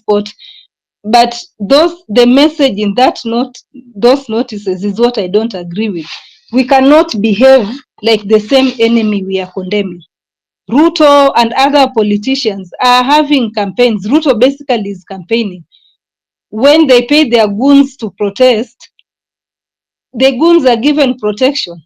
transport. But the message in those notices is what I don't agree with. We cannot behave like the same enemy we are condemning. Ruto and other politicians are having campaigns. Ruto basically is campaigning. When they pay their goons to protest, the goons are given protection.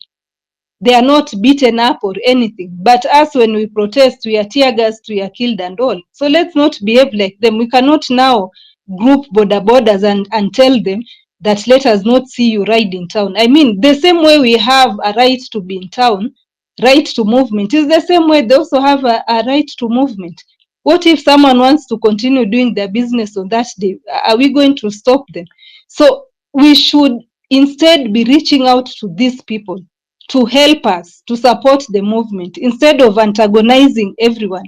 They are not beaten up or anything. But us, when we protest, we are tear gassed, we are killed and all. So let's not behave like them. We cannot now group border borders and tell them that let us not see you ride in town. I mean, the same way we have a right to be in town, right to movement, is the same way they also have a right to movement. What if someone wants to continue doing their business on that day? Are we going to stop them? So we should instead be reaching out to these people to help us, to support the movement, instead of antagonizing everyone.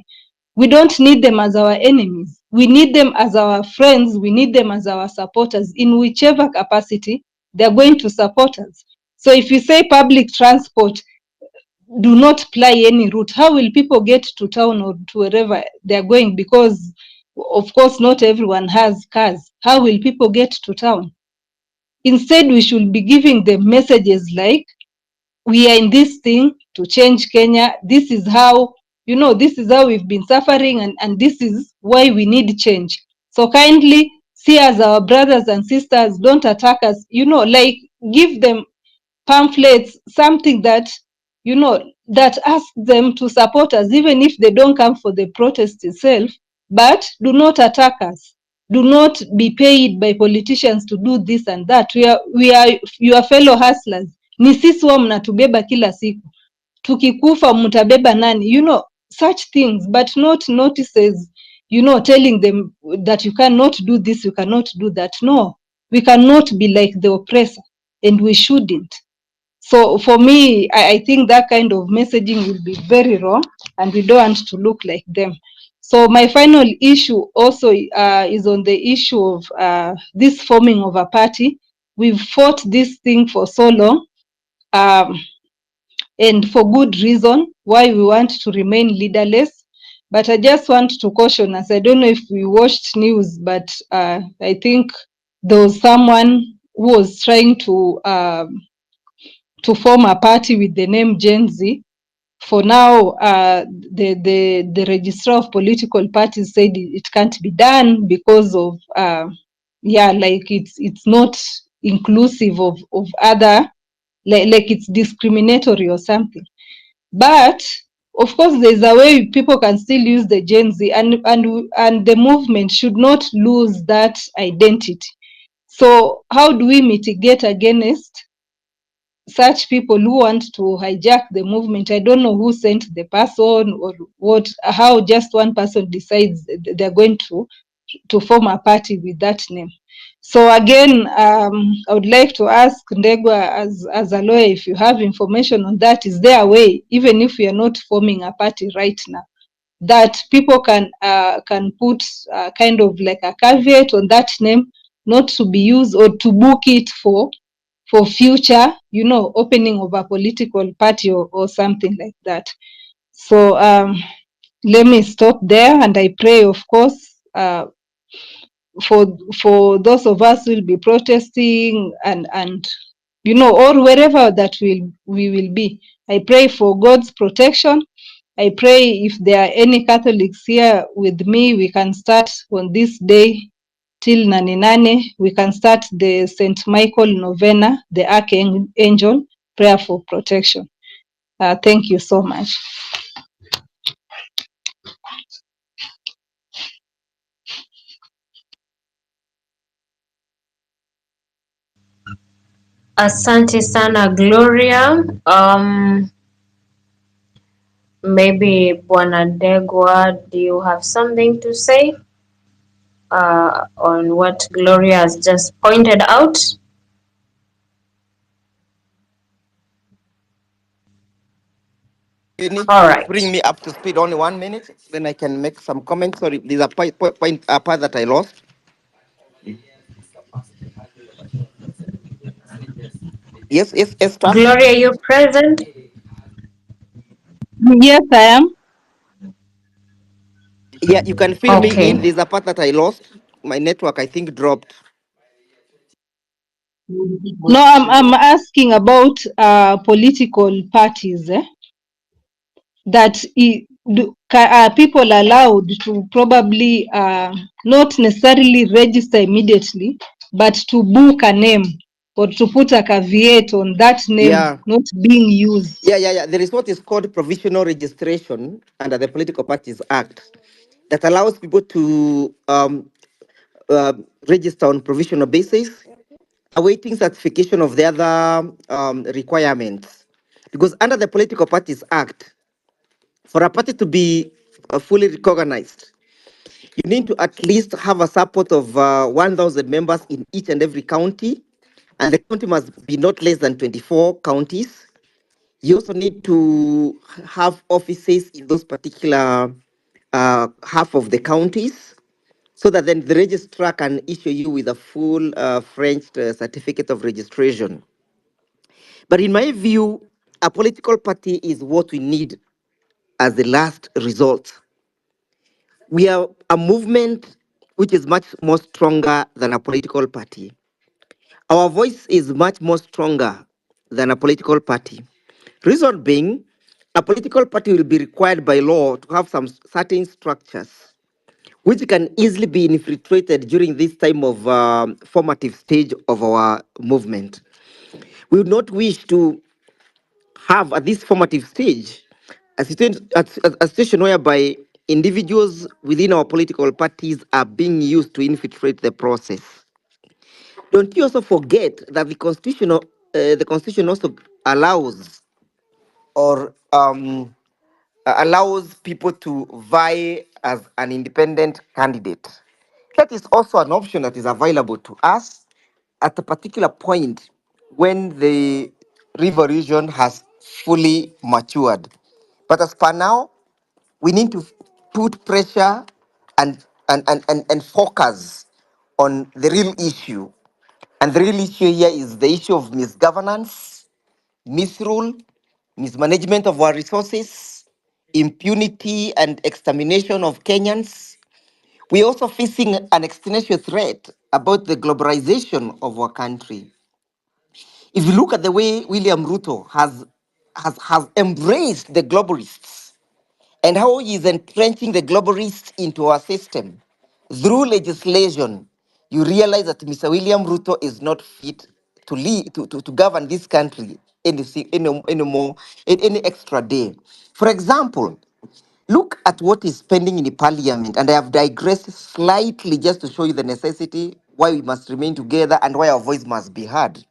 We don't need them as our enemies. We need them as our friends. We need them as our supporters in whichever capacity they're going to support us. So if you say public transport, do not ply any route, how will people get to town or to wherever they're going? Because, of course, not everyone has cars. How will people get to town? Instead, we should be giving them messages like, we are in this thing to change Kenya. This is how, this is how we've been suffering, and this is why we need change. So kindly see as our brothers and sisters, don't attack us, like give them pamphlets, something that, that asks them to support us, even if they don't come for the protest itself, but do not attack us. Do not be paid by politicians to do this and that. We are your fellow hustlers. Ni sisi wa mnatubeba kila siku. Tukikufa mtabeba nani? Such things, but not notices, telling them that you cannot do this, you cannot do that. No, we cannot be like the oppressor, and we shouldn't. So for me, I think that kind of messaging will be very wrong, and we don't want to look like them. So my final issue also is on the issue of this forming of a party. We've fought this thing for so long, and for good reason, why we want to remain leaderless. But I just want to caution us. I don't know if we watched news, but I think there was someone who was trying to form a party with the name Genz. For now, the registrar of political parties said it can't be done because of like it's not inclusive of other, like it's discriminatory or something. But of course, there's a way people can still use the Genz, and the movement should not lose that identity. So how do we mitigate against such people who want to hijack the movement? I don't know who sent the person or what, how just one person decides they're going to form a party with that name. So again, I would like to ask Ndegwa, as a lawyer, if you have information on that. Is there a way, even if we are not forming a party right now, that people can put kind of like a caveat on that name, not to be used, or to book it for future, opening of a political party or something like that? So let me stop there, and I pray, of course, for those of us who will be protesting and or wherever that we will be. I pray for God's protection. I pray if there are any Catholics here with me, we can start on this day till Nane. We can start the St. Michael Novena, the Archangel prayer for protection. Thank you so much. Asante sana Gloria. Maybe Bwana Ndegwa, do you have something to say on what Gloria has just pointed out? You need All to right. bring me up to speed only 1 minute, then I can make some comments. Sorry, there's a part that I lost. Yes, Esther. Gloria, you're present? Yes, I am. Yeah, you can fill me in. Okay. There's a part that I lost. my network, I think, dropped. No, I'm asking about political parties, that people allowed to probably not necessarily register immediately, but to book a name or to put a caveat on that name Yeah. not being used. Yeah. There is what is called provisional registration under the Political Parties Act that allows people to register on provisional basis, awaiting certification of the other requirements. Because under the Political Parties Act, for a party to be fully recognized, you need to at least have a support of 1,000 members in each and every county, and the county must be not less than 24 counties. You also need to have offices in those particular half of the counties, so that then the registrar can issue you with a full French certificate of registration. But in my view, a political party is what we need as the last resort. We are a movement which is much more stronger than a political party. Our voice is much more stronger than a political party. Reason being, a political party will be required by law to have some certain structures which can easily be infiltrated during this time of formative stage of our movement. We would not wish to have at this formative stage a situation whereby individuals within our political parties are being used to infiltrate the process. Don't you also forget that the constitution also allows or allows people to vie as an independent candidate. That is also an option that is available to us at a particular point when the river region has fully matured. But as per now, we need to put pressure and focus on the real issue. And the real issue here is the issue of misgovernance, misrule, mismanagement of our resources, impunity and extermination of Kenyans. We're also facing an existential threat about the globalization of our country. If you look at the way William Ruto has embraced the globalists and how he is entrenching the globalists into our system through legislation, you realize that Mr. William Ruto is not fit to lead to govern this country any more any extra day. For example, look at what is pending in the parliament, and I have digressed slightly just to show you the necessity why we must remain together and why our voice must be heard.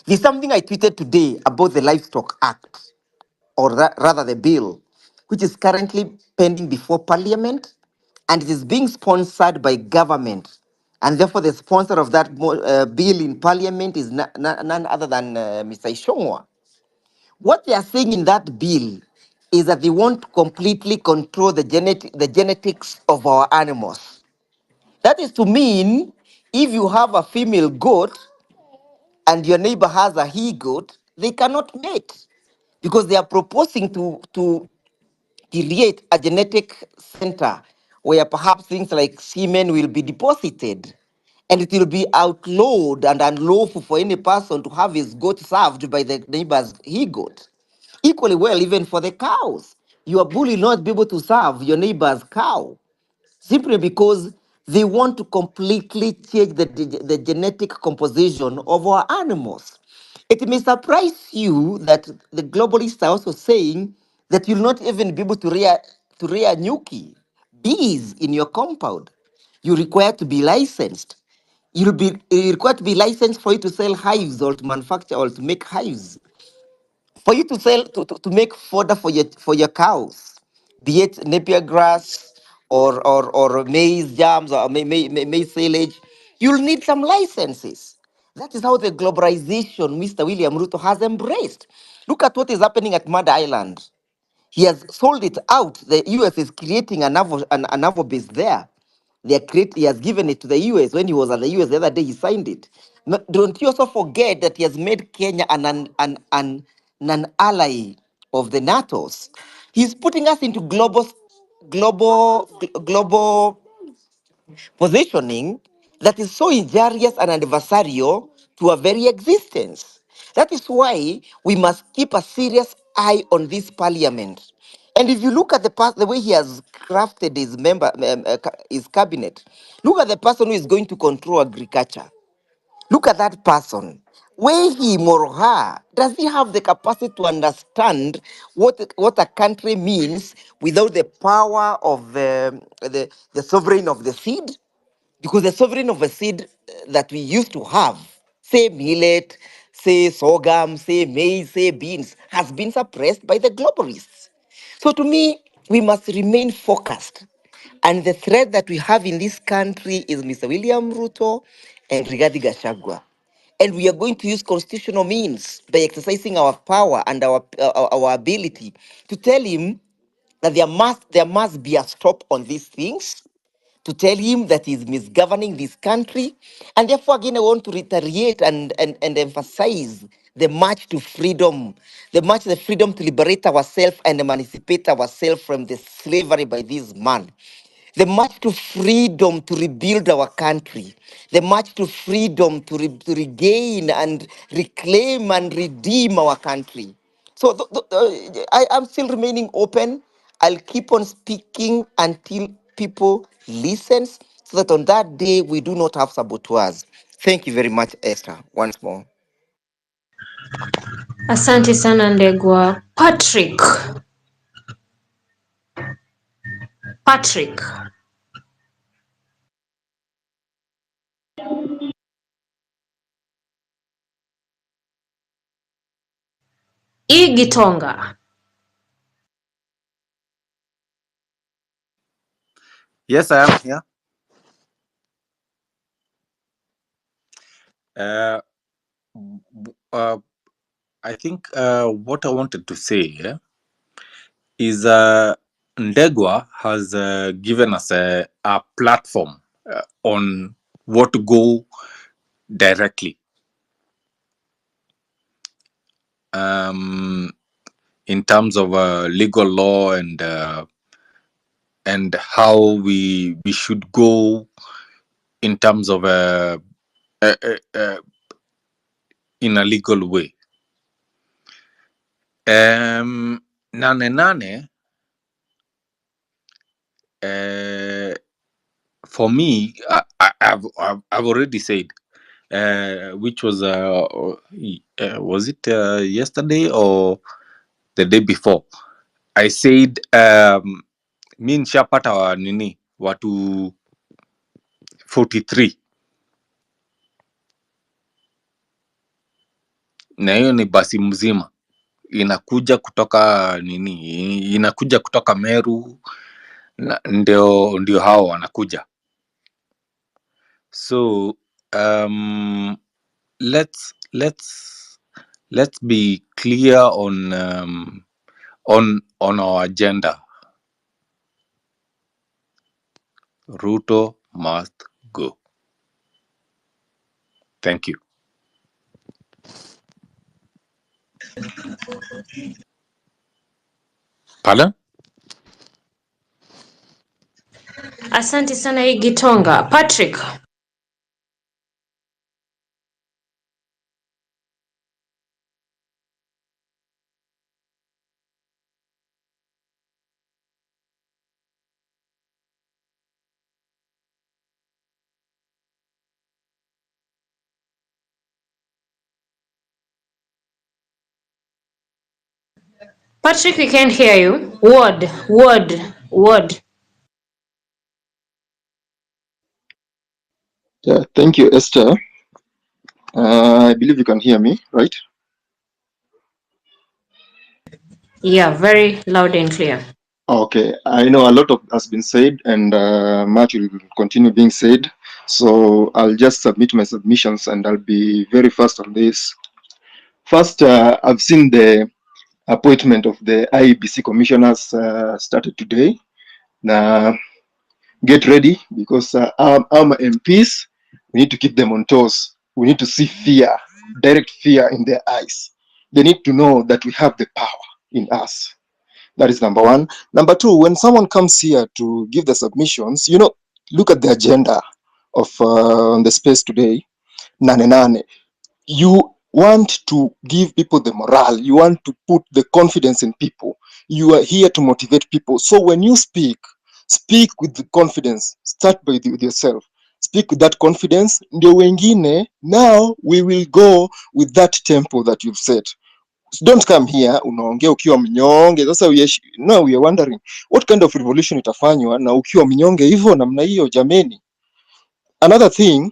There's something I tweeted today about the Livestock Act, or rather the bill, which is currently pending before Parliament, and it is being sponsored by government. And therefore, the sponsor of that bill in Parliament is none other than Mr. Ishongwa. What they are saying in that bill is that they want to completely control the genetics of our animals. That is to mean if you have a female goat and your neighbor has a he goat, they cannot mate because they are proposing to create a genetic center where perhaps things like semen will be deposited, and it will be outlawed and unlawful for any person to have his goat served by the neighbor's he goat. Equally well, even for the cows, your bull will not be able to serve your neighbor's cow simply because they want to completely change the genetic composition of our animals. It may surprise you that the globalists are also saying that you'll not even be able to rear nyuki, bees in your compound. You require to be licensed. You require to be licensed for you to sell hives or to manufacture or to make hives, for you to sell to make fodder for your cows, be it napier grass or maize jams or maize silage, you'll need some licenses. That is how the globalization Mr. William Ruto has embraced. Look at what is happening at Mud Island. He has sold it out. The US is creating a naval base there. He has given it to the US. When he was at the US the other day, he signed it. Don't you also forget that he has made Kenya an ally of the NATO's. He's putting us into global positioning that is so injurious and adversarial to our very existence. That is why we must keep a serious eye on this parliament. And if you look at the way he has crafted his cabinet, look at the person who is going to control agriculture. Look at that person. Where him or her, does he have the capacity to understand what a country means without the power of the sovereign of the seed? Because the sovereign of a seed that we used to have, say millet, say sorghum, say maize, say beans, has been suppressed by the globalists. So to me, we must remain focused. And the threat that we have in this country is Mr. William Ruto and Rigathi Gachagua. And we are going to use constitutional means by exercising our power and our ability to tell him that there must be a stop on these things, to tell him that he's misgoverning this country. And therefore, again, I want to reiterate and emphasize the march to freedom, the freedom to liberate ourselves and emancipate ourselves from the slavery by this man. The march to freedom to rebuild our country. The march to freedom to regain and reclaim and redeem our country. So I'm still remaining open. I'll keep on speaking until people listens, so that on that day we do not have saboteurs. Thank you very much, Esther, once more. Asante sana Ndegwa. Patrick. Igitonga. Yes, I am here. Uh, I think what I wanted to say is Ndegwa has given us a platform on what to go directly in terms of legal law and how we should go in terms of in a legal way. Nane, for me, I've already said, which was it yesterday or the day before? I said mi nishapata watu 43 na hiyo ni basi mzima inakuja kutoka inakuja kutoka Meru ndio hao wanakuja. So let's be clear on our agenda. Ruto must go. Thank you. Pardon? Asante sana Igitonga. Patrick. Patrick, we can't hear you. Word. Yeah, thank you, Esther. I believe you can hear me, right? Yeah, very loud and clear. Okay, I know a lot of has been said and much will continue being said. So I'll just submit my submissions and I'll be very fast on this. First, I've seen the appointment of the IEBC commissioners started today. Now, get ready because our MPs, we need to keep them on toes. We need to see fear, direct fear in their eyes. They need to know that we have the power in us. That is number one. Number two, when someone comes here to give the submissions, look at the agenda of the space today, Nane. You want to give people the morale. You want to put the confidence in people. You are here to motivate people. So when you speak with the confidence. Start with yourself. Speak with that confidence. Ndio wengine, now we will go with that tempo that you've set. So don't come here unaongea ukiwa mnyonge. Sasa now we are wondering what kind of revolution itafanywa na ukiwa mnyonge hivyo namna hiyo, jameni. Another thing,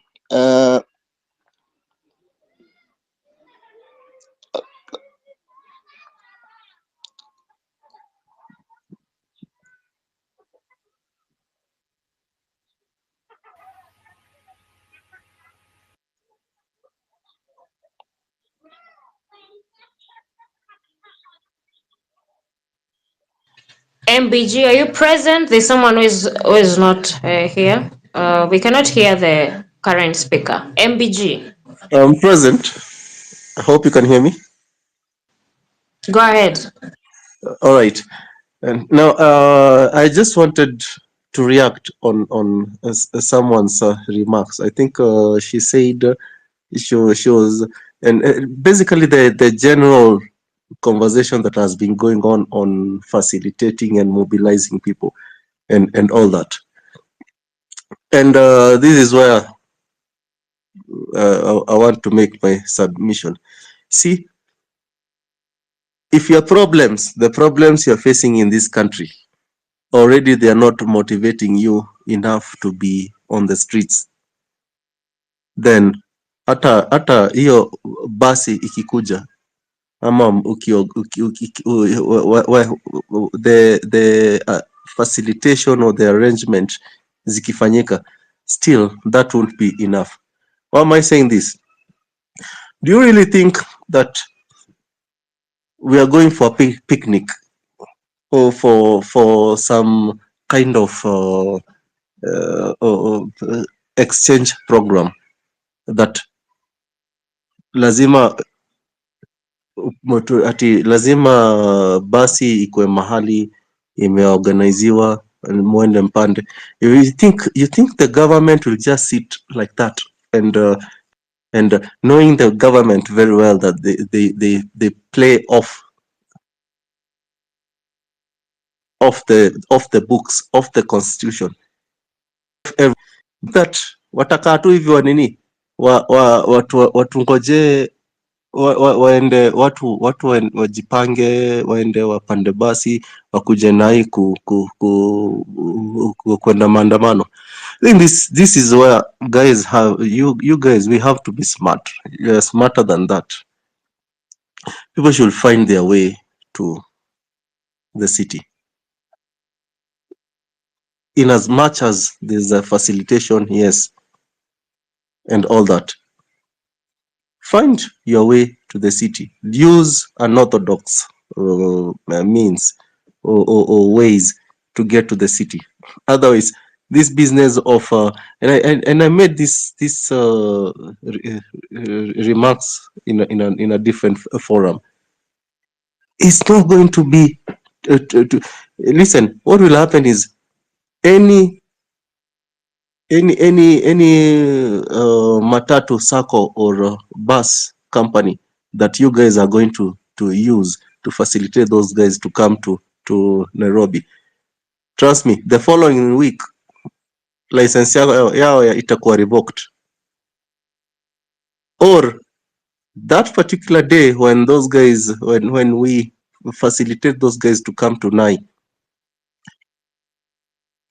MBG, are you present? There's someone who is not here. We cannot hear the current speaker. MBG, I'm present. I hope you can hear me. go ahead. All right. And now, I just wanted to react on someone's remarks. I think she said she was, and basically the general conversation that has been going on facilitating and mobilizing people and all that. And this is where I want to make my submission. See, if your problems, the problems you're facing in this country, already they are not motivating you enough to be on the streets, then hata hiyo basi ikikuja ama the facilitation or the arrangement zikifanyika, still that won't be enough. Why am I saying this? Do you really think that we are going for a picnic or for some kind of exchange program that lazima basi ikwe mahali imeorganiziwa mwende mpande? You think the government will just sit like that and knowing the government very well that they play off the books of the constitution, that watakaa tu hivi wanini watungojee waende watu wajipange, waende wapande basi wakuje nai kwenda maandamano. I think this is where guys you guys, we have to be smart. You are smarter than that. People should find their way to the city. In as much as there's a facilitation, yes, and all that, find your way to the city. Use unorthodox means or ways to get to the city. Otherwise, this business of and I made this remarks in a different forum. It's not going to be listen. What will happen is any matatu, sacco, or bus company that you guys are going to use to facilitate those guys to come to Nairobi, trust me, the following week license yao itakuwa revoked, or that particular day when those guys, when we facilitate those guys to come to Nai,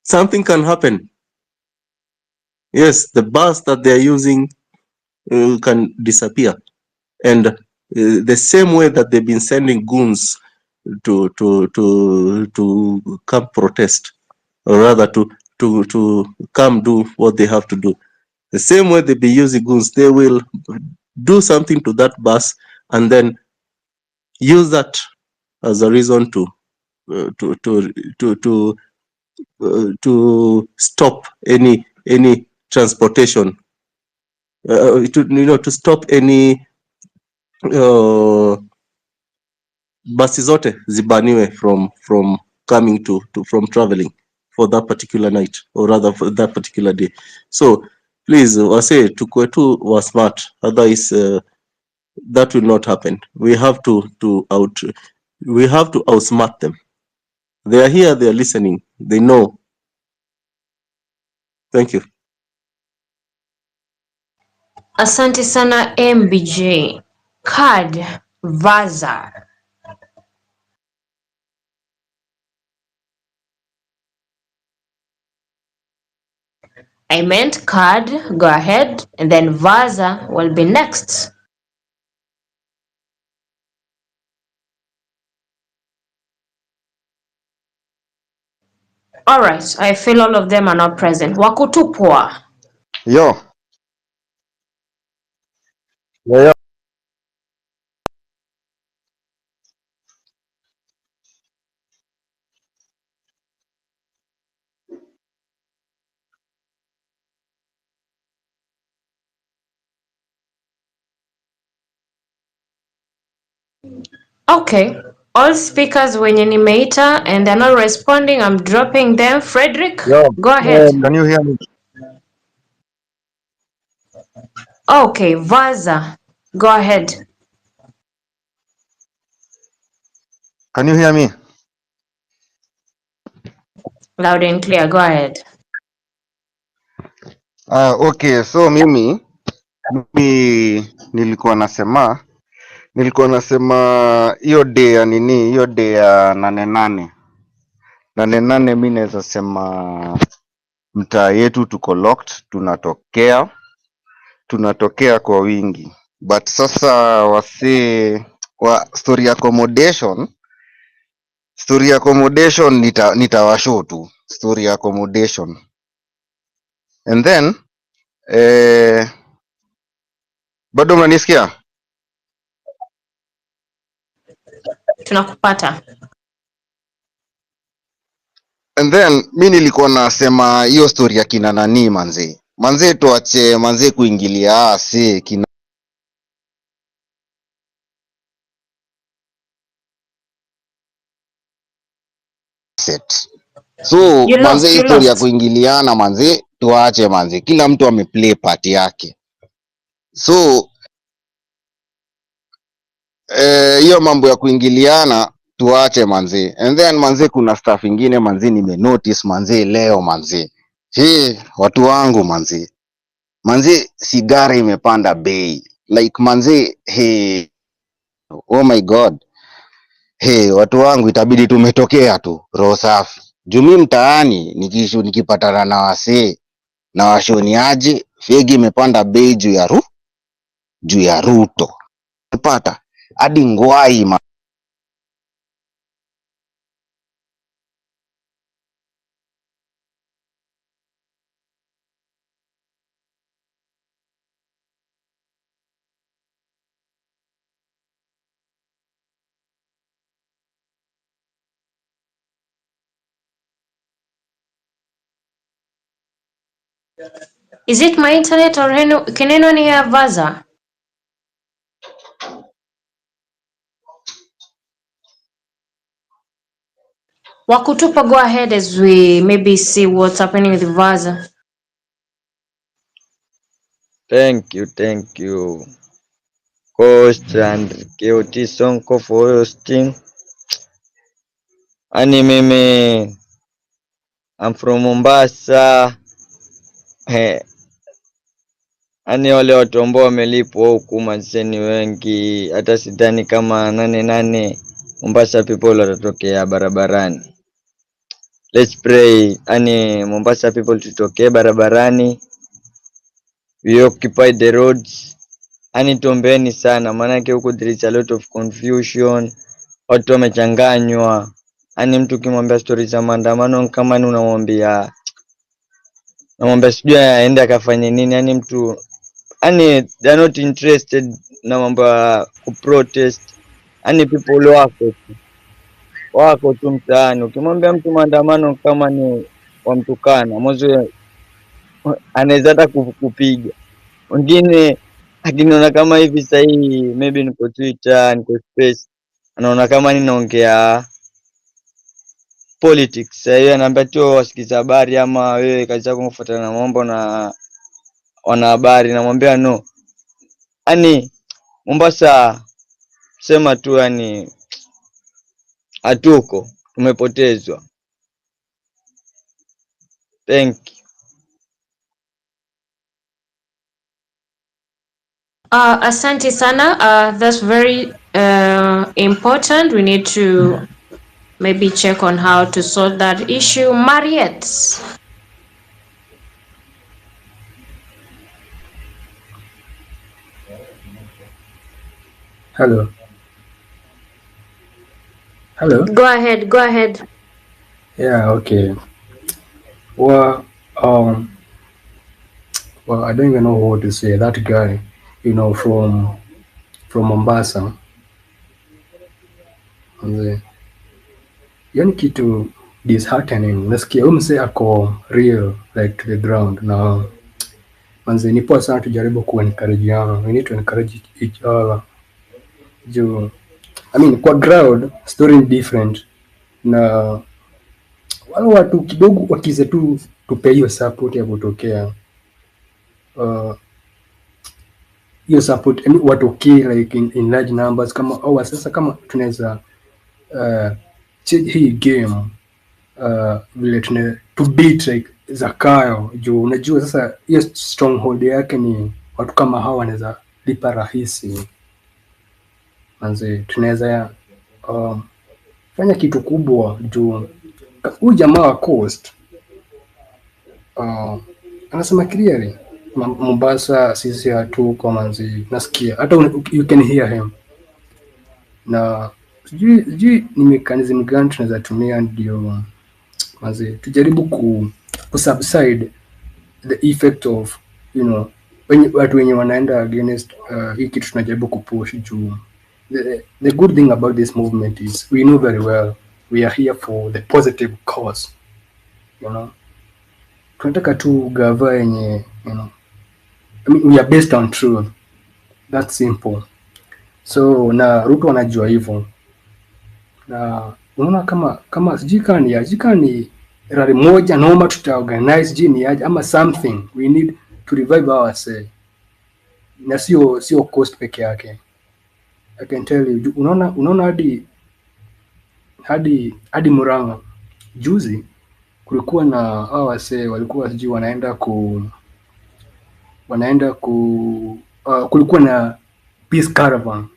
something can happen. Yes, the bus that they are using can disappear, and the same way that they've been sending goons to come protest, or rather to come do what they have to do, the same way they've been using goons, they will do something to that bus and then use that as a reason to stop any transportation, to stop any basi zote zibaniwe from coming from traveling for that particular night, or rather for that particular day. So please, wase tukue tu wa smart, otherwise that will not happen. We have to outsmart them. They are here, they are listening, they know. Thank you. Asante sana MBJ. Card Vaza. I meant Card, go ahead, and then Vaza will be next. All right, I feel all of them are not present. Wakutupwa. Yo. Yo. Okay, all speakers wenye nimeita and they're not responding, I'm dropping them. Frederick, Yo. go ahead. Can you hear me? Okay, Vaza, go ahead. Can you hear me? Loud and clear, go ahead. Okay, so mimi nilikuwa nasema hiyo day ya nini, hiyo day ya nane, mi naweza sema mtaa yetu tuko locked, tunatokea kwa wingi, but sasa story accommodation nitawashow tu story accommodation, and then bado mnanisikia? Tunakupata. And then mi nilikuwa nasema hiyo story ya kina nani manze tuache manze kuingilia kina set. So You manze lost, hii you story ya lost. kuingiliana manze tuache manze, kila mtu ameplay part yake. So hiyo mambo ya kuingiliana tuache manze. And then manze kuna stuff ingine manze nimenotice manze leo manze. Watu wangu manze sigara imepanda bei. Like manze oh my god. Watu wangu itabidi tumetokea tu roho safi. Jumi mtaani nikipatana na wasee na washoniaje fegi imepanda bei juu ya Ruto. Pata hadi ngwai Is it my internet or can anyone hear Vaza? Wakutupa, go ahead as we maybe see what's happening with Vaza. Thank you, Coach and KOT Sonko for hosting. Ani mimi, I'm from Mombasa. Ani wale watu ambao wamelipwa huku mazeni wengi, hata sidhani kama nane Mombasa people watatokea barabarani. Let's pray. Ani Mombasa people tutokee barabarani. We occupy the roads. Ani tuombeeni sana, maanake huku there is a lot of confusion. Watu wamechanganywa. Ani mtu ukimwambia story za maandamano kama ni unamwambia sijui aende akafanye nini. Ani mtu they are not interested na mambo ya kuprotest. Ani people wako tu mtaani. Ukimwambia mtu maandamano kama ni wamtukana mwanzo, anaweza hata kupiga. Wengine akiniona kama hivi sasa hii, maybe niko Twitter, niko Space, anaona kama ninaongea politics. Sasa hiyo anaambia tu wasikiza habari, ama wewe kazi yako kufuatana na mambo na wanahabari. Namwambia no, yani Mombasa sema tu, yani hatuko, tumepotezwa. Thank you. Asante sana. That's very important. We need to maybe check on how to solve that issue. Mariette. Hello. Hello. Go ahead. Yeah. Okay. Well, well, I don't even know what to say. That guy, from Mombasa, yani kitu disheartening. Nasikia mse ako real, like to the ground. Na manze, ni poa sana tujaribu kuencourageana. We need to encourage each other. I mean, kwa ground story ni different, na wale watu kidogo wakize tu tupe hiyo support ya kutokea hiyo support, I mean, watokee like in large numbers, kama sasa kama tunaweza change hii game vile to beat like Zakayo, juu unajua sasa hiyo stronghold yake ni watu kama hawa wanaweza lipa rahisi. Manze, tunaweza fanya kitu kubwa juu huyu jamaa wa Coast anasema clearly Mombasa sisi hatuko manzi, nasikia hata you can hear him, na sijui ni mechanism gani tunaweza tumia ndio manzi tujaribu ku subside the effect of watu wenye wanaenda against hii kitu tunajaribu kupush juu. The good thing about this movement is we know very well we are here for the positive cause, tunataka tu gava yenye I mean, we are based on truth. That's simple. So na Ruto wanajua hivyo, na unaona kama sijui ni rally moja noma tutaorganize jini aje ama something, we need to revive ourselves, na sio Coast peke yake. I can tell you, unaona hadi Murang'a juzi kulikuwa na hao wasee walikuwa sijui kulikuwa na peace caravan.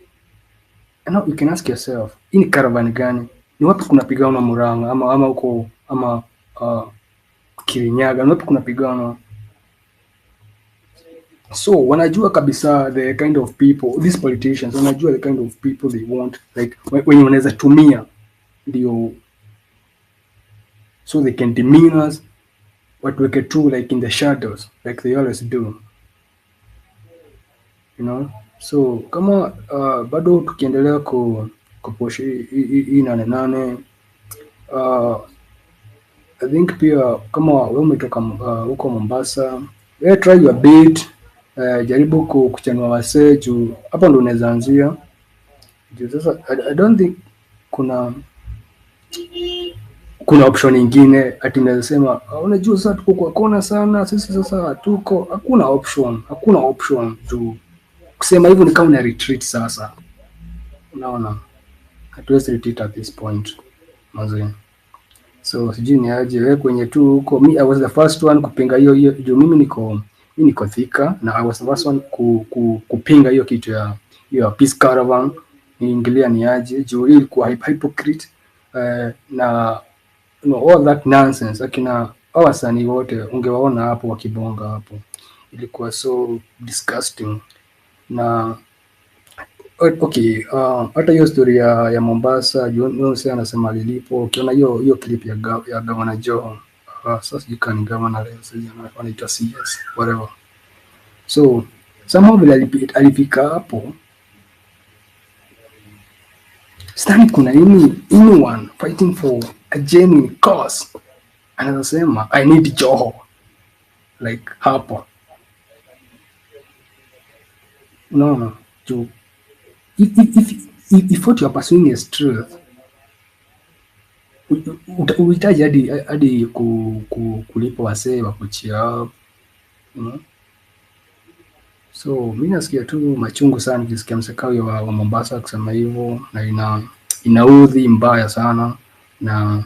And now you can ask yourself, hii ni caravan gani? Ni wapi kuna pigana Murang'a ama huko ama Kirinyaga, ni wapi kuna pigana? So wanajua kabisa the kind of people, these politicians wanajua the kind of people they want, like when wanaweza tumia ndio so they can demean us, watuweke tu like in the shadows like they always do, so kama bado tukiendelea kupush hii Nane, I think pia kama wewe umetoka huko Mombasa, try your bit, jaribu kuchanua wasee juu hapo ndo unaweza anzia juu. Sasa I don't think kuna option nyingine ati naweza sema unajua sasa tuko kwa kona sana sisi, sasa hatuko, hakuna option juu kusema hivyo ni kama una retreat. Sasa unaona hatuwezi retreat at this point mazee. So sijui ni aje wewe kwenye tu huko. I was the first one kupinga hiyo juu mimi niko Thika, na I was the first one kupinga hiyo kitu ya peace caravan. Niingilia ni aje juu ilikuwa hypocrite, na all that nonsense. Akina wasanii wote ungewaona hapo wakibonga hapo, ilikuwa so disgusting. Na okay, hata hiyo story ya Mombasa Jonse anasema lilipo, ukiona hiyo clip ya Governor Joho, sasa sijui kani governor leo sasa anaitwa CS whatever. So somehow vile alifika hapo, stani kuna anyone fighting for a genuine cause anasema I need Joho like hapo. No. To if what you are pursuing is truth, hatuhitaji hadi kulipa wasee wa kuchia up, you know. So mi nasikia tu machungu sana nikisikia msekawi wa Mombasa kusema hivyo, na inaudhi mbaya sana, na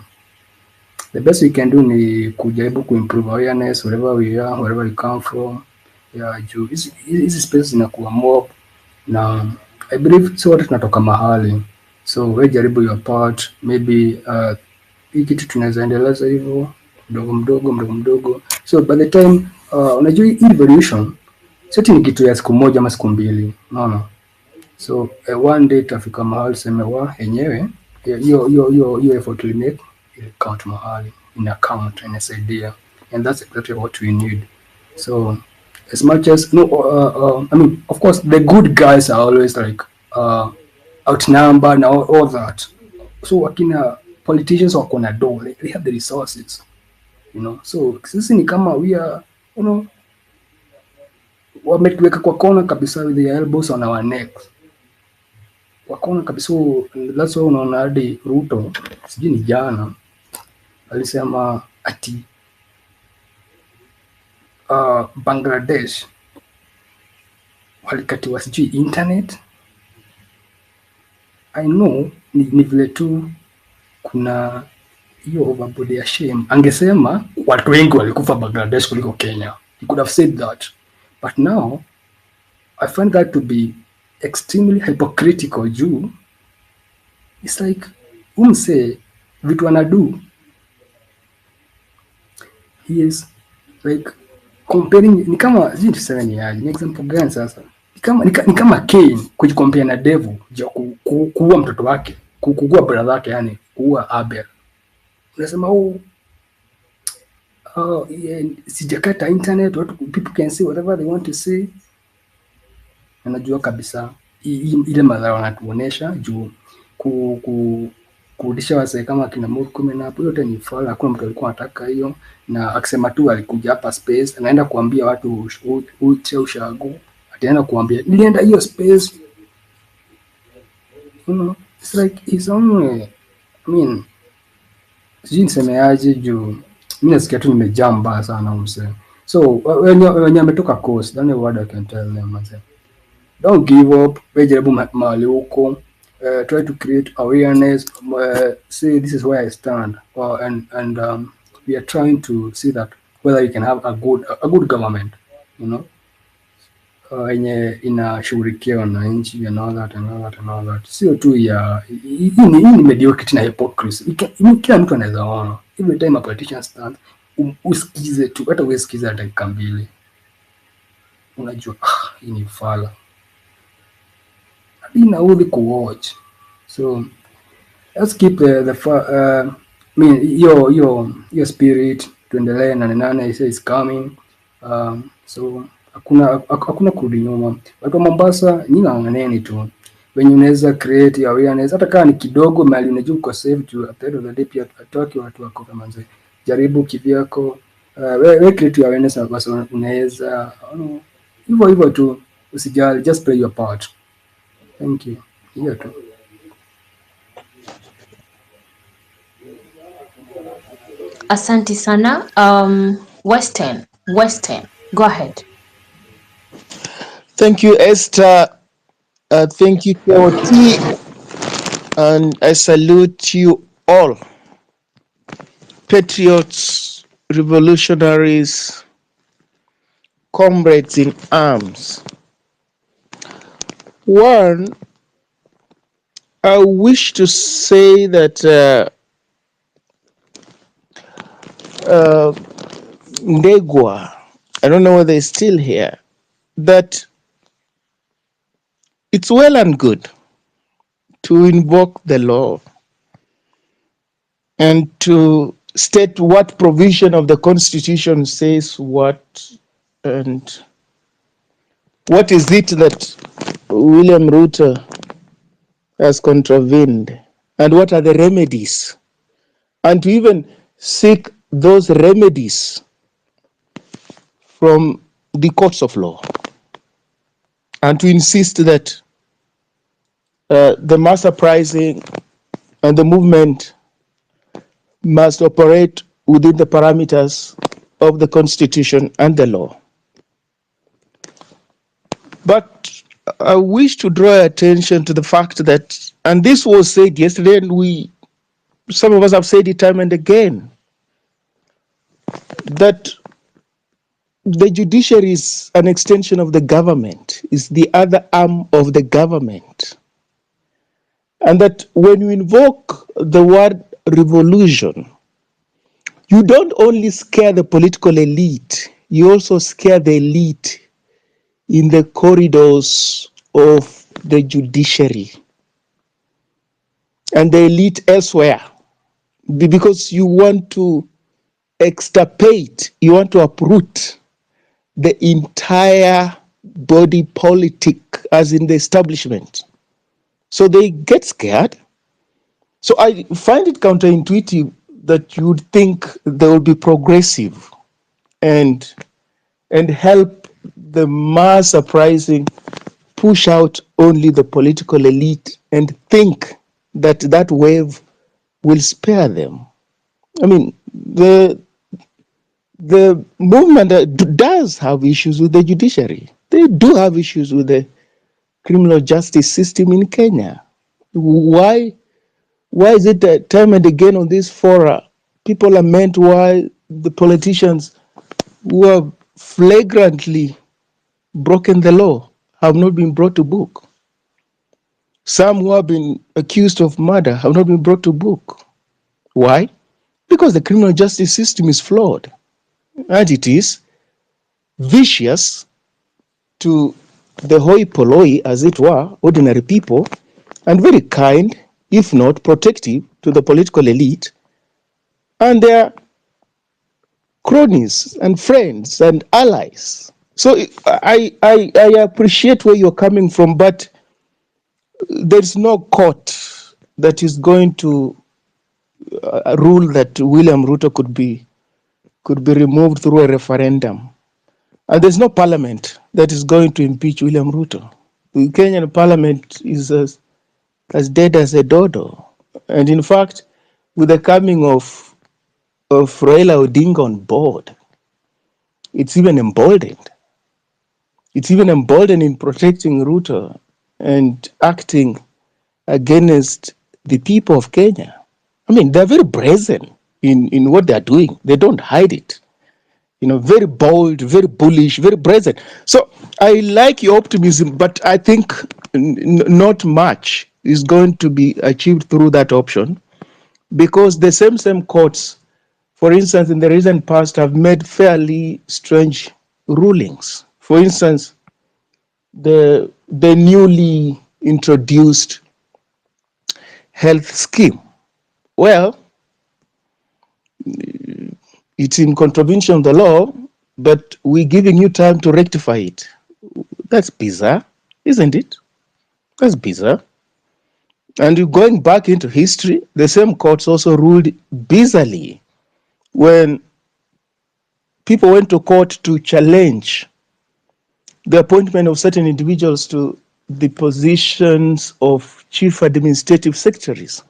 the best we can do ni kujaribu kuimprove awareness wherever we are, wherever we come from. Yeah, juu hizi spaces zinakuwa mob, na I believe sote tunatoka mahali, so we jaribu your part, maybe hii kitu tunaweza endeleza hivyo mdogo mdogo, so by the time unajua hii revolution sio ni kitu ya siku moja ama siku mbili, unaona. So one day tafika mahali sema wa yenyewe hiyo effort we make will count mahali, in account, inasaidia, and that's exactly what we need. So as much as I mean, of course the good guys are always like outnumbered and all that. So wakina politicians wako na do, like they have the resources, you know. So sisi ni kama we are, you know, wametuweka kwa kona kabisa with the elbows on our necks, kwa kona kabisa. That's why unaona hadi Ruto sijui ni jana alisema ati Bangladesh walikatiwa sijui internet. I know ni vile tu kuna hiyo overboard ya shame. Angesema watu wengi walikufa Bangladesh kuliko Kenya, he could have said that, but now I find that to be extremely hypocritical. Juu it's like umse vitu anadu, he is like comparing, ni kama zii tuseme ni aje, ni example gani sasa? Ni kama Cain kujikompare na devil juu kuua mtoto wake, kuua brother wake, yani kuua Abel. Unasema yeah, sijakata internet, people can see whatever they want to see. Anajua kabisa ile madhara wanatuonesha juu kurudisha wasee kama kina Murkomen hapo, yote ni fala. Hakuna mtu alikuwa anataka hiyo, na akisema tu alikuja hapa space, anaenda kuambia watu uche ushagu, ataenda kuambia nilienda hiyo space, you know. It's like his own way. I mean, sijui nisemeaje juu mimi nasikia tu nimejamba sana umse. So wenye ametoka coast, then what I can tell them, man, don't give up. Jaribu mahali huko, try to create awareness, say this is where I stand, and we are trying to see that whether we can have a good government, you know, yenye inashughulikia wananchi and all that. Sio tu ya hii ni mediocrity na hypocrisy. Kila mtu anaweza ona every time a politician stands, usikize tu, hata usikize dakika mbili, unajua hii ni fala, inaudhi kuwatch. So let's keep I mean your spirit, tuendelee. Nane is coming. So hakuna kurudi nyuma. Watu wa Mombasa, nyinyi ng'ang'aneni tu wenye unaweza create awareness, hata kama ni kidogo, mali unajua uko safe to at the end of the day. Pia atoki watu wako kama mzee, jaribu kivyako, we create awareness, basi unaweza hivyo tu, usijali, just play your part. Thank you. Hiyo tu. Asante sana. Western, go ahead. Thank you, Esther. Thank you, KOT. And I salute you all. Patriots, revolutionaries, comrades in arms. One, I wish to say that Ndegwa, I don't know whether he's still here, that it's well and good to invoke the law and to state what provision of the Constitution says what, and what is it that William Ruto has contravened, and what are the remedies, and to even seek those remedies from the courts of law, and to insist that the mass uprising and the movement must operate within the parameters of the Constitution and the law. But I wish to draw attention to the fact that, and this was said yesterday, and some of us have said it time and again, that the judiciary is an extension of the government, is the other arm of the government. And that when you invoke the word revolution, you don't only scare the political elite, you also scare the elite in the corridors of the judiciary and the elite elsewhere, because you want to extirpate, you want to uproot the entire body politic, as in the establishment. So they get scared. So I find it counterintuitive that you would think they will be progressive and help the mass uprising push out only the political elite and think that that wave will spare them. I mean, the movement does have issues with the judiciary. They do have issues with the criminal justice system in Kenya. Why is it that time and again on this fora, people lament why the politicians who have flagrantly broken the law have not been brought to book? Some who have been accused of murder have not been brought to book. Why? Because the criminal justice system is flawed, and it is vicious to the hoi polloi, as it were, ordinary people, and very kind, if not protective, to the political elite and their cronies and friends and allies. So I appreciate where you're coming from, but there's no court that is going to rule that William Ruto could be removed through a referendum. And there's no parliament that is going to impeach William Ruto. The Kenyan parliament is as dead as a dodo. And in fact, with the coming of Raila Odinga on board, it's even emboldened. It's even emboldened in protecting Ruto and acting against the people of Kenya. I mean, they're very brazen in what they're doing. They don't hide it. You know, very bold, very bullish, very brazen. So I like your optimism, but I think not much is going to be achieved through that option, because the same courts, for instance, in the recent past, have made fairly strange rulings. For instance, the newly introduced health scheme. Well, it's in contravention of the law, but we're giving you time to rectify it. That's bizarre, isn't it? That's bizarre. And going back into history, the same courts also ruled bizarrely when people went to court to challenge the appointment of certain individuals to the positions of chief administrative secretaries.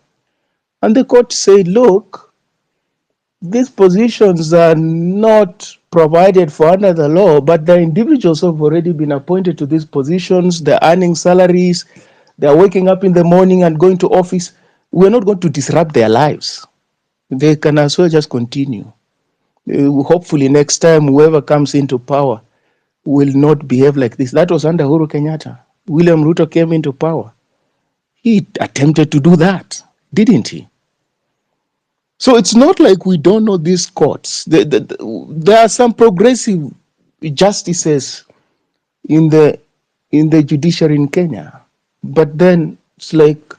And the court said, look, these positions are not provided for under the law, but the individuals have already been appointed to these positions. They're earning salaries. They're waking up in the morning and going to office. We're not going to disrupt their lives. They can as well just continue. Hopefully next time whoever comes into power will not behave like this. That was under Uhuru Kenyatta. William Ruto came into power. He attempted to do that, didn't he? So it's not like we don't know these courts. There are some progressive justices in the judiciary in Kenya, but then it's like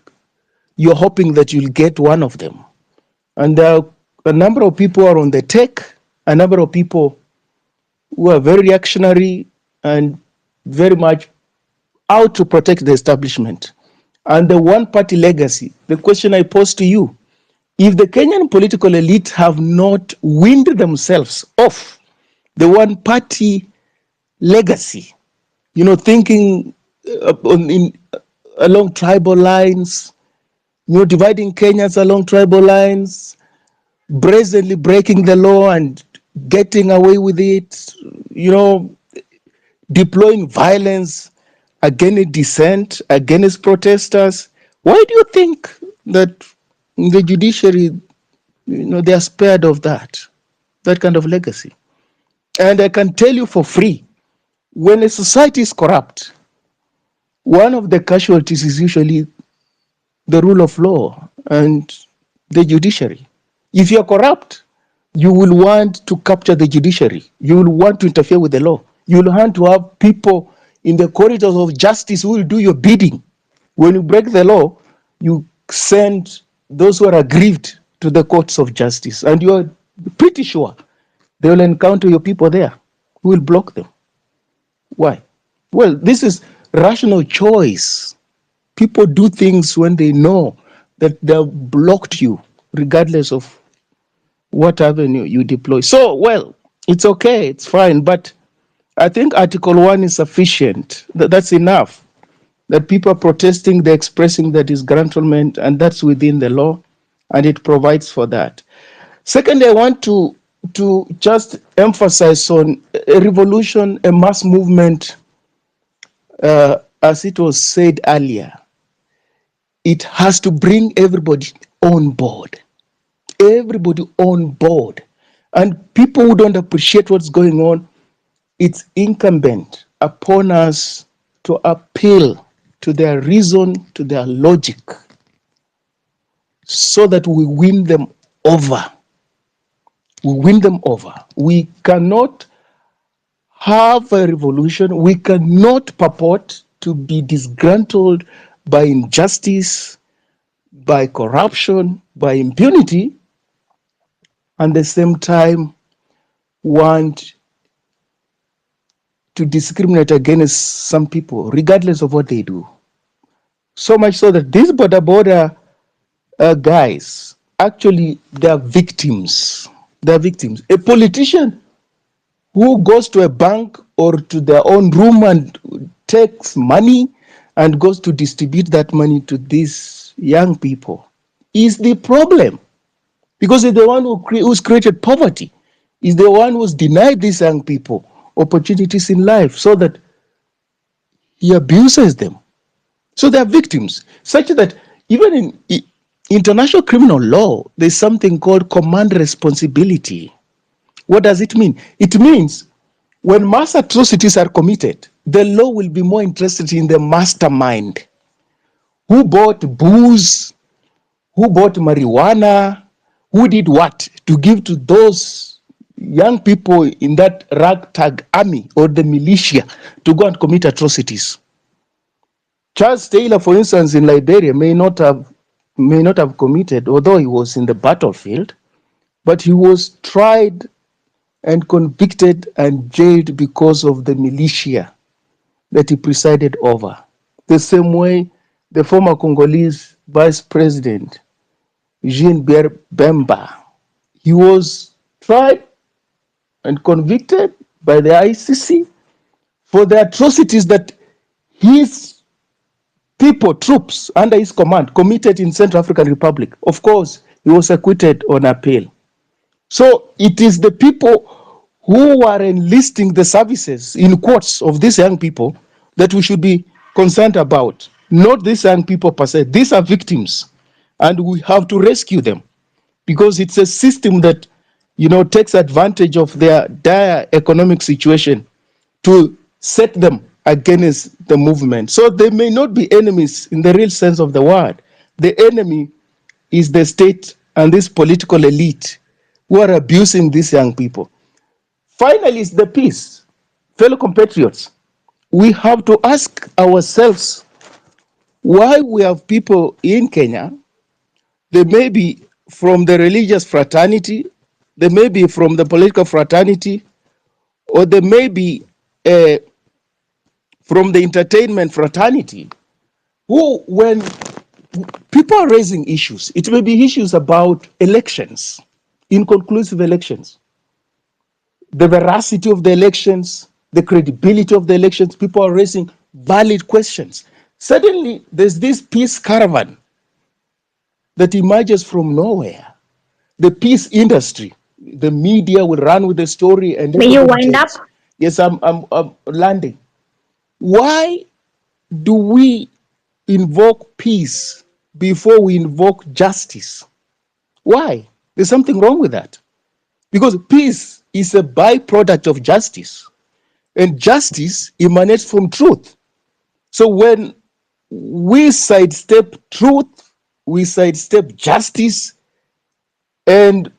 you're hoping that you'll get one of them. And there are a number of people who are on the take, a number of people who are very reactionary and very much out to protect the establishment. And the one-party legacy, the question I pose to you, if the Kenyan political elite have not weaned themselves off the one-party legacy, you know, thinking along tribal lines, you know, dividing Kenyans along tribal lines, brazenly breaking the law and getting away with it, deploying violence against dissent, against protesters. Why do you think that the judiciary, they are spared of that kind of legacy? And I can tell you for free, when a society is corrupt, one of the casualties is usually the rule of law and the judiciary. If you're corrupt, you will want to capture the judiciary. You will want to interfere with the law. You will want to have people in the corridors of justice who will do your bidding. When you break the law, you send those who are aggrieved to the courts of justice, and you are pretty sure they will encounter your people there who will block them. Why? Well, this is rational choice. People do things when they know that they've blocked you, regardless of what avenue you deploy. So, well, it's okay, it's fine, but I think Article 1 is sufficient. That's enough. That people are protesting, they're expressing their disgruntlement, and that's within the law, and it provides for that. Secondly, I want to just emphasize on a revolution, a mass movement, as it was said earlier. It has to bring everybody on board. Everybody on board. And people who don't appreciate what's going on, it's incumbent upon us to appeal to their reason, to their logic, so that we win them over. We win them over. We cannot have a revolution. We cannot purport to be disgruntled by injustice, by corruption, by impunity, and at the same time want to discriminate against some people, regardless of what they do. So much so that these border guys, actually, they are victims. They are victims. A politician who goes to a bank or to their own room and takes money and goes to distribute that money to these young people is the problem. Because he's the one who's created poverty. He's the one who's denied these young people opportunities in life so that he abuses them. So they are victims, such that even in international criminal law, there's something called command responsibility. What does it mean? It means when mass atrocities are committed, the law will be more interested in the mastermind. Who bought booze? Who bought marijuana? Who did what to give to those young people in that ragtag army or the militia to go and commit atrocities? Charles Taylor, for instance, in Liberia, may not have committed, although he was in the battlefield, but he was tried and convicted and jailed because of the militia that he presided over. The same way the former Congolese vice president, Jean-Pierre Bemba, he was tried and convicted by the ICC for the atrocities that his people, troops under his command, committed in Central African Republic. Of course, he was acquitted on appeal. So it is the people who are enlisting the services, in quotes, of these young people that we should be concerned about, not these young people per se. These are victims, and we have to rescue them because it's a system that, takes advantage of their dire economic situation to set them against the movement. So they may not be enemies in the real sense of the word. The enemy is the state and this political elite who are abusing these young people. Finally, it's the peace. Fellow compatriots, we have to ask ourselves why we have people in Kenya. They may be from the religious fraternity, they may be from the political fraternity, or they may be from the entertainment fraternity, who, when people are raising issues, it may be issues about elections, inconclusive elections, the veracity of the elections, the credibility of the elections. People are raising valid questions. Suddenly, there's this peace caravan that emerges from nowhere, the peace industry. The media will run with the story and May you everybody wind up? takes. Yes, I'm landing. Why do we invoke peace before we invoke justice? Why? There's something wrong with that. Because peace is a byproduct of justice, and justice emanates from truth. So when we sidestep truth, we sidestep justice, and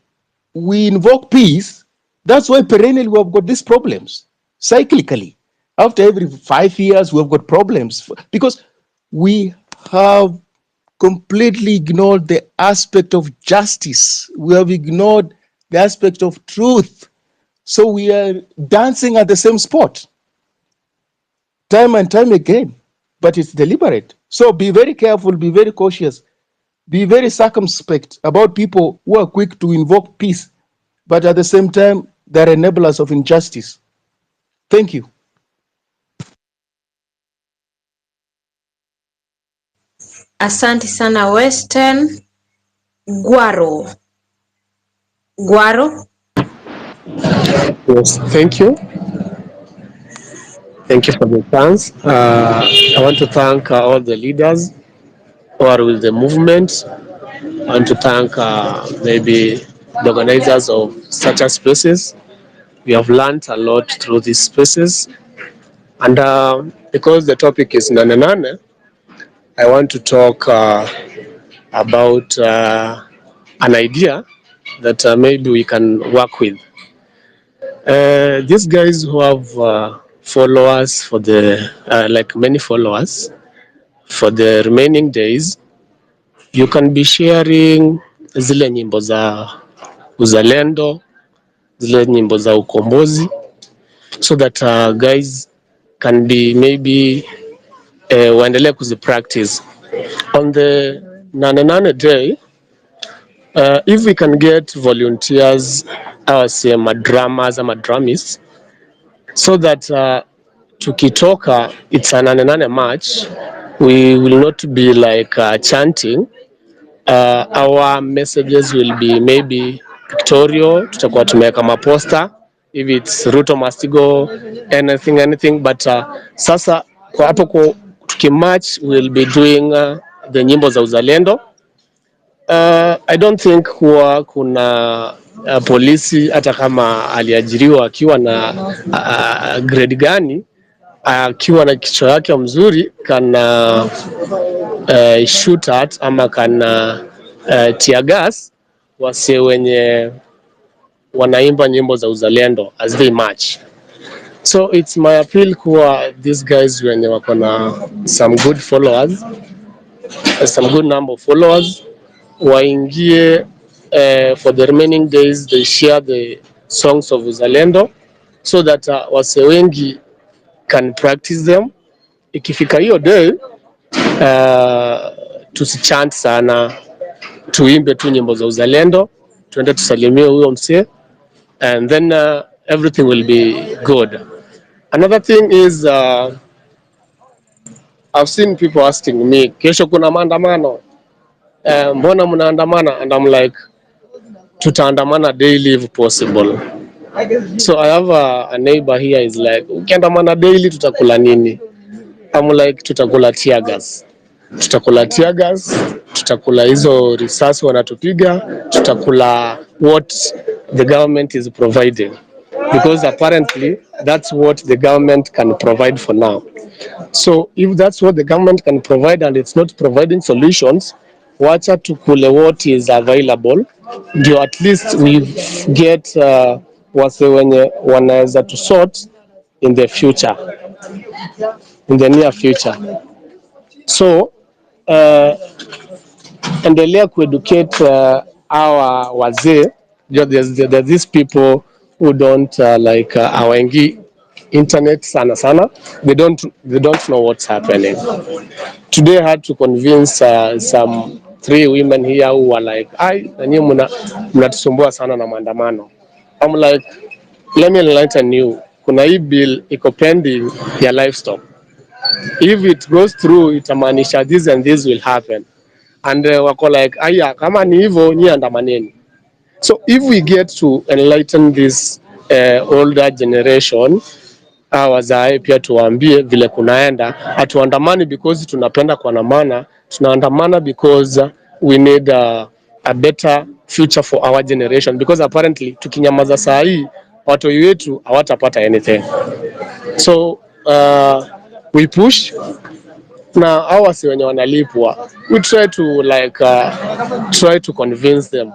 we invoke peace, that's why perennially we have got these problems, cyclically. After every 5 years, we have got problems because we have completely ignored the aspect of justice. We have ignored the aspect of truth. So we are dancing at the same spot time and time again, but it's deliberate. So be very careful, be very cautious, be very circumspect about people who are quick to invoke peace, but at the same time, they're enablers of injustice. Thank you. Asante sana Western. Guaro. Guaro. Yes, thank you. Thank you for the chance. I want to thank all the leaders who are with the movement. I want to thank maybe the organizers of such a spaces. We have learned a lot through these spaces. And because the topic is Nane, I want to talk about an idea that maybe we can work with. These guys who have followers for the, like many followers, for the remaining days, you can be sharing zile nyimbo za uzalendo, zile nyimbo za ukombozi, so that guys can be maybe waendelee kuzipractice. On the Nane day, if we can get volunteers, sema drummers ama drummists, so that tukitoka, it's a Nane march, we will not be like chanting. Our messages will be maybe pictorial, tutakuwa tumeweka maposter, if it's Ruto must go, anything, but sasa kwa hapo kwa tukimarch, we'll be doing the nyimbo za uzalendo. I don't think huwa kuna polisi hata kama aliajiriwa akiwa na grade gani, akiwa na kichwa yake mzuri kana shoot at ama kana tear gas wase wenye wanaimba nyimbo za uzalendo as they march. So it's my appeal kuwa these guys wenye wako na some good followers, some good number of followers, waingie for the remaining days, they share the songs of uzalendo so that wase wengi can practice them. Ikifika hiyo day, tusichant sana, tuimbe tu nyimbo za uzalendo, tuende tusalimie huyo msee, and then everything will be good. Another thing is I've seen people asking me, kesho kuna maandamano, mbona mnaandamana? And I'm like, tutaandamana daily if possible. So I have a neighbor here is like, ukiandamana daily tutakula nini? I'm like, tutakula tear gas. Tutakula tear gas, tutakula hizo risasi wanatupiga, tutakula what the government is providing. Because apparently that's what the government can provide for now. So if that's what the government can provide and it's not providing solutions, wacha tukule what is available, ndio at least we get wase wenye wanaweza to sort in the future, in the near future. So endelea kueducate our wazee. There's these people who don't like hawaingi internet sana. They don't know what's happening. Today I had to convince some 3 women here who were like, nanyi mnatusumbua sana na maandamano. I'm like, let me enlighten you. Kuna hii bill iko pending ya livestock. If it goes through, itamaanisha this and this will happen. And wako like, aya, kama ni hivyo nyi andamaneni. So if we get to enlighten this older generation, wazae pia tuwaambie vile kunaenda, hatuandamani because tunapenda kuandamana, tunaandamana because we need a better future for our generation, because apparently tukinyamaza saa hii watoi wetu hawatapata anything. So we push na hao wasi wenye wanalipwa, we try to try to convince them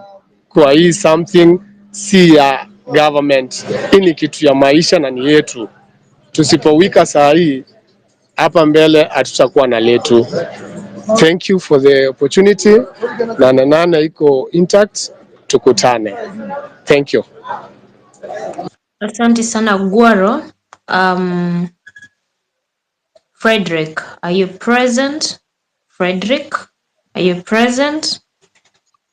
kwa hii something si ya government, hii ni kitu ya maisha na ni yetu. Tusipowika saa hii hapa mbele hatutakuwa na letu. Thank you for the opportunity. Nane iko intact, tukutane. Thank you. Asante sana Gwaro. Frederick, are you present? Frederick, are you present?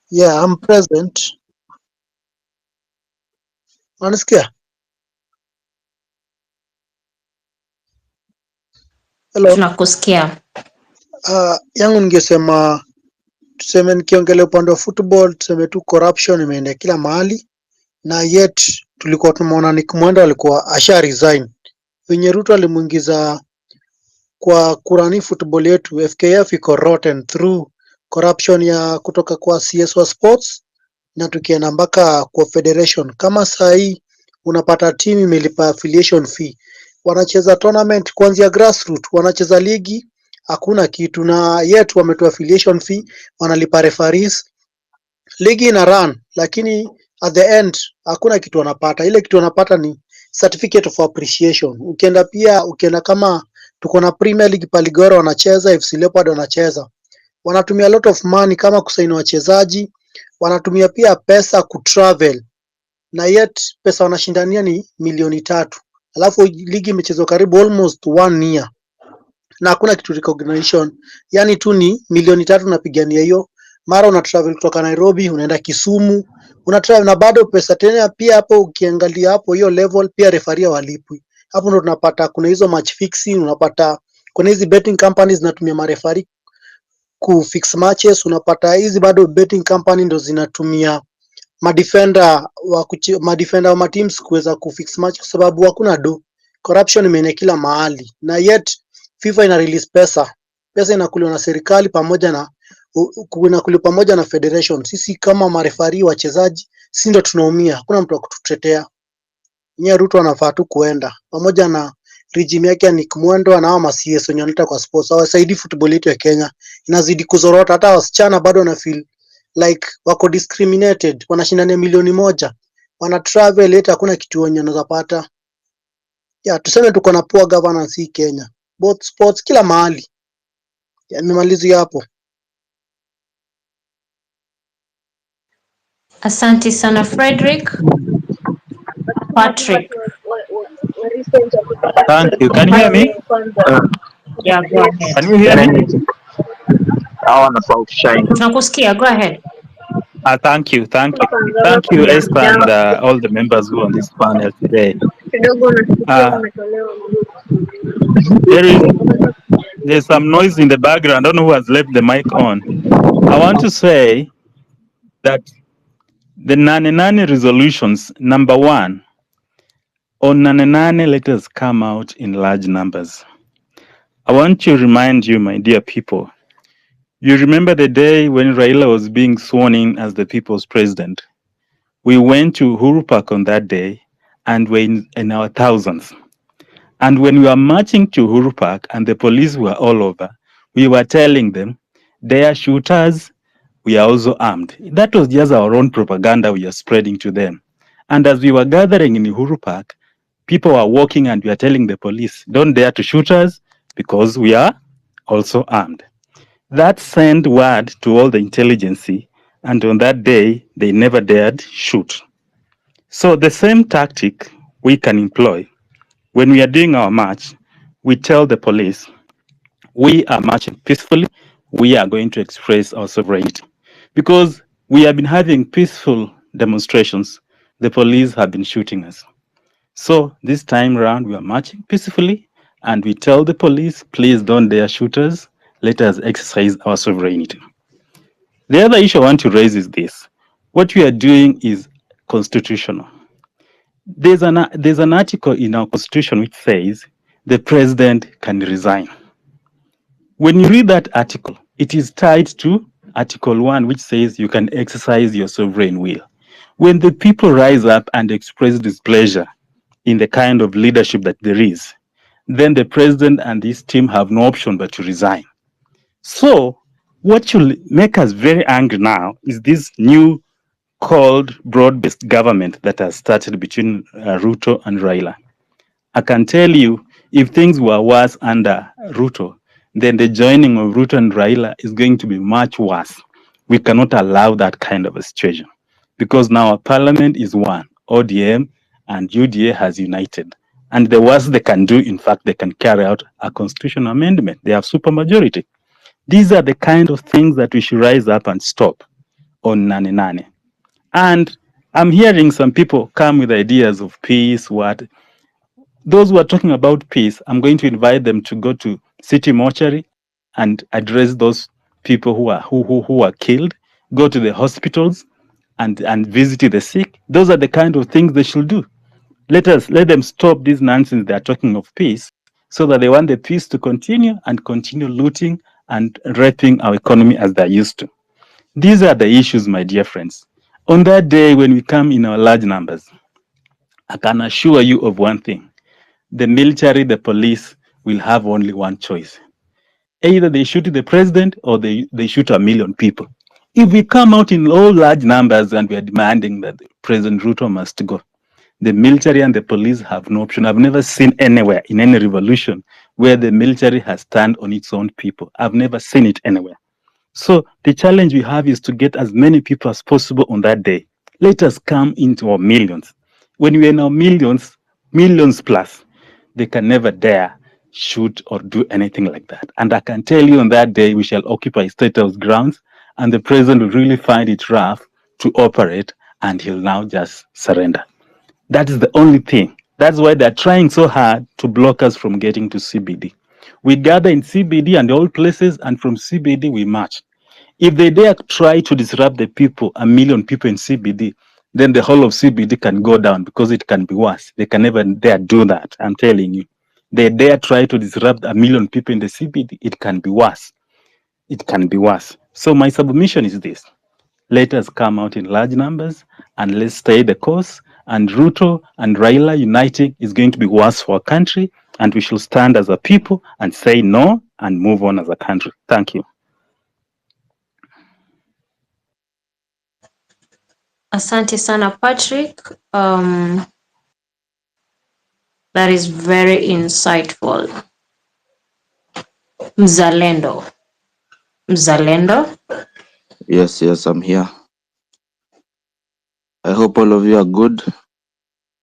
Yeah, I'm present. Unasikia? Hello. Tunakusikia. Yangu ningesema tuseme, nikiongelea upande wa football, tuseme tu corruption imeenda kila mahali, na yet tulikuwa tumeona Nick Mwenda alikuwa asha resign. Venye Ruto alimuingiza kwa kurani football yetu, FKF iko rotten through corruption ya kutoka kwa CS wa sports na tukienda mpaka kwa federation. Kama saa hii unapata timu imelipa affiliation fee, wanacheza tournament kuanzia grassroots, wanacheza ligi hakuna kitu, na yet wametoa affiliation fee, wanalipa referees, ligi ina run, lakini at the end hakuna kitu wanapata. Ile kitu wanapata ni certificate of appreciation. Ukienda kama tuko na Premier League Paligoro wanacheza, FC Leopard wanacheza, wanatumia a lot of money kama kusaini wachezaji, wanatumia pia pesa kutravel, na yet pesa wanashindania ni milioni 3, alafu ligi imechezwa karibu almost 1 year na hakuna kitu recognition. Yani tu ni milioni 3 unapigania hiyo, mara una travel kutoka Nairobi unaenda Kisumu, una travel na bado pesa tena. Pia hapo ukiangalia hapo hiyo level, pia refaria walipwi. Hapo ndo tunapata kuna hizo match fixing, unapata kuna hizi betting companies zinatumia marefari ku fix matches, unapata hizi bado betting company ndo zinatumia madefender wa mateams kuweza kufix match, kwa sababu hakuna do. Corruption imeenea kila mahali, na yet FIFA ina release pesa inakuliwa na serikali pamoja na inakuliwa pamoja na federation. Sisi kama marefari wachezaji, sisi ndo tunaumia, hakuna mtu wa kututetea. Nye Ruto anafaa tu kuenda pamoja na regime yake ya Nick Mwendwa na hao CS wenye wanaleta kwa sports, hawasaidii football yetu ya Kenya, inazidi kuzorota. Hata wasichana bado na feel like wako discriminated, wanashindania milioni 1, wana travel leta, hakuna kitu wenye wanaweza pata. Tuseme tuko na poor governance hii Kenya, both sports, kila mahali. Nimemalizia hapo. Asante sana Frederick. Patrick. Thank you. Can you hear me? Yeah, go ahead. Can you hear me? Tunakusikia, go ahead. Thank you. Thank you, Esther, and all the members who are on this panel today. There's some noise in the background. I don't know who has left the mic on. I want to say that the Nane resolutions, number 1, on Nane, let us come out in large numbers. I want to remind you, my dear people, you remember the day when Raila was being sworn in as the people's president. We went to Uhuru Park on that day and were in our thousands. And when we were marching to Uhuru Park and the police were all over, we were telling them, they are shooters, we are also armed. That was just our own propaganda we are spreading to them. And as we were gathering in Uhuru Park, people were walking and we are telling the police, don't dare to shoot us because we are also armed. That sent word to all the intelligence, and on that day, they never dared shoot. So the same tactic we can employ. When we are doing our march, we tell the police, we are marching peacefully, we are going to express our sovereignty. Because we have been having peaceful demonstrations, the police have been shooting us. So this time around, we are marching peacefully, and we tell the police, please don't dare shoot us, let us exercise our sovereignty. The other issue I want to raise is this. What we are doing is constitutional. There's an article in our constitution which says the president can resign. When you read that article, it is tied to Article 1, which says you can exercise your sovereign will. When the people rise up and express displeasure in the kind of leadership that there is, then the president and his team have no option but to resign. So, what should make us very angry now is this new called broad-based government that has started between Ruto and Raila. I can tell you, if things were worse under Ruto, then the joining of Ruto and Raila is going to be much worse. We cannot allow that kind of a situation because now our parliament is one. ODM and UDA has united. And the worst they can do, in fact, they can carry out a constitutional amendment. They have supermajority. These are the kind of things that we should rise up and stop on Nane. And I'm hearing some people come with ideas of peace, what. Those who are talking about peace, I'm going to invite them to go to City Mortuary and address those people who are killed, go to the hospitals and visit the sick. Those are the kind of things they should do. Let them stop this nonsense they are talking of peace, so that they want the peace to continue and continue looting and raping our economy as they're used to. These are the issues, my dear friends. On that day when we come in our large numbers, I can assure you of one thing. The military, the police will have only one choice. Either they shoot the president or they shoot 1 million people. If we come out in all large numbers and we are demanding that President Ruto must go, the military and the police have no option. I've never seen anywhere in any revolution where the military has turned on its own people. I've never seen it anywhere. So the challenge we have is to get as many people as possible on that day. Let us come into our millions. When we are in our millions plus, they can never dare shoot or do anything like that. And I can tell you on that day, we shall occupy State House grounds, and the president will really find it rough to operate, and he'll now just surrender. That is the only thing. That's why they're trying so hard to block us from getting to CBD. We gather in CBD and all places, and from CBD we march. If they dare try to disrupt the people, 1 million people in CBD, then the whole of CBD can go down because it can be worse. They can never dare do that, I'm telling you. They dare try to disrupt 1 million people in the CBD, it can be worse. It can be worse. So my submission is this. Let us come out in large numbers and let's stay the course. And Ruto and Raila uniting is going to be worse for our country. And we should stand as a people and say no and move on as a country. Thank you. Asante sana Patrick. That is very insightful. Mzalendo. Yes, I'm here. I hope all of you are good.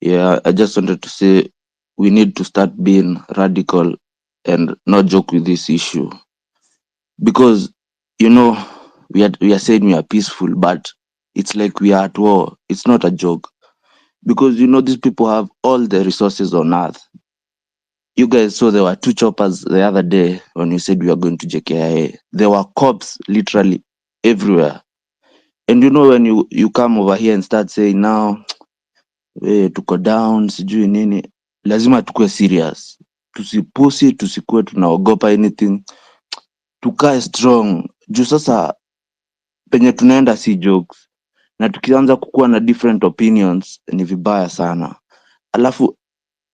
Yeah, I just wanted to say we need to start being radical and not joke with this issue. Because, we are saying we are peaceful, but it's like we are at war. It's not a joke. Because, these people have all the resources on earth. You guys saw there were 2 choppers the other day when you said we are going to JKIA. There were cops literally everywhere. And when you come over here and start saying now, tuko down, sijui nini, lazima tukue serious. Tusipusi, tusikue tunaogopa anything. Tukae strong. Juu sasa penye tunaenda si jokes. Na tukianza kukua na different opinions ni vibaya sana. Alafu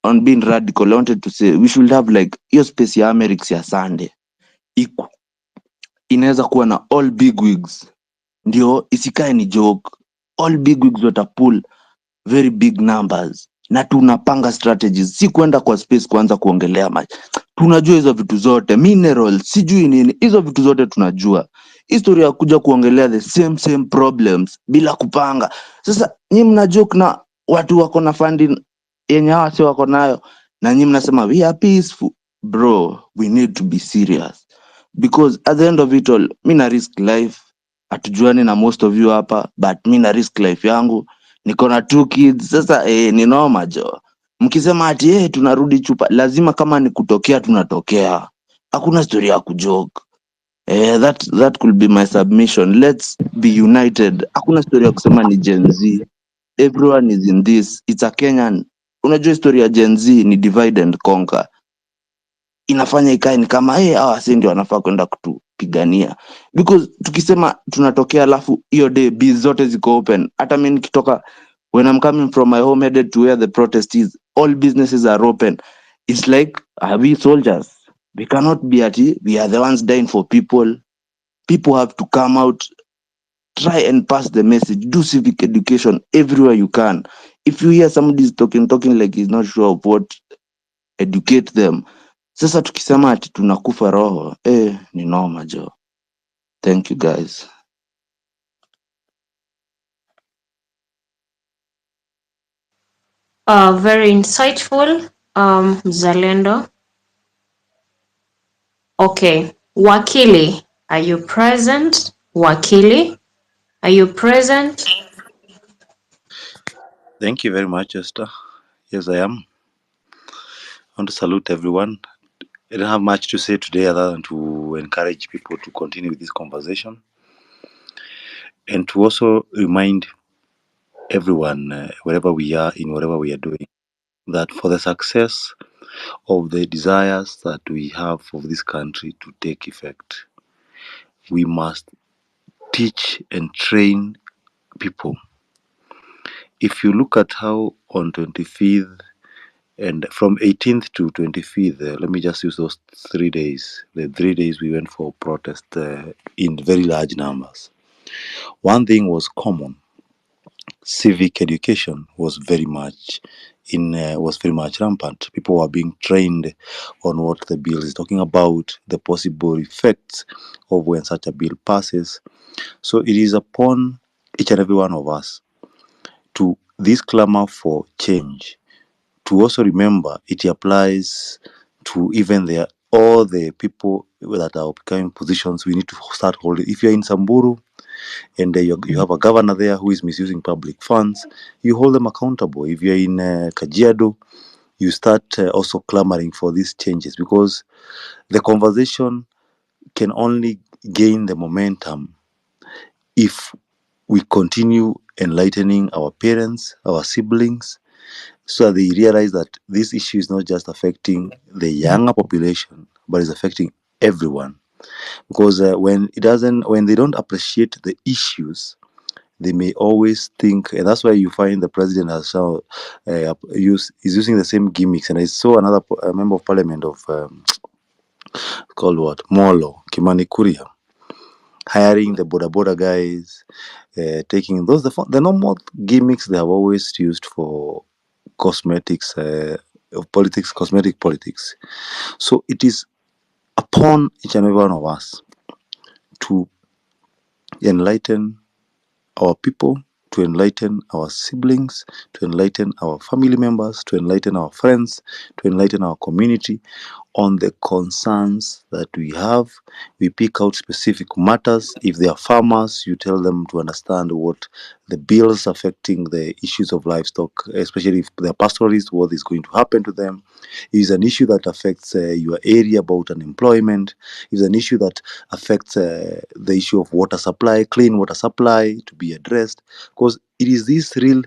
on being radical, I wanted to say we should have like hiyo space ya Amerix ya Sunday. Inaweza kuwa na all big wigs. Ndio isikae ni joke. All big wigs watapull very big numbers. Na tunapanga strategies. Si kwenda kwa space kuanza kuongelea maji. Tunajua hizo vitu zote. Minerals, sijui nini. Hizo vitu zote tunajua. Historia kuja kuongelea the same problems bila kupanga. Sasa nyinyi mna joke na watu wako na funding yenye hawa si wako nayo. Na nyinyi mnasema we are peaceful. Bro, we need to be serious. Because at the end of it all, mi na risk life. Atujuani na most of you hapa, but mi na risk life yangu. Niko na 2 kids. Sasa ni noma jo. Mkisema ati tunarudi chupa, lazima kama ni kutokea tunatokea. Hakuna story ya kujoke. That could be my submission. Let's be united. Hakuna story ya kusema ni Gen Z. Everyone is in this. It's a Kenyan. Unajua story ya Gen Z ni divide and conquer. Inafanya ikae ni kama hawa si ndio wanafaa kwenda kutupigania, because tukisema tunatokea alafu hiyo day biz zote ziko open. Hata mimi nikitoka, when I'm coming from my home headed to where the protest is, all businesses are open. It's like, are we soldiers? We cannot be we are the ones dying for people. People have to come out, try and pass the message, do civic education everywhere you can. If you hear somebody is talking like he's not sure of what, educate them. Sasa tukisema ati tunakufa roho, ni noma jo. Thank you guys. Very insightful, Zalendo. Okay, Wakili, are you present? Wakili, are you present? Thank you very much, Esther. Yes, I am. I want to salute everyone. I don't have much to say today other than to encourage people to continue with this conversation and to also remind everyone, wherever we are, in whatever we are doing, that for the success of the desires that we have of this country to take effect, we must teach and train people. If you look at how on 25th and from 18th to 25th, let me just use those 3 days, the 3 days we went for protest in very large numbers. One thing was common. Civic education was very much rampant. People were being trained on what the bill is talking about, the possible effects of when such a bill passes. So it is upon each and every one of us to this clamor for change to also remember it applies to even all the people that are occupying positions. We need to start holding. If you're in Samburu and you have a governor there who is misusing public funds, you hold them accountable. If you're in Kajiado, you start also clamoring for these changes, because the conversation can only gain the momentum if we continue enlightening our parents, our siblings, so that they realize that this issue is not just affecting the younger population, but is affecting everyone. Because when they don't appreciate the issues, they may always think, and that's why you find the president has is using the same gimmicks. And I saw another member of parliament of called what, Molo Kimani Kuria, hiring the boda guys, taking those the normal gimmicks they have always used for cosmetics of politics, cosmetic politics. So it is upon each and every one of us to enlighten our people, to enlighten our siblings, to enlighten our family members, to enlighten our friends, to enlighten our community on the concerns that we have. We pick out specific matters. If they are farmers, you tell them to understand what the bills affecting the issues of livestock, especially if they're pastoralists, what is going to happen to them. If it's an issue that affects your area about unemployment, if it's an issue that affects the issue of water supply, clean water supply to be addressed, because it is these real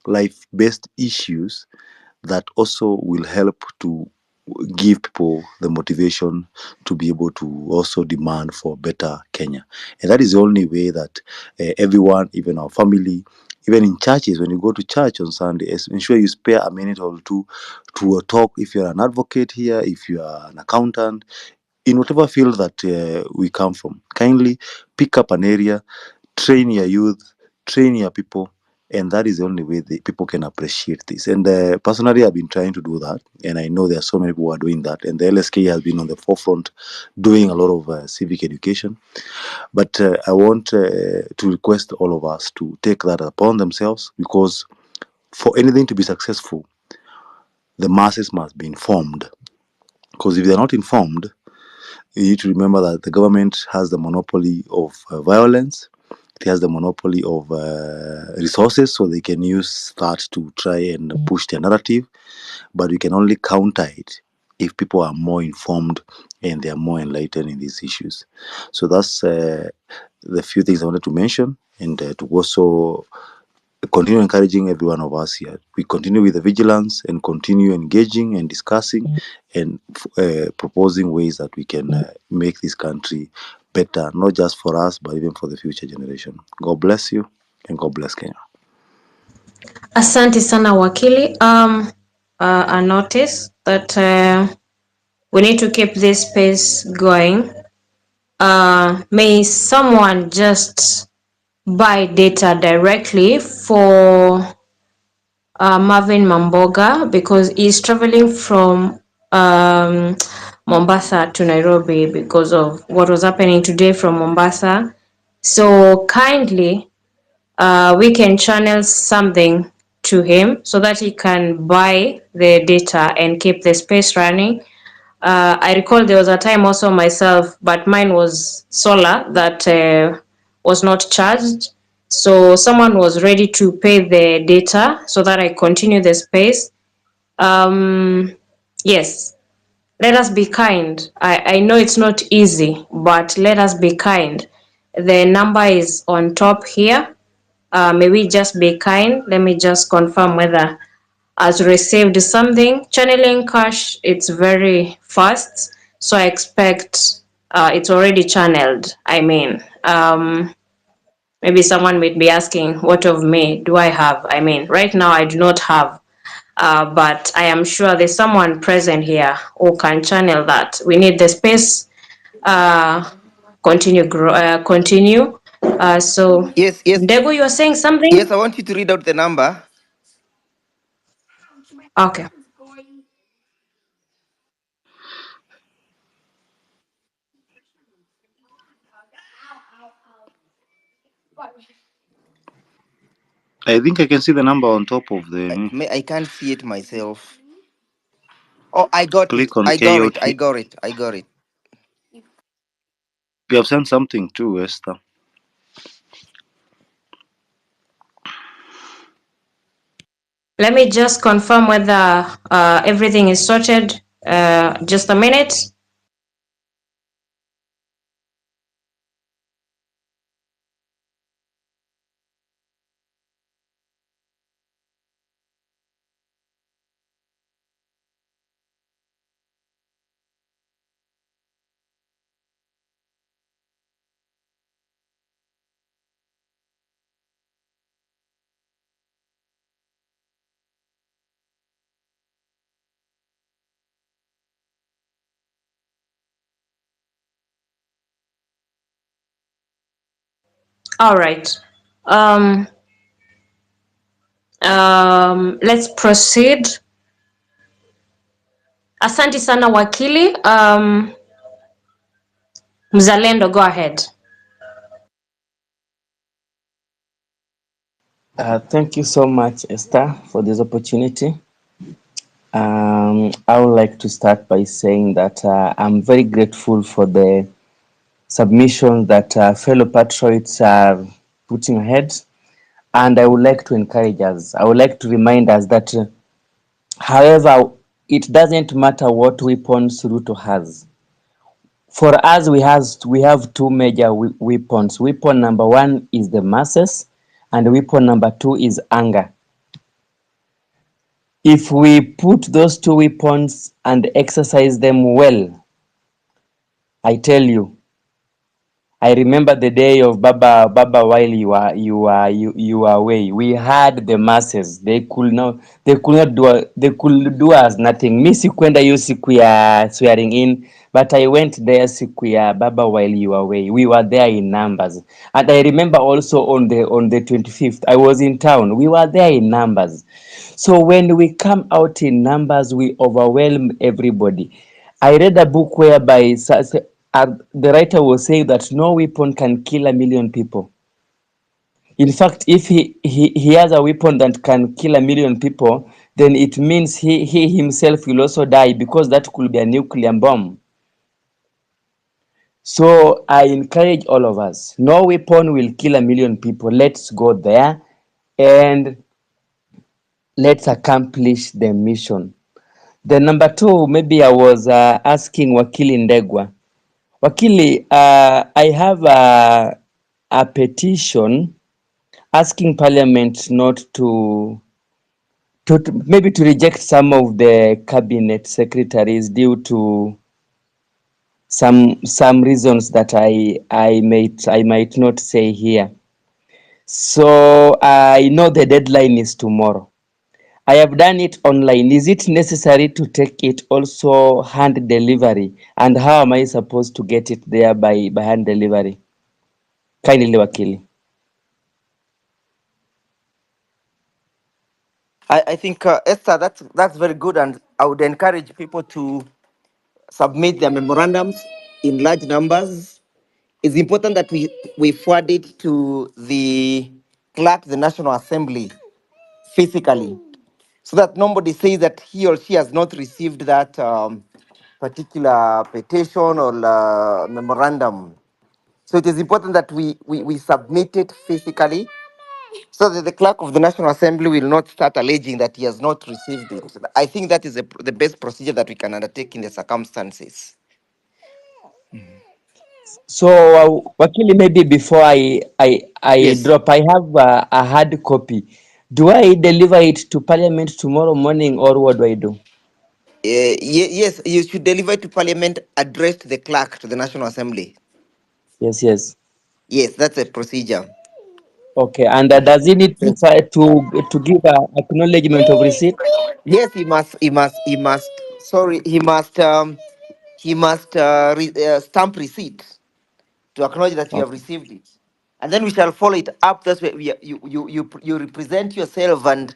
life-based issues that also will help to give people the motivation to be able to also demand for better Kenya. And that is the only way that everyone, even our family, even in churches, when you go to church on Sunday, ensure you spare a minute or two to talk. If you're an advocate here, if you are an accountant, in whatever field that we come from, kindly pick up an area, train your youth, train your people, and that is the only way the people can appreciate this. And personally, I've been trying to do that, and I know there are so many people who are doing that, and the LSK has been on the forefront doing a lot of civic education. But I want to request all of us to take that upon themselves, because for anything to be successful, the masses must be informed. Because if they're not informed, you need to remember that the government has the monopoly of violence. It has the monopoly of resources, so they can use that to try and push their narrative. But we can only counter it if people are more informed and they are more enlightened in these issues. So that's the few things I wanted to mention, and to also continue encouraging every one of us here. We continue with the vigilance and continue engaging and discussing and proposing ways that we can make this country better, not just for us, but even for the future generation. God bless you, and God bless Kenya. Asante sana wakili. I notice that we need to keep this space going. May someone just buy data directly for Marvin Mamboga, because he's traveling from Mombasa to Nairobi because of what was happening today from Mombasa. So kindly, we can channel something to him so that he can buy the data and keep the space running. I recall there was a time also myself, but mine was solar that was not charged. So someone was ready to pay the data so that I continue the space. Yes, let us be kind. I know it's not easy, but let us be kind. The number is on top here. May we just be kind. Let me just confirm whether has received something. Channeling cash, it's very fast, so I expect it's already channeled. I mean, maybe someone might be asking, what of me do I have? I mean, right now I do not have, but I am sure there's someone present here who can channel that. We need the space. Continue. So, Yes, yes, Ndego, you are saying yes. something? I want you to read out the number. Okay. I think I can see the number on top of the. I can't see it myself. Oh, I got it. Click on I got it. I KOT. got it. I got it. You have sent something too, Esther. Let me just confirm whether everything is sorted. Just a minute. All right. Um, let's proceed. Asante sana wakili. Mzalendo, go ahead. Thank you so much, Esther, for this opportunity. I would like to start by saying that I'm very grateful for the submissions that fellow patriots are putting ahead. And I would like to encourage us. I would like to remind us that, however, it doesn't matter what weapons Ruto has. For us, we have two major weapons. Weapon number one is the masses, and weapon number two is anger. If we put those two weapons and exercise them well, I tell you, I remember the day of Baba while you were away. We had the masses. They could not do us nothing. Mi sikuenda hiyo siku ya swearing in, but I went there siku ya Baba while you were away. We were there in numbers. And I remember also on the 25th, I was in town. We were there in numbers. So when we come out in numbers, we overwhelm everybody. I read a book whereby the writer was saying that no weapon can kill 1,000,000 people. In fact, if he has a weapon that can kill 1,000,000 people, then it means he himself will also die, because that could be a nuclear bomb. So I encourage all of us, no weapon will kill 1,000,000 people. Let's go there and let's accomplish the mission. Then number two, maybe I was asking Wakili Ndegwa. Wakili, I have a petition asking Parliament not to maybe to reject some of the cabinet secretaries due to some reasons that I might not say here. So I know the deadline is tomorrow. I have done it online. Is it necessary to take it also hand delivery? And how am I supposed to get it there by hand delivery? Kindly, Wakili. I think Esther, that's very good, and I would encourage people to submit their memorandums in large numbers. It's important that we forward it to the clerk, the National Assembly, physically, so that nobody says that he or she has not received that particular petition or memorandum. So it is important that we submit it physically, so that the clerk of the National Assembly will not start alleging that he has not received it. I think that is the best procedure that we can undertake in the circumstances. So Wakili, maybe before I Yes. drop, I have a hard copy. Do I deliver it to Parliament tomorrow morning, or what do I do? Yes, you should deliver it to Parliament addressed to the clerk to the National Assembly. Yes. Yes, that's a procedure. Okay, and does he need to give acknowledgement of receipt? Yes, he must. Sorry, he must stamp receipt to acknowledge that you have Okay. received it, and then we shall follow it up. That's where you represent yourself and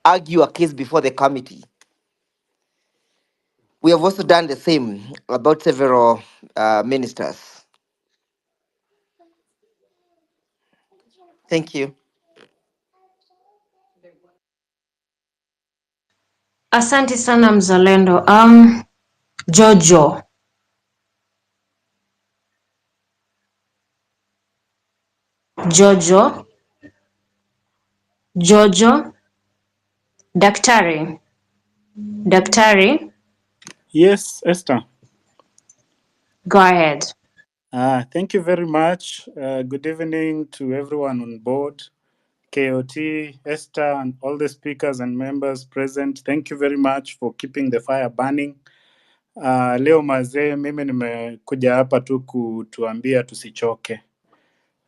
argue a case before the committee. We have also done the same about several ministers. Thank you. Asante sana mzalendo. Jojo. Jojo. Jojo. Daktari. Daktari. Yes, Esther. Go ahead. Thank you very much. Good evening to everyone on board, KOT, Esther, and all the speakers and members present. Thank you very much for keeping the fire burning. Leo mazee, mimi nimekuja hapa tu kutuambia tusichoke.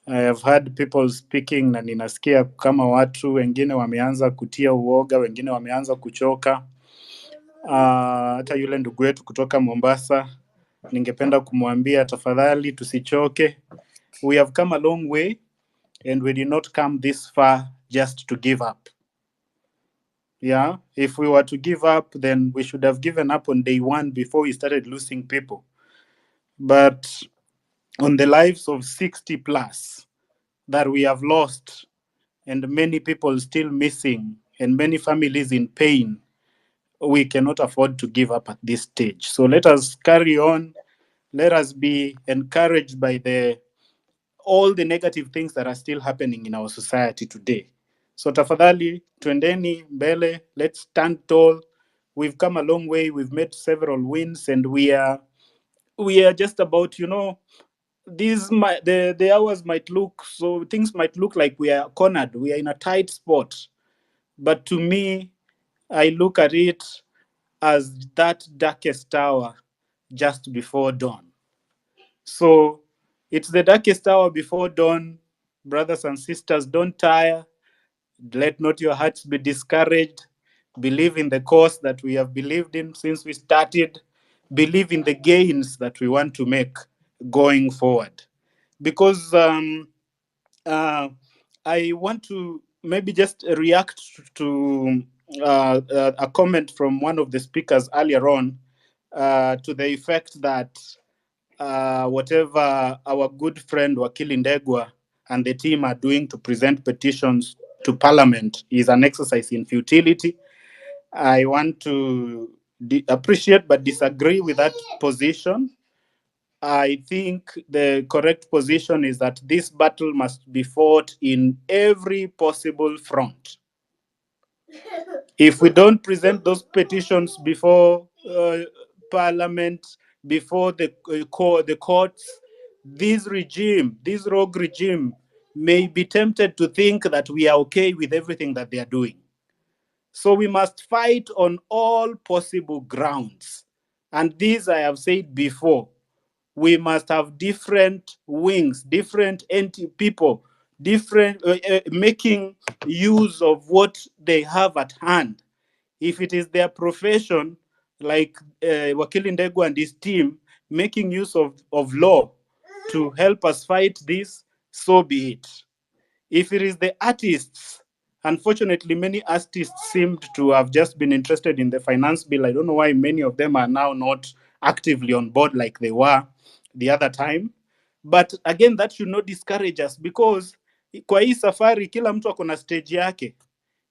I have heard people speaking na ninasikia kama watu wengine wameanza kutia uoga, wengine wameanza kuchoka. Hata yule ndugu yetu kutoka Mombasa, ningependa kumwambia tafadhali tusichoke. We have come a long way and we did not come this far just to give up. Yeah, if we were to give up, then we should have given up on day one before we started losing people. But on the lives of 60 plus that we have lost, and many people still missing, and many families in pain, we cannot afford to give up at this stage. So let us carry on. Let us be encouraged by all the negative things that are still happening in our society today. So tafadhali, twendeni mbele, let's stand tall. We've come a long way. We've made several wins, and we are just about, the hours might look, so things might look like we are cornered. We are in a tight spot. But to me, I look at it as that darkest hour just before dawn. So it's the darkest hour before dawn. Brothers and sisters, don't tire. Let not your hearts be discouraged. Believe in the cause that we have believed in since we started. Believe in the gains that we want to make going forward. Because I want to maybe just react to a comment from one of the speakers earlier on, to the effect that whatever our good friend Wakili Ndegwa and the team are doing to present petitions to Parliament is an exercise in futility. I want to appreciate but disagree with that position. I think the correct position is that this battle must be fought in every possible front. If we don't present those petitions before Parliament, before the courts, this rogue regime, may be tempted to think that we are okay with everything that they are doing. So we must fight on all possible grounds. And these I have said before. We must have different wings, different people, different making use of what they have at hand. If it is their profession, like Wakili Ndegu and his team, making use of law to help us fight this, so be it. If it is the artists, unfortunately, many artists seemed to have just been interested in the finance bill. I don't know why many of them are now not actively on board like they were the other time. But again, that should not discourage us, because kwa hii safari kila mtu ako na stage yake.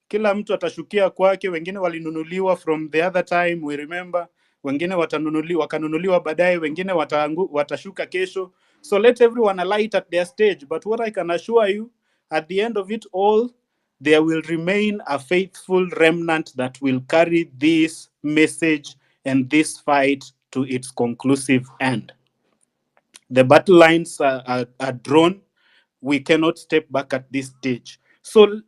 Kila mtu atashukia kwake, wengine walinunuliwa from the other time, we remember, wengine wakanunuliwa baadaye, wengine watashuka kesho. So let everyone alight at their stage. But what I can assure you, at the end of it all, there will remain a faithful remnant that will carry this message and this fight to its conclusive end. The battle lines are drawn. We cannot step back at this stage. So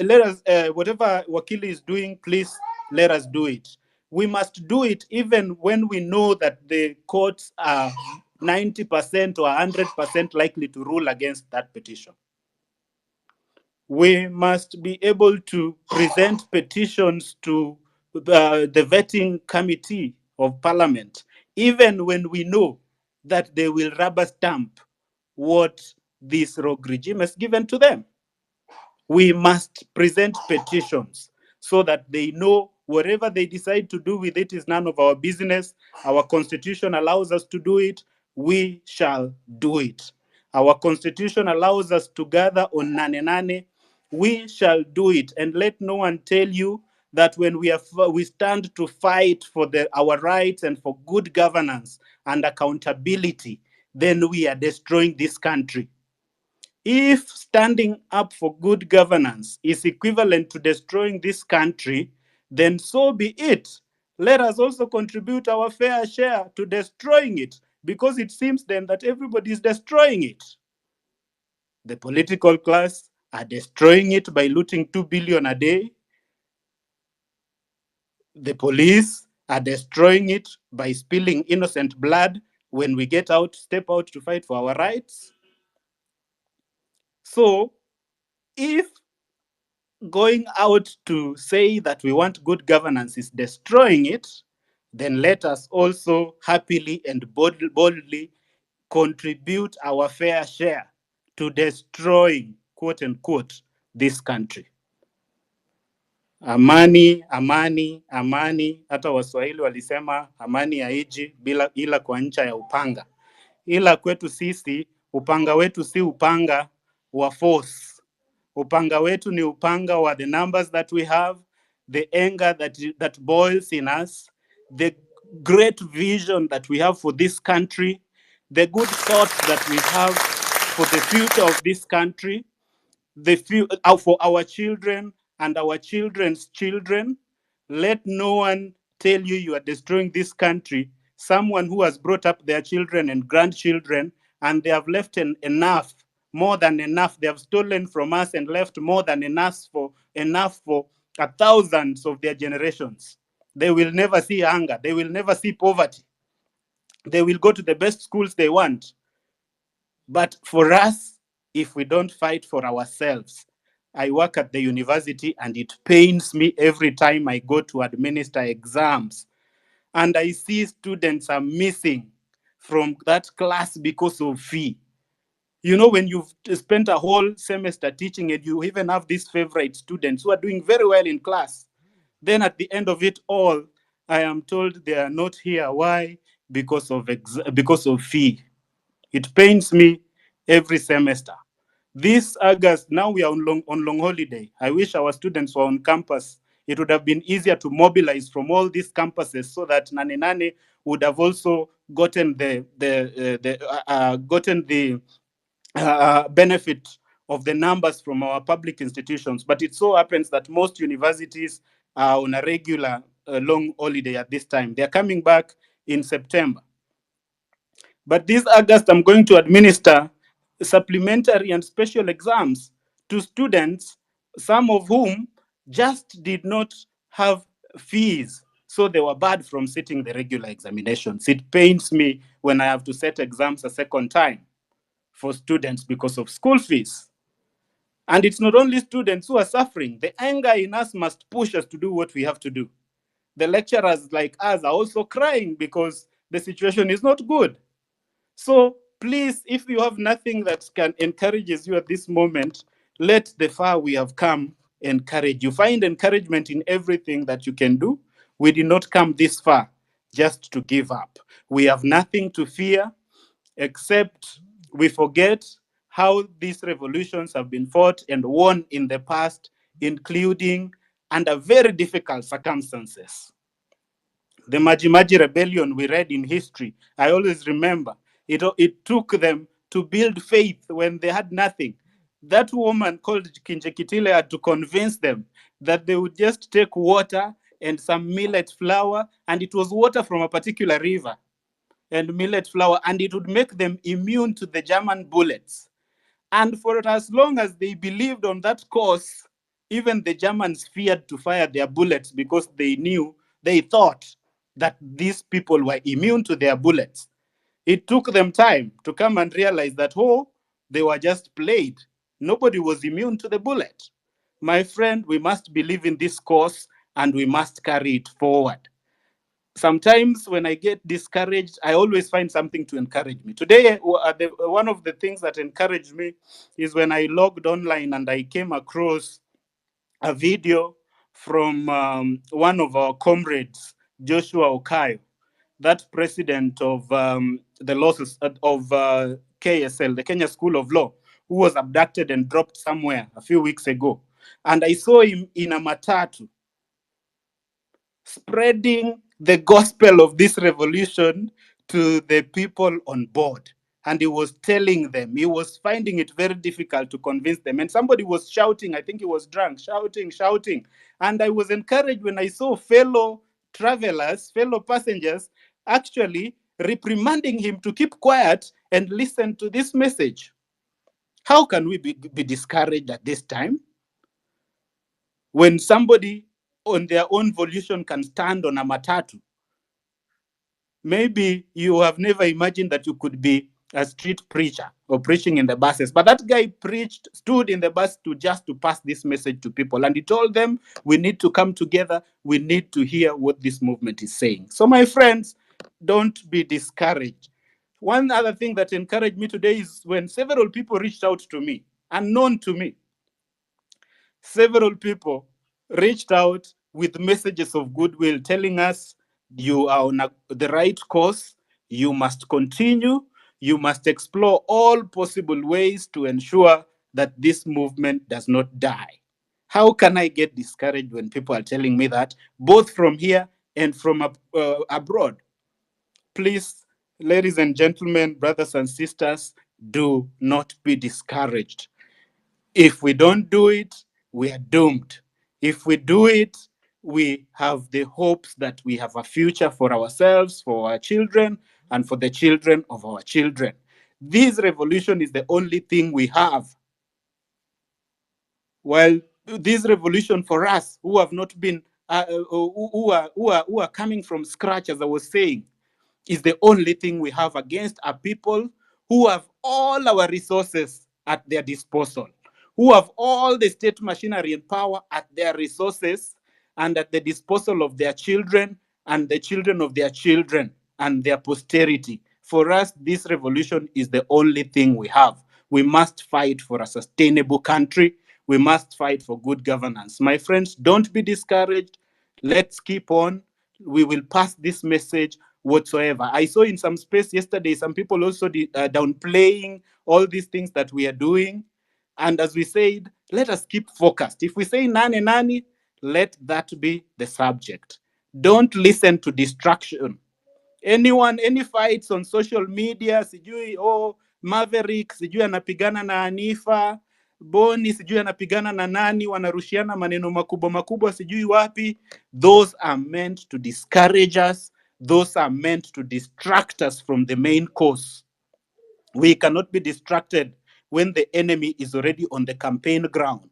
let us, whatever Wakili is doing, please let us do it. We must do it even when we know that the courts are 90% or 100% likely to rule against that petition. We must be able to present petitions to the vetting committee of parliament, even when we know that they will rubber stamp what this rogue regime has given to them. We must present petitions so that they know whatever they decide to do with it is none of our business. Our constitution allows us to do it. We shall do it. Our constitution allows us to gather on Nane. We shall do it. And let no one tell you that when we stand to fight for our rights and for good governance and accountability, then we are destroying this country. If standing up for good governance is equivalent to destroying this country, then so be it. Let us also contribute our fair share to destroying it, because it seems then that everybody is destroying it. The political class are destroying it by looting 2 billion a day. The police are destroying it by spilling innocent blood when we step out to fight for our rights. So, if going out to say that we want good governance is destroying it, then let us also happily and boldly contribute our fair share to destroying, quote unquote, this country. Amani, amani, amani. Hata Waswahili walisema amani haiji ila kwa ncha ya upanga. Ila kwetu sisi, upanga wetu si upanga wa force. Upanga wetu ni upanga wa the numbers that we have, the anger that boils in us, the great vision that we have for this country, the good thoughts that we have for the future of this country, for our children and our children's children. Let no one tell you are destroying this country. Someone who has brought up their children and grandchildren, and they have left enough, more than enough. They have stolen from us and left more than enough for thousands of their generations. They will never see hunger. They will never see poverty. They will go to the best schools they want. But for us, if we don't fight for ourselves, I work at the university and it pains me every time I go to administer exams and I see students are missing from that class because of fee. You know, when you've spent a whole semester teaching and you even have these favorite students who are doing very well in class, then at the end of it all, I am told they are not here. Why? Because of fee. It pains me every semester. This August, now we are on long holiday. I wish our students were on campus. It would have been easier to mobilize from all these campuses so that Nane would have also gotten the benefit of the numbers from our public institutions. But it so happens that most universities are on a regular long holiday at this time. They're coming back in September. But this August, I'm going to administer supplementary and special exams to students, some of whom just did not have fees. So they were barred from sitting the regular examinations. It pains me when I have to set exams a second time for students because of school fees. And it's not only students who are suffering. The anger in us must push us to do what we have to do. The lecturers like us are also crying because the situation is not good. So please, if you have nothing that can encourages you at this moment, let the far we have come encourage you. Find encouragement in everything that you can do. We did not come this far just to give up. We have nothing to fear except we forget how these revolutions have been fought and won in the past, including under very difficult circumstances. The Majimaji rebellion we read in history, I always remember, it took them to build faith when they had nothing. That woman called Kinjekitile had to convince them that they would just take water and some millet flour, and it was water from a particular river and millet flour, and it would make them immune to the German bullets. And for as long as they believed on that course, even the Germans feared to fire their bullets because they thought that these people were immune to their bullets. It took them time to come and realize that, oh, they were just played. Nobody was immune to the bullet. My friend, we must believe in this cause and we must carry it forward. Sometimes when I get discouraged, I always find something to encourage me. Today, one of the things that encouraged me is when I logged online and I came across a video from one of our comrades, Joshua Okayo, that president of the losses of KSL, the Kenya School of Law, who was abducted and dropped somewhere a few weeks ago. And I saw him in a matatu spreading the gospel of this revolution to the people on board. And he was telling them, he was finding it very difficult to convince them. And somebody was shouting, I think he was drunk, shouting. And I was encouraged when I saw fellow travelers, fellow passengers, actually reprimanding him to keep quiet and listen to this message. How can we be discouraged at this time? When somebody on their own volition can stand on a matatu. Maybe you have never imagined that you could be a street preacher or preaching in the buses, but that guy stood in the bus to pass this message to people. And he told them, we need to come together. We need to hear what this movement is saying. So my friends, don't be discouraged. One other thing that encouraged me today is when several people reached out to me, unknown to me. Several people reached out with messages of goodwill telling us you are on the right course, you must continue, you must explore all possible ways to ensure that this movement does not die. How can I get discouraged when people are telling me that, both from here and from abroad? Please, ladies and gentlemen, brothers and sisters, do not be discouraged. If we don't do it, we are doomed. If we do it, we have the hopes that we have a future for ourselves, for our children, and for the children of our children. This revolution is the only thing we have. Well, this revolution for us who have not been, who are coming from scratch, as I was saying, is the only thing we have against a people who have all our resources at their disposal, who have all the state machinery and power at their resources and at the disposal of their children and the children of their children and their posterity. For us, this revolution is the only thing we have. We must fight for a sustainable country. We must fight for good governance. My friends, don't be discouraged. Let's keep on. We will pass this message whatsoever. I saw in some space yesterday, some people also downplaying all these things that we are doing. And as we said, let us keep focused. If we say Nane, let that be the subject. Don't listen to distraction. Any fights on social media, sijui Maverick, sijui anapigana na Anifa, Boni sijui anapigana na nani, wanarushiana maneno makubwa makubwa sijui wapi. Those are meant to discourage us. Those are meant to distract us from the main course. We cannot be distracted when the enemy is already on the campaign ground.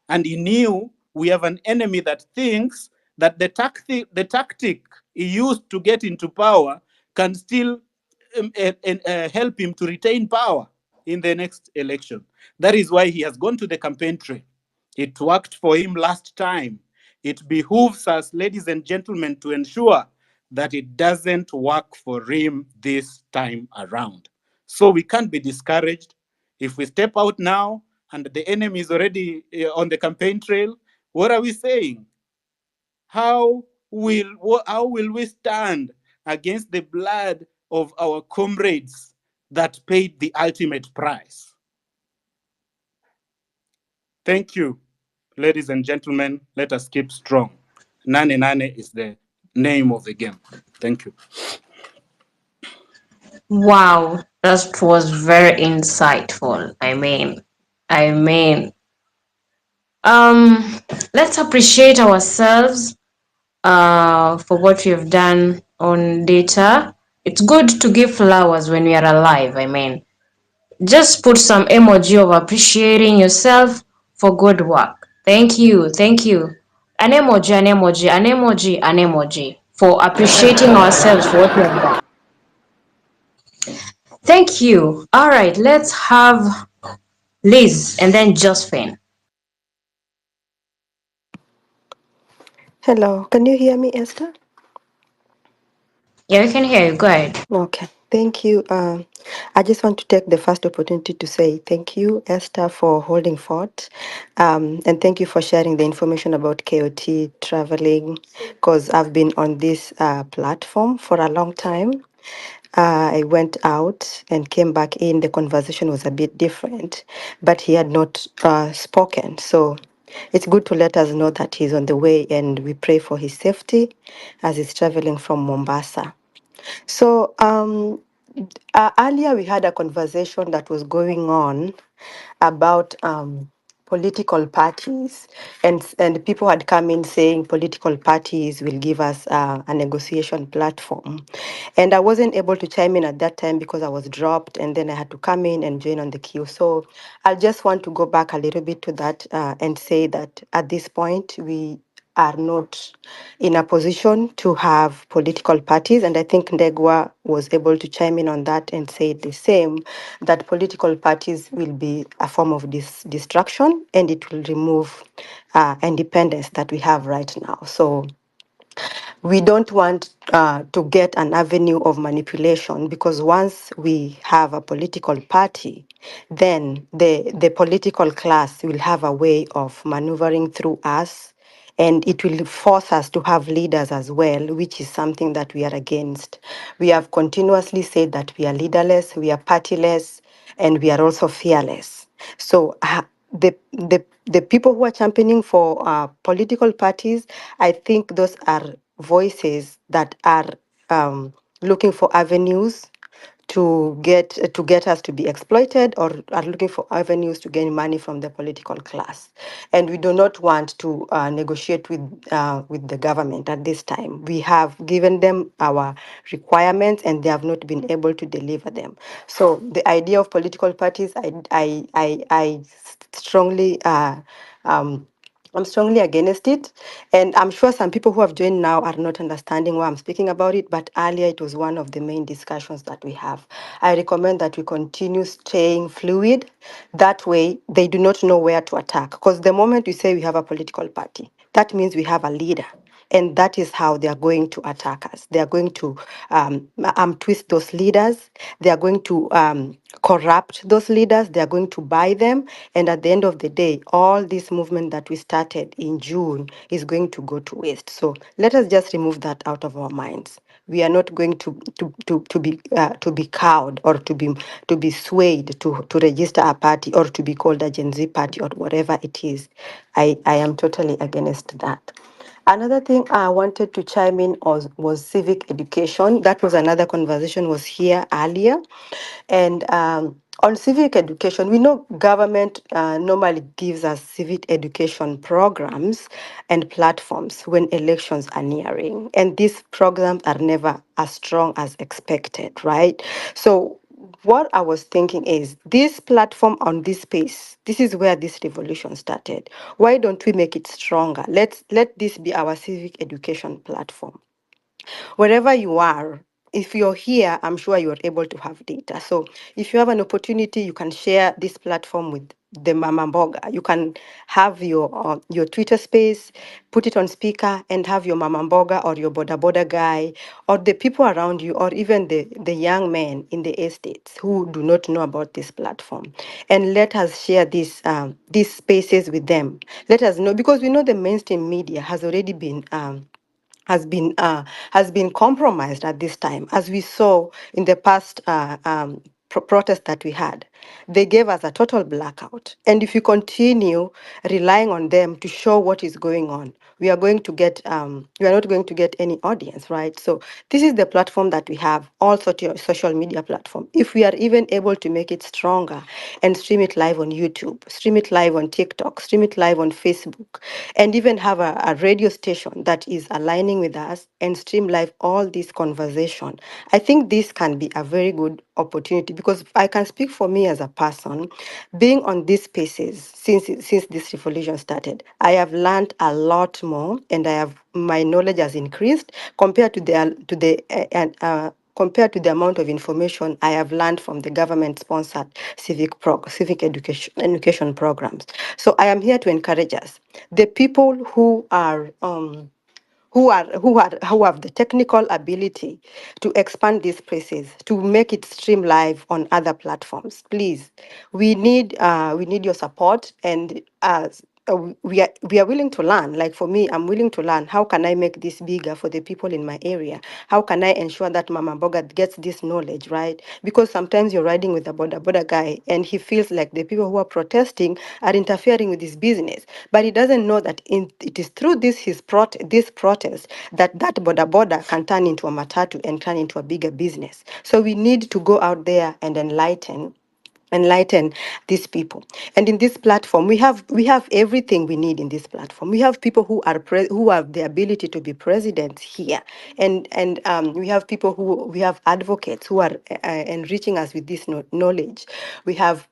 And he knew we have an enemy that thinks that the tactic he used to get into power can still help him to retain power in the next election. That is why he has gone to the campaign trail. It worked for him last time. It behooves us, ladies and gentlemen, to ensure that it doesn't work for him this time around. So we can't be discouraged. If we step out now and the enemy is already on the campaign trail, what are we saying? How will we stand against the blood of our comrades that paid the ultimate price? Thank you, ladies and gentlemen. Let us keep strong. Nane Nane is the name of the game. Thank you. Wow, that was very insightful. I mean, let's appreciate ourselves for what we have done on data. It's good to give flowers when we are alive. I mean, just put some emoji of appreciating yourself for good work. Thank you, thank you. An emoji, an emoji, an emoji, an emoji for appreciating ourselves for what we have done. Thank you. All right, let's have Liz and then Josephine. Hello, can you hear me, Esther? Yeah, we can hear you. Go ahead. Okay, thank you. I just want to take the first opportunity to say thank you, Esther, for holding fort. And thank you for sharing the information about KOT traveling, because I've been on this platform for a long time. I went out and came back in. The conversation was a bit different, but he had not spoken. So it's good to let us know that he's on the way, and we pray for his safety as he's traveling from Mombasa. So earlier we had a conversation that was going on about political parties, and people had come in saying political parties will give us a negotiation platform, and I wasn't able to chime in at that time because I was dropped, and then I had to come in and join on the queue. So I just want to go back a little bit to that and say that at this point we are not in a position to have political parties. And I think Ndegwa was able to chime in on that and say the same, that political parties will be a form of distraction, and it will remove independence that we have right now. So we don't want to get an avenue of manipulation, because once we have a political party, then the political class will have a way of maneuvering through us, and it will force us to have leaders as well, which is something that we are against. We have continuously said that we are leaderless, we are partyless, and we are also fearless. So the people who are championing for political parties, I think those are voices that are looking for avenues to get us to be exploited, or are looking for avenues to gain money from the political class. And we do not want to negotiate with the government at this time. We have given them our requirements, and they have not been able to deliver them. So the idea of political parties, I strongly I'm strongly against it. And I'm sure some people who have joined now are not understanding why I'm speaking about it, but earlier it was one of the main discussions that we have. I recommend that we continue staying fluid. That way, they do not know where to attack. Because the moment we say we have a political party, that means we have a leader. And that is how they are going to attack us. They are going to twist those leaders. They are going to corrupt those leaders. They are going to buy them. And at the end of the day, all this movement that we started in June is going to go to waste. So let us just remove that out of our minds. We are not going to be cowed, or to be swayed to register a party, or to be called a Gen Z party, or whatever it is. I am totally against that. Another thing I wanted to chime in was civic education. That was another conversation was here earlier. And On civic education, we know government normally gives us civic education programs and platforms when elections are nearing, and these programs are never as strong as expected, right? So what I was thinking is this platform on this space, this is where this revolution started. Why don't we make it stronger? Let this be our civic education platform. Wherever you are, if you're here, I'm sure you're able to have data. So if you have an opportunity, you can share this platform with the Mama Mboga. You can have your Twitter space, put it on speaker, and have your Mama Mboga or your Boda Boda guy, or the people around you, or even the young men in the estates who do not know about this platform. And let us share these spaces with them. Let us know, because we know the mainstream media has already been has been compromised at this time, as we saw in the past protest that we had. They gave us a total blackout, and if you continue relying on them to show what is going on, we are going to get we are not going to get any audience, right? So this is the platform that we have, all social media platform. If we are even able to make it stronger and stream it live on YouTube, stream it live on TikTok, stream it live on Facebook, and even have a radio station that is aligning with us and stream live all this conversation, I think this can be a very good opportunity, because I can speak for me as a person, being on these spaces since this revolution started. I have learned a lot more, and my knowledge has increased compared to compared to the amount of information I have learned from the government-sponsored civic education programs. So I am here to encourage us, the people who have the technical ability to expand these places, to make it stream live on other platforms. Please, we need your support, and we are willing to learn. Like for me, I'm willing to learn. How can I make this bigger for the people in my area? How can I ensure that Mama Boga gets this knowledge, right? Because sometimes you're riding with a boda guy and he feels like the people who are protesting are interfering with his business, but he doesn't know that it is through this protest that boda can turn into a matatu and turn into a bigger business. So we need to go out there and enlighten these people. And in this platform, we have everything we need. In this platform, we have people who have the ability to be presidents here, and we have people we have advocates who are enriching us with this knowledge. We have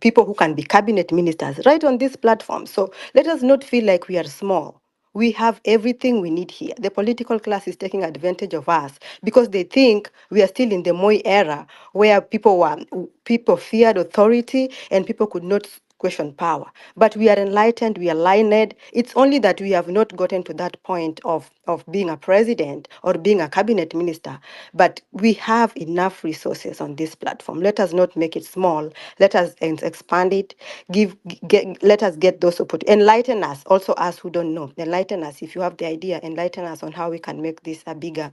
people who can be cabinet ministers right on this platform. So let us not feel like we are small. We have everything we need here. The political class is taking advantage of us because they think we are still in the Moi era, where people feared authority and people could not question power. But we are enlightened, we are learned. It's only that we have not gotten to that point of being a president or being a cabinet minister. But we have enough resources on this platform. Let us not make it small. Let us expand it. Let us get those opportunities. Enlighten us, also us who don't know. Enlighten us. If you have the idea, enlighten us on how we can make this a bigger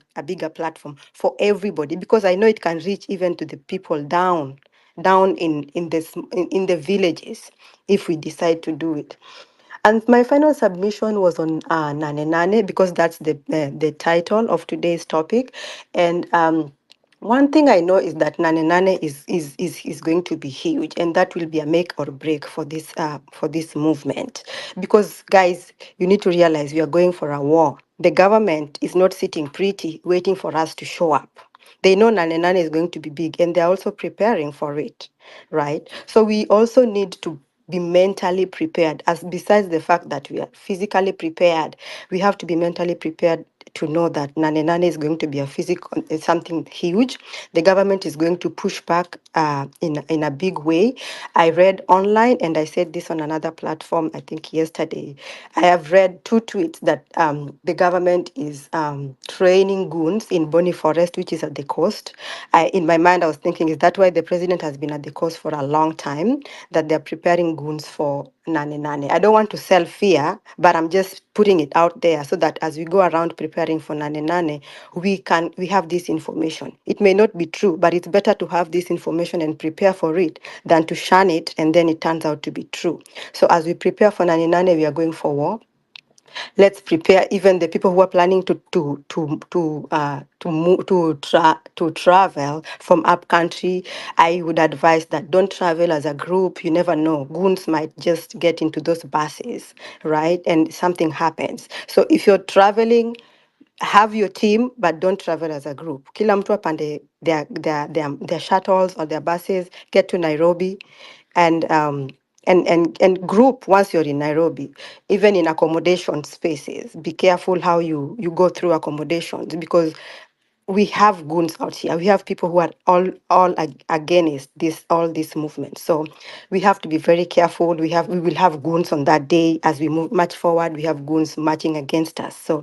platform for everybody. Because I know it can reach even to the people down in the villages, if we decide to do it. And my final submission was on Nane, because that's the title of today's topic. And one thing I know is that Nane is going to be huge, and that will be a make or break for this movement. Because guys, you need to realize we are going for a war. The government is not sitting pretty waiting for us to show up. They know Nane is going to be big, and they're also preparing for it, right? So we also need to be mentally prepared. As besides the fact that we are physically prepared, we have to be mentally prepared to know that Nane is going to be a physical something huge. The government is going to push back in a big way. I read online, and I said this on another platform, I think yesterday. I have read two tweets that the government is training goons in Boni Forest, which is at the coast. In my mind, I was thinking, is that why the president has been at the coast for a long time, that they're preparing goons for Nane? I don't want to sell fear, but I'm just putting it out there so that as we go around preparing for Nane, we have this information. It may not be true, but it's better to have this information and prepare for it than to shun it and then it turns out to be true. So as we prepare for Nane, we are going for war. Let's prepare even the people who are planning to travel from up country. I would advise that don't travel as a group. You never know. Goons might just get into those buses, right? And something happens. So if you're traveling, have your team, but don't travel as a group. Kila mtu apande their shuttles or their buses, get to Nairobi, and and group once you're in Nairobi, even in accommodation spaces. Be careful how you go through accommodations, because we have goons out here. We have people who are against this movement. So we have to be very careful. We will have goons on that day as we march forward. We have goons marching against us. So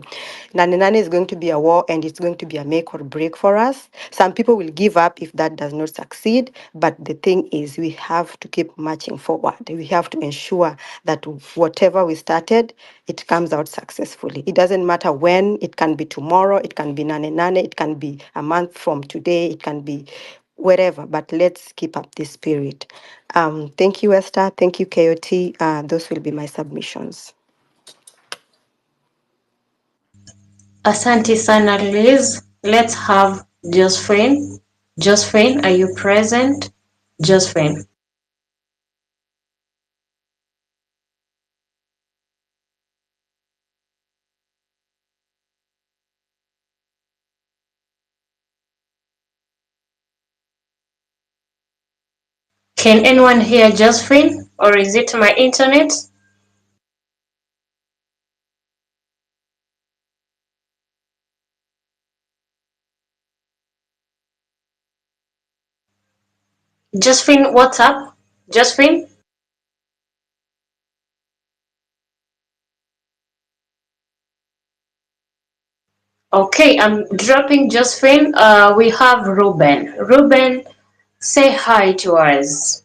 Nane is going to be a war, and it's going to be a make or break for us. Some people will give up if that does not succeed. But the thing is, we have to keep marching forward. We have to ensure that whatever we started, it comes out successfully. It doesn't matter when. It can be tomorrow. It can be Nane. It can be a month from today. It can be wherever. But let's keep up this spirit. Thank you, Esther. Thank you, KOT. Those will be my submissions. Asante sana Liz. Let's have Josephine. Josephine, are you present? Josephine. Can anyone hear Josephine, or is it my internet? Josephine, what's up? Josephine? Okay, I'm dropping Josephine. We have Ruben. Ruben, say hi to us.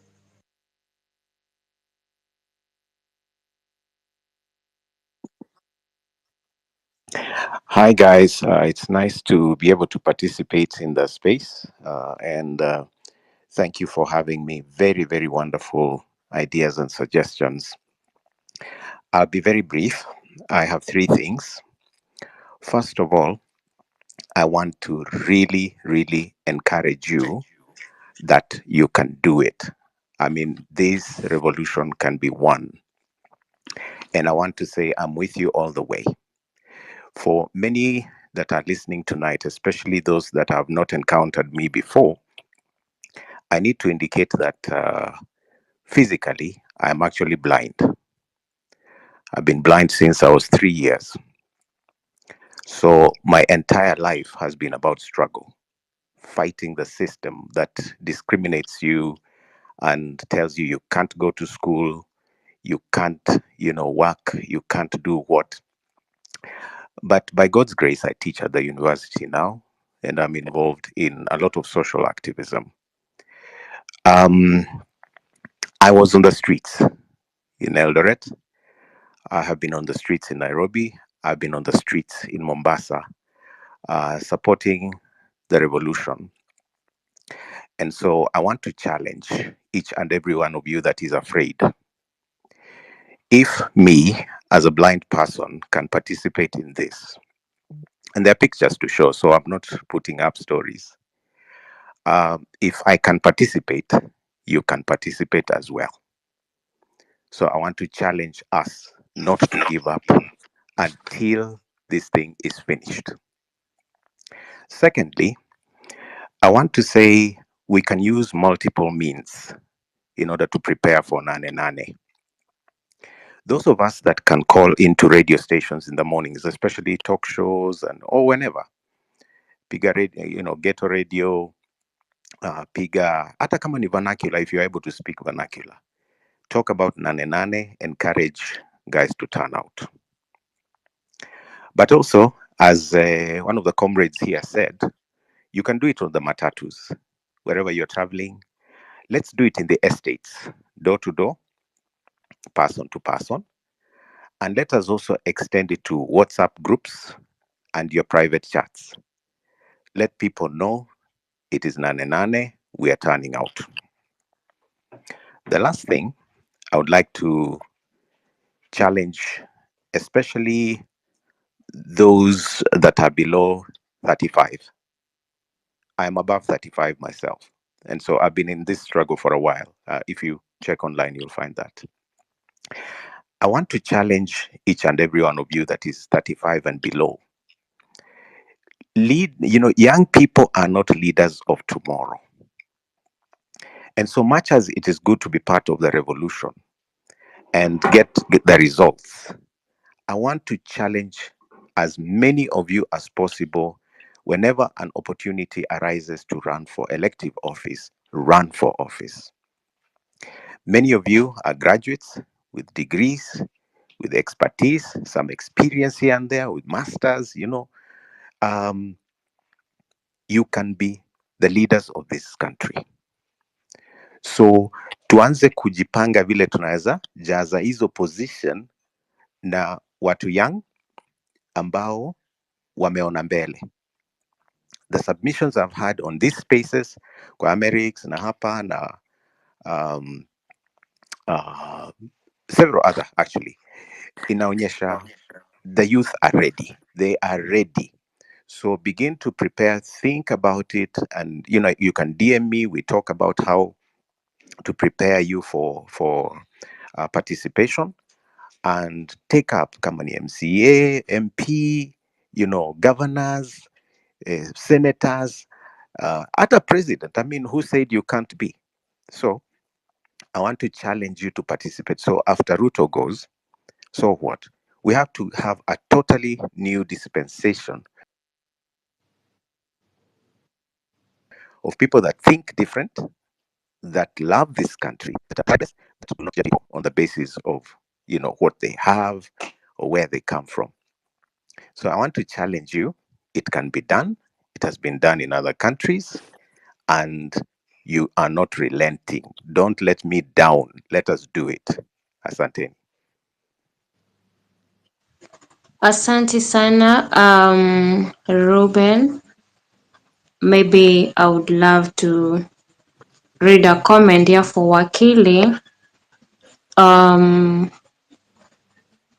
Hi, guys. It's nice to be able to participate in the space. And thank you for having me. Very, very wonderful ideas and suggestions. I'll be very brief. I have three things. First of all, I want to really, really encourage you that you can do it. I mean, this revolution can be won. And I want to say I'm with you all the way. For many that are listening tonight, especially those that have not encountered me before, I need to indicate that physically, I'm actually blind. I've been blind since I was 3 years. So my entire life has been about struggle, fighting the system that discriminates you and tells you you can't go to school, you can't, work, you can't do what. But by God's grace, I teach at the university now, and I'm involved in a lot of social activism. Um, I was on the streets in Eldoret. I have been on the streets in Nairobi. I've been on the streets in Mombasa, supporting the revolution. And so I want to challenge each and every one of you that is afraid. If me, as a blind person, can participate in this, and there are pictures to show, so I'm not putting up stories. If I can participate, you can participate as well. So I want to challenge us not to give up until this thing is finished. Secondly, I want to say we can use multiple means in order to prepare for Nane. Those of us that can call into radio stations in the mornings, especially talk shows or whenever, piga radio, ghetto radio, piga, hata kama ni vernacular, if you're able to speak vernacular, talk about Nane, encourage guys to turn out. But also, as one of the comrades here said, you can do it on the matatus, wherever you're traveling. Let's do it in the estates, door to door, person to person. And let us also extend it to WhatsApp groups and your private chats. Let people know it is Nane, we are turning out. The last thing I would like to challenge especially those that are below 35. I'm above 35 myself. And so I've been in this struggle for a while. If you check online, you'll find that. I want to challenge each and every one of you that is 35 and below. Young people are not leaders of tomorrow. And so much as it is good to be part of the revolution and get the results, I want to challenge as many of you as possible. Whenever an opportunity arises to run for elective office, run for office. Many of you are graduates with degrees, with expertise, some experience here and there, with masters, you can be the leaders of this country. So tuanze kujipanga vile tunaweza jaza hizo position na watu young ambao wameona mbele. The submissions I've had on these spaces kwa Americs na hapa na several other actually inaonyesha the youth are ready. They are ready. So begin to prepare, think about it, and you can DM me. We talk about how to prepare you for participation, and take up kama ni MCA, MP, governors, senators, at a president. I mean, who said you can't be? So I want to challenge you to participate. So after Ruto goes, so what? We have to have a totally new dispensation of people that think different, that love this country, that are that do not judge people on the basis of what they have or where they come from. So I want to challenge you. It can be done. It has been done in other countries, and you are not relenting. Don't let me down. Let us do it. Asante. Asante sana, Ruben. Maybe I would love to read a comment here for Wakili.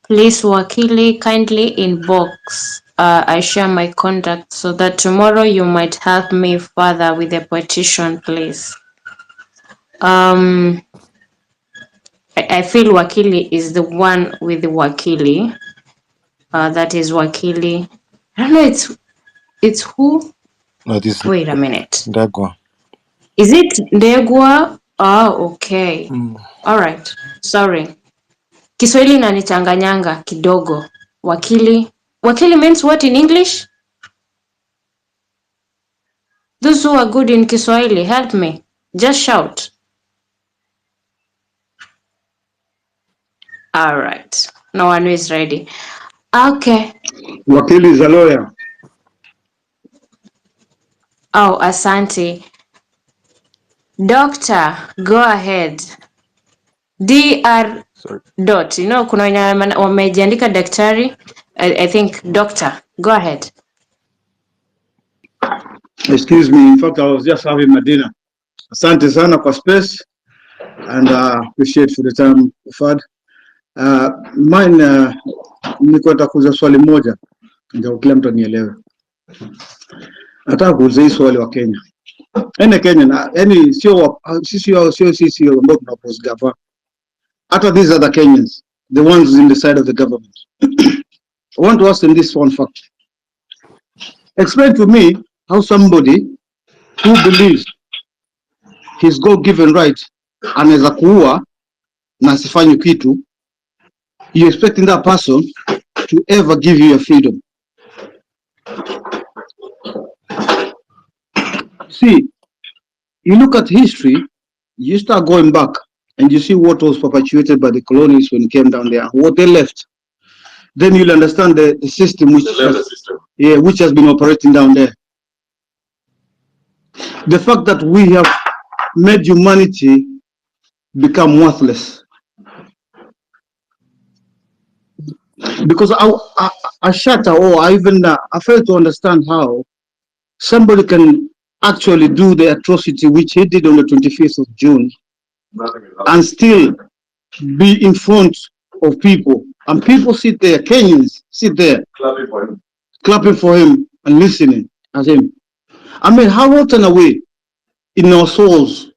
Please, Wakili, kindly inbox. I share my contact so that tomorrow you might help me further with the petition, please. I feel Wakili is the one with the Wakili. That is Wakili. I don't know, it's who? No, this Wait a minute. Ndagwa. Is it Ndegwa? Oh, okay. All right. Sorry. Kiswahili inanichanganyanga kidogo. Wakili. Wakili means what in English? Those who are good in Kiswahili, help me. Just shout. All right. No one is ready. Okay. Wakili is a lawyer. Oh, asante. Doctor, go ahead. Dr. Sorry. Dot. Kuna wenye wamejiandika daktari. I think doctor. Go ahead. Excuse me, in fact, I was just having my dinner. Asante sana kwa space, and appreciate for the time offered. Mine, niko nitakuuliza swali moja ndio kila mtu anielewe. Nataka kuuliza hii swali wa Kenya. Kenya na sio sisi ambao tunapose gava. Hata these are the Kenyans, the ones in the side of the government. I want to ask them this one fact. Explain to me how somebody who believes his God-given right anaweza kuua na asifanye kitu, you expecting that person to ever give you your freedom. See, you look at history, you start going back and you see what was perpetuated by the colonies when it came down there, what they left. Then you'll understand the system which has been operating down there. The fact that we have made humanity become worthless. Because I shatter, or I fail to understand how somebody can actually do the atrocity which he did on the 25th of June and still be in front of people And people sit there, Kenyans sit there, clapping for him and listening at him. I mean, how rotten are we in our souls?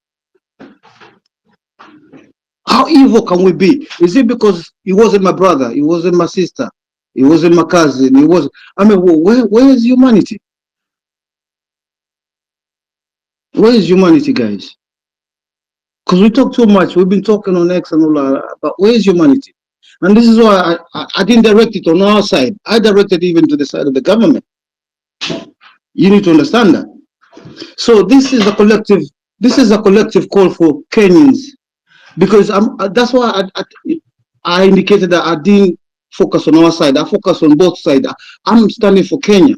How evil can we be? Is it because he wasn't my brother, he wasn't my sister, he wasn't my cousin, he was? I mean, where is humanity? Where is humanity, guys? Because we talk too much. We've been talking on X and all that, but where is humanity? And this is why I didn't direct it on our side. I directed even to the side of the government. You need to understand that. So this is a collective. This is a collective call for Kenyans, because that's why I indicated that I didn't focus on our side. I focus on both sides. I'm standing for Kenya,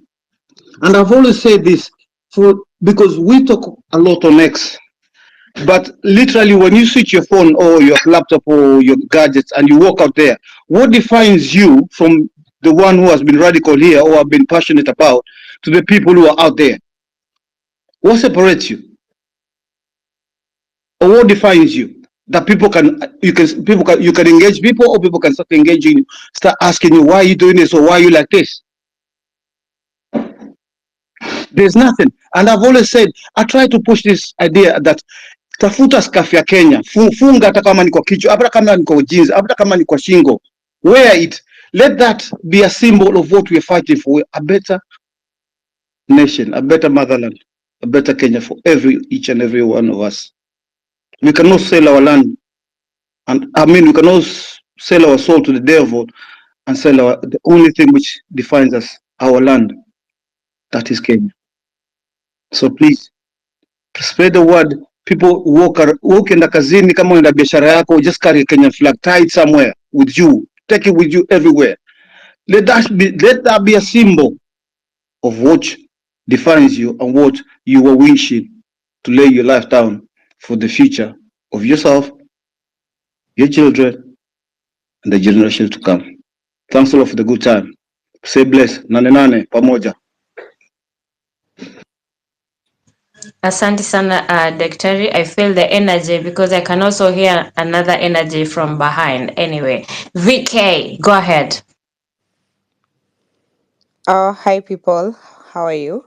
and I've always said this because we talk a lot on X. But literally, when you switch your phone or your laptop or your gadgets and you walk out there, what defines you from the one who has been radical here or have been passionate about to the people who are out there? What separates you? Or what defines you? That people can engage people, or people can start engaging you, start asking you, why are you doing this, or why are you like this? There's nothing. And I've always said, I try to push this idea that tafuta scarf ya Kenya, funga hata kama ni kwa kichwa, hata kama ni kwa jeans, hata kama ni kwa shingo, wear it. Let that be a symbol of what we're fighting for: a better nation, a better motherland, a better Kenya for each and every one of us. We cannot sell our land, and I mean, we cannot sell our soul to the devil and sell the only thing which defines us, our land, that is Kenya. So please, spread the word. People walk in the kazini, kama unaenda biashara yako, just carry a Kenyan flag, tie it somewhere with you, take it with you everywhere. Let that be a symbol of what defines you and what you are wishing to lay your life down for the future of yourself, your children, and the generations to come. Thanks a lot for the good time. Say bless. Nane pamoja. Asante sana, Daktari. I feel the energy because I can also hear another energy from behind. Anyway, VK, go ahead. Hi people, how are you?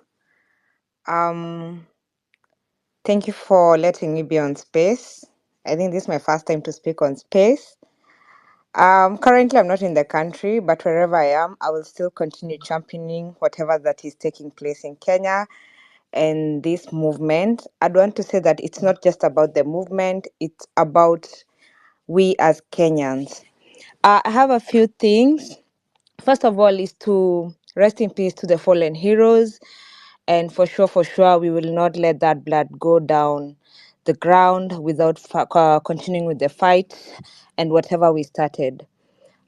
Thank you for letting me be on space. I think this is my first time to speak on space. Currently I'm not in the country, but wherever I am, I will still continue championing whatever that is taking place in Kenya and this movement. I'd want to say that it's not just about the movement, it's about we as Kenyans. I have a few things. First of all is to rest in peace to the fallen heroes. And for sure, we will not let that blood go down the ground without continuing with the fight and whatever we started.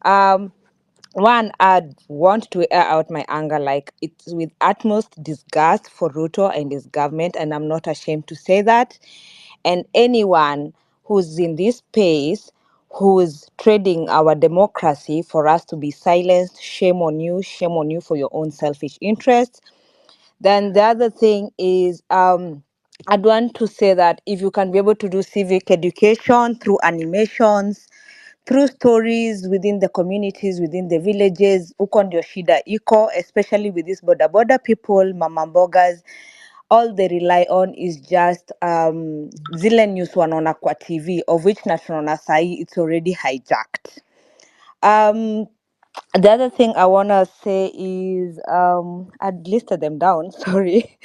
One, I'd want to air out my anger, like it's with utmost disgust for Ruto and his government, and I'm not ashamed to say that. And anyone who's in this space who's trading our democracy for us to be silenced, shame on you for your own selfish interests. Then the other thing is, I'd want to say that if you can be able to do civic education through animations, through stories within the communities, within the villages, huko ndio shida iko, especially with these border people, mama mbogas, all they rely on is just zile news wanaona kwa TV, of which na tunaona sahi it's already hijacked. The other thing I want to say is, I'd listed them down, sorry.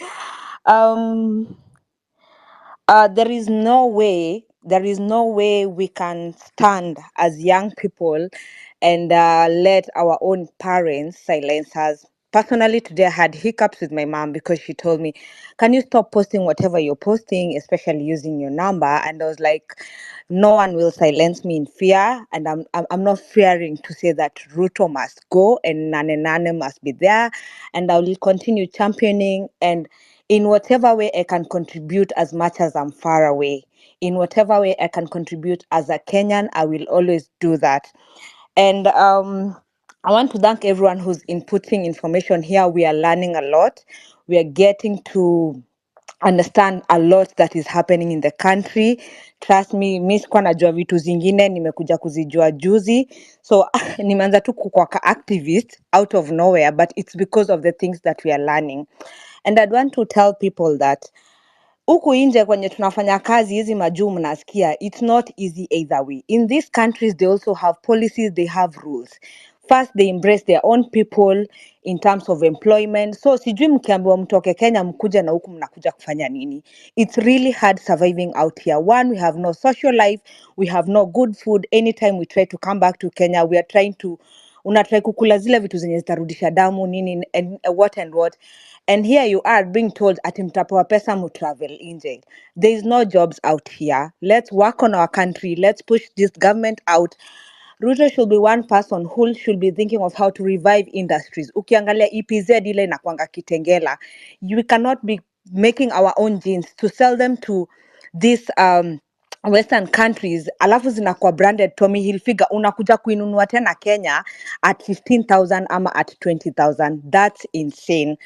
There is no way we can stand as young people and let our own parents silence us. Personally, today I had hiccups with my mom because she told me, "Can you stop posting whatever you're posting, especially using your number?" And I was like, "No one will silence me in fear, and I'm not fearing to say that Ruto must go and Nane must be there, and I will continue championing and." In whatever way I can contribute, as much as I'm far away, in whatever way I can contribute as a Kenyan, I will always do that. And I want to thank everyone who's inputting information here. We are learning a lot. We are getting to understand a lot that is happening in the country. Trust me, mi sikuwa najua vitu zingine, nimekuja kuzijua juzi. So nimeanza tu kukua ka activist out of nowhere, but it's because of the things that we are learning. And I'd want to tell people that huku nje kwenye tunafanya kazi hizi majuu mnasikia, it's not easy either way. In these countries they also have policies, they have rules. First they embrace their own people in terms of employment. So sijui mkiambiwa mtoke Kenya mkuja na huku mnakuja kufanya nini. It's really hard surviving out here. One, we have no social life, we have no good food. Anytime we try to come back to Kenya, we are trying to unatry kukula zile vitu zenye zitarudisha damu nini and what. And here you are being told ati mtapewa pesa mu travel nje. There is no jobs out here. Let's work on our country. Let's push this government out. Ruto should be one person who should be thinking of how to revive industries. Ukiangalia EPZ ile inakuanga Kitengela. We cannot be making our own jeans to sell them to this western countries alafu zinakuwa branded Tommy Hilfiger, unakuja kuinunua tena Kenya at 15,000 ama at 20,000. That's insane.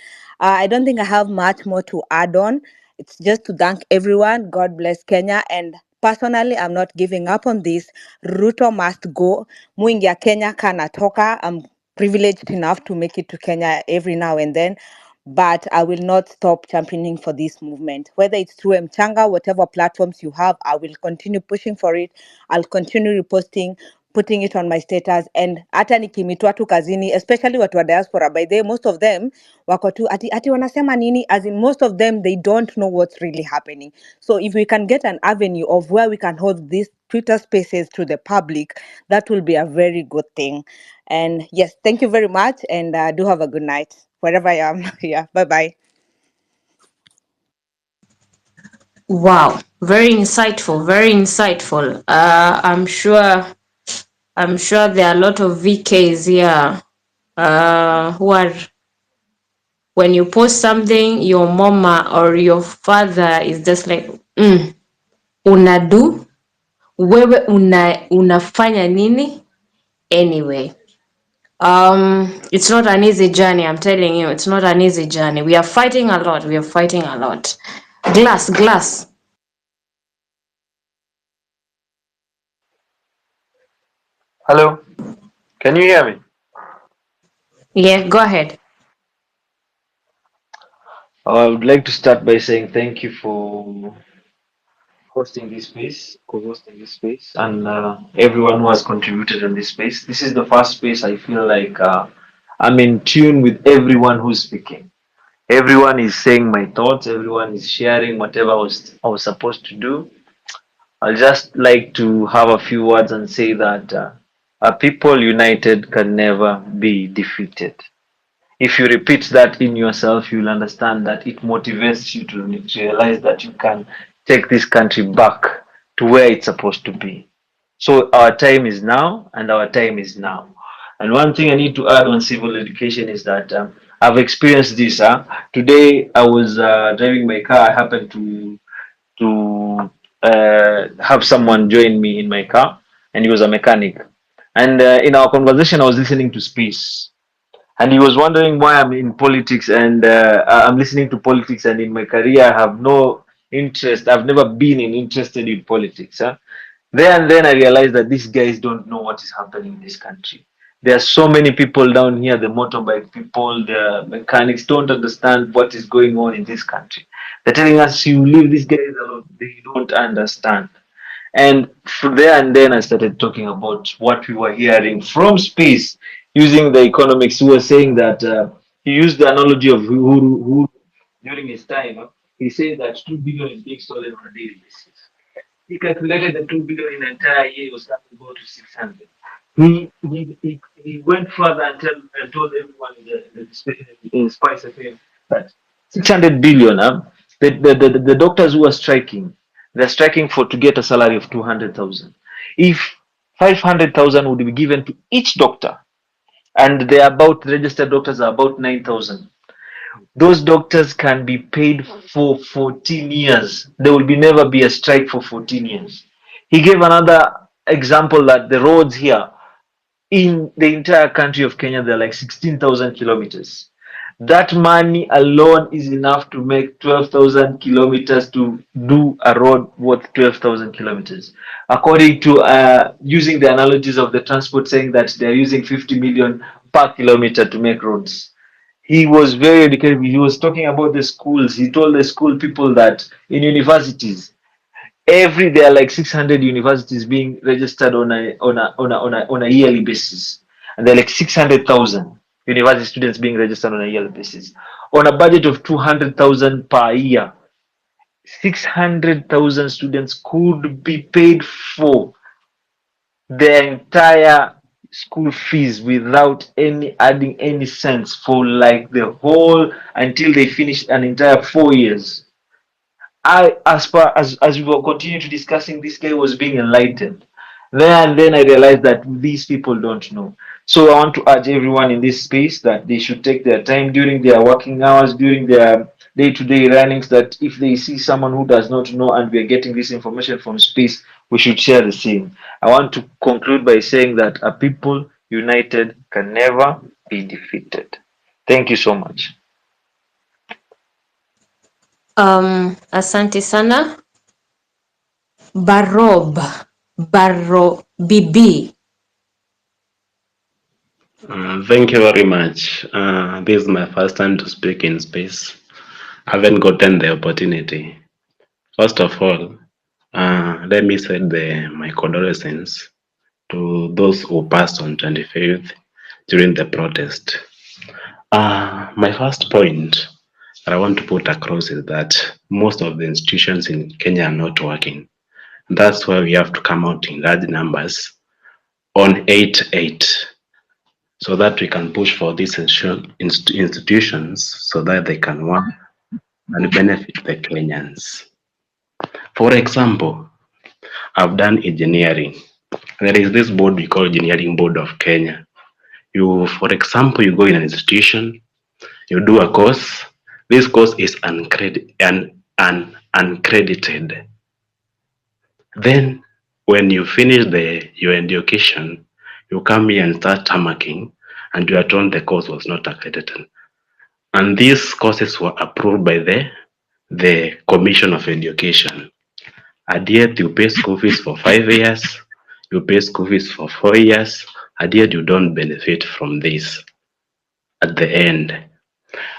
I don't think I have much more to add on. It's just to thank everyone. God bless Kenya. And personally, I'm not giving up on this. Ruto must go. Muingia Kenya kanatoka. I'm privileged enough to make it to Kenya every now and then, but I will not stop championing for this movement. Whether it's through Mchanga, whatever platforms you have, I will continue pushing for it. I'll continue reposting, putting it on my status, and hata nikimitwa tu kazini, especially watu wa diaspora. By the way, most of them wako tu ati wanasema nini, as in most of them they don't know what's really happening. So if we can get an avenue of where we can hold these Twitter spaces to the public, that will be a very good thing. And yes, thank you very much, and do have a good night wherever I am. Yeah, bye bye. Wow, very insightful, very insightful. I'm sure there are a lot of VKs here who are, when you post something, your mama or your father is just like, unadu, wewe unafanya nini? Anyway, it's not an easy journey, I'm telling you, it's not an easy journey. We are fighting a lot, we are fighting a lot. Glass. Hello, can you hear me? Yeah, go ahead. I would like to start by saying thank you for hosting this space, co-hosting this space, and everyone who has contributed in this space. This is the first space I feel like I'm in tune with everyone who's speaking. Everyone is saying my thoughts. Everyone is sharing whatever I was supposed to do. I'll just like to have a few words and say that a people united can never be defeated. If you repeat that in yourself, you'll understand that it motivates you to realize that you can take this country back to where it's supposed to be. So our time is now, and our time is now. And one thing I need to add on civil education is that I've experienced this. Today I was driving my car. I happened to have someone join me in my car, and he was a mechanic. And in our conversation, I was listening to space, and he was wondering why I'm in politics, and I'm listening to politics, and in my career I have no interest. I've never been interested in politics. There and then I realized that these guys don't know what is happening in this country. There are so many people down here, the motorbike people, the mechanics don't understand what is going on in this country. They're telling us you leave these guys alone. They don't understand. And from there and then I started talking about what we were hearing from space using the economics. Who was saying that he used the analogy of who during his time. He said that 2 billion is being stolen on a daily basis. He calculated the 2 billion in an entire year was going to go to 600. He went further and told everyone in Spice FM that 600 billion. The doctors who are striking, they're striking for to get a salary of 200,000. If 500,000 would be given to each doctor, and they are about registered doctors are about 9,000. Those doctors can be paid for 14 years. There will never be a strike for 14 years. He gave another example that the roads here in the entire country of Kenya, they're like 16,000 kilometers. That money alone is enough to make 12,000 kilometers to do a road worth 12,000 kilometers. According to using the analogies of the transport, saying that they're using 50 million per kilometer to make roads. He was very educated. He was talking about the schools. He told the school people that in universities, there are like 600 universities being registered on a yearly basis, and there are like 600,000 university students being registered on a yearly basis on a budget of 200,000 per year. 600,000 students could be paid for their entire school fees without any adding any cents for like the whole until they finish an entire 4 years. As we were continuing to discussing, this guy was being enlightened. Then I realized that these people don't know. So I want to urge everyone in this space that they should take their time during their working hours, during their day-to-day runnings, that if they see someone who does not know and we are getting this information from space, we should share the same. I want to conclude by saying that a people united can never be defeated. Thank you so much. Asante sana. Baro Bibi. Thank you very much. This is my first time to speak in space. I haven't gotten the opportunity. First of all, let me send my condolences to those who passed on 25th during the protest. My first point that I want to put across is that most of the institutions in Kenya are not working. That's why we have to come out in large numbers on 8/8 so that we can push for these institutions so that they can work and benefit the Kenyans. For example, I've done engineering. There is this board we call Engineering Board of Kenya. For example, you go in an institution, you do a course. This course is uncredited. Then, when you finish your education, you come here and start tamarking, and you are told the course was not accredited. And these courses were approved by the Commission of Education. And yet you pay school fees for 5 years, you pay school fees for 4 years, and yet you don't benefit from this at the end.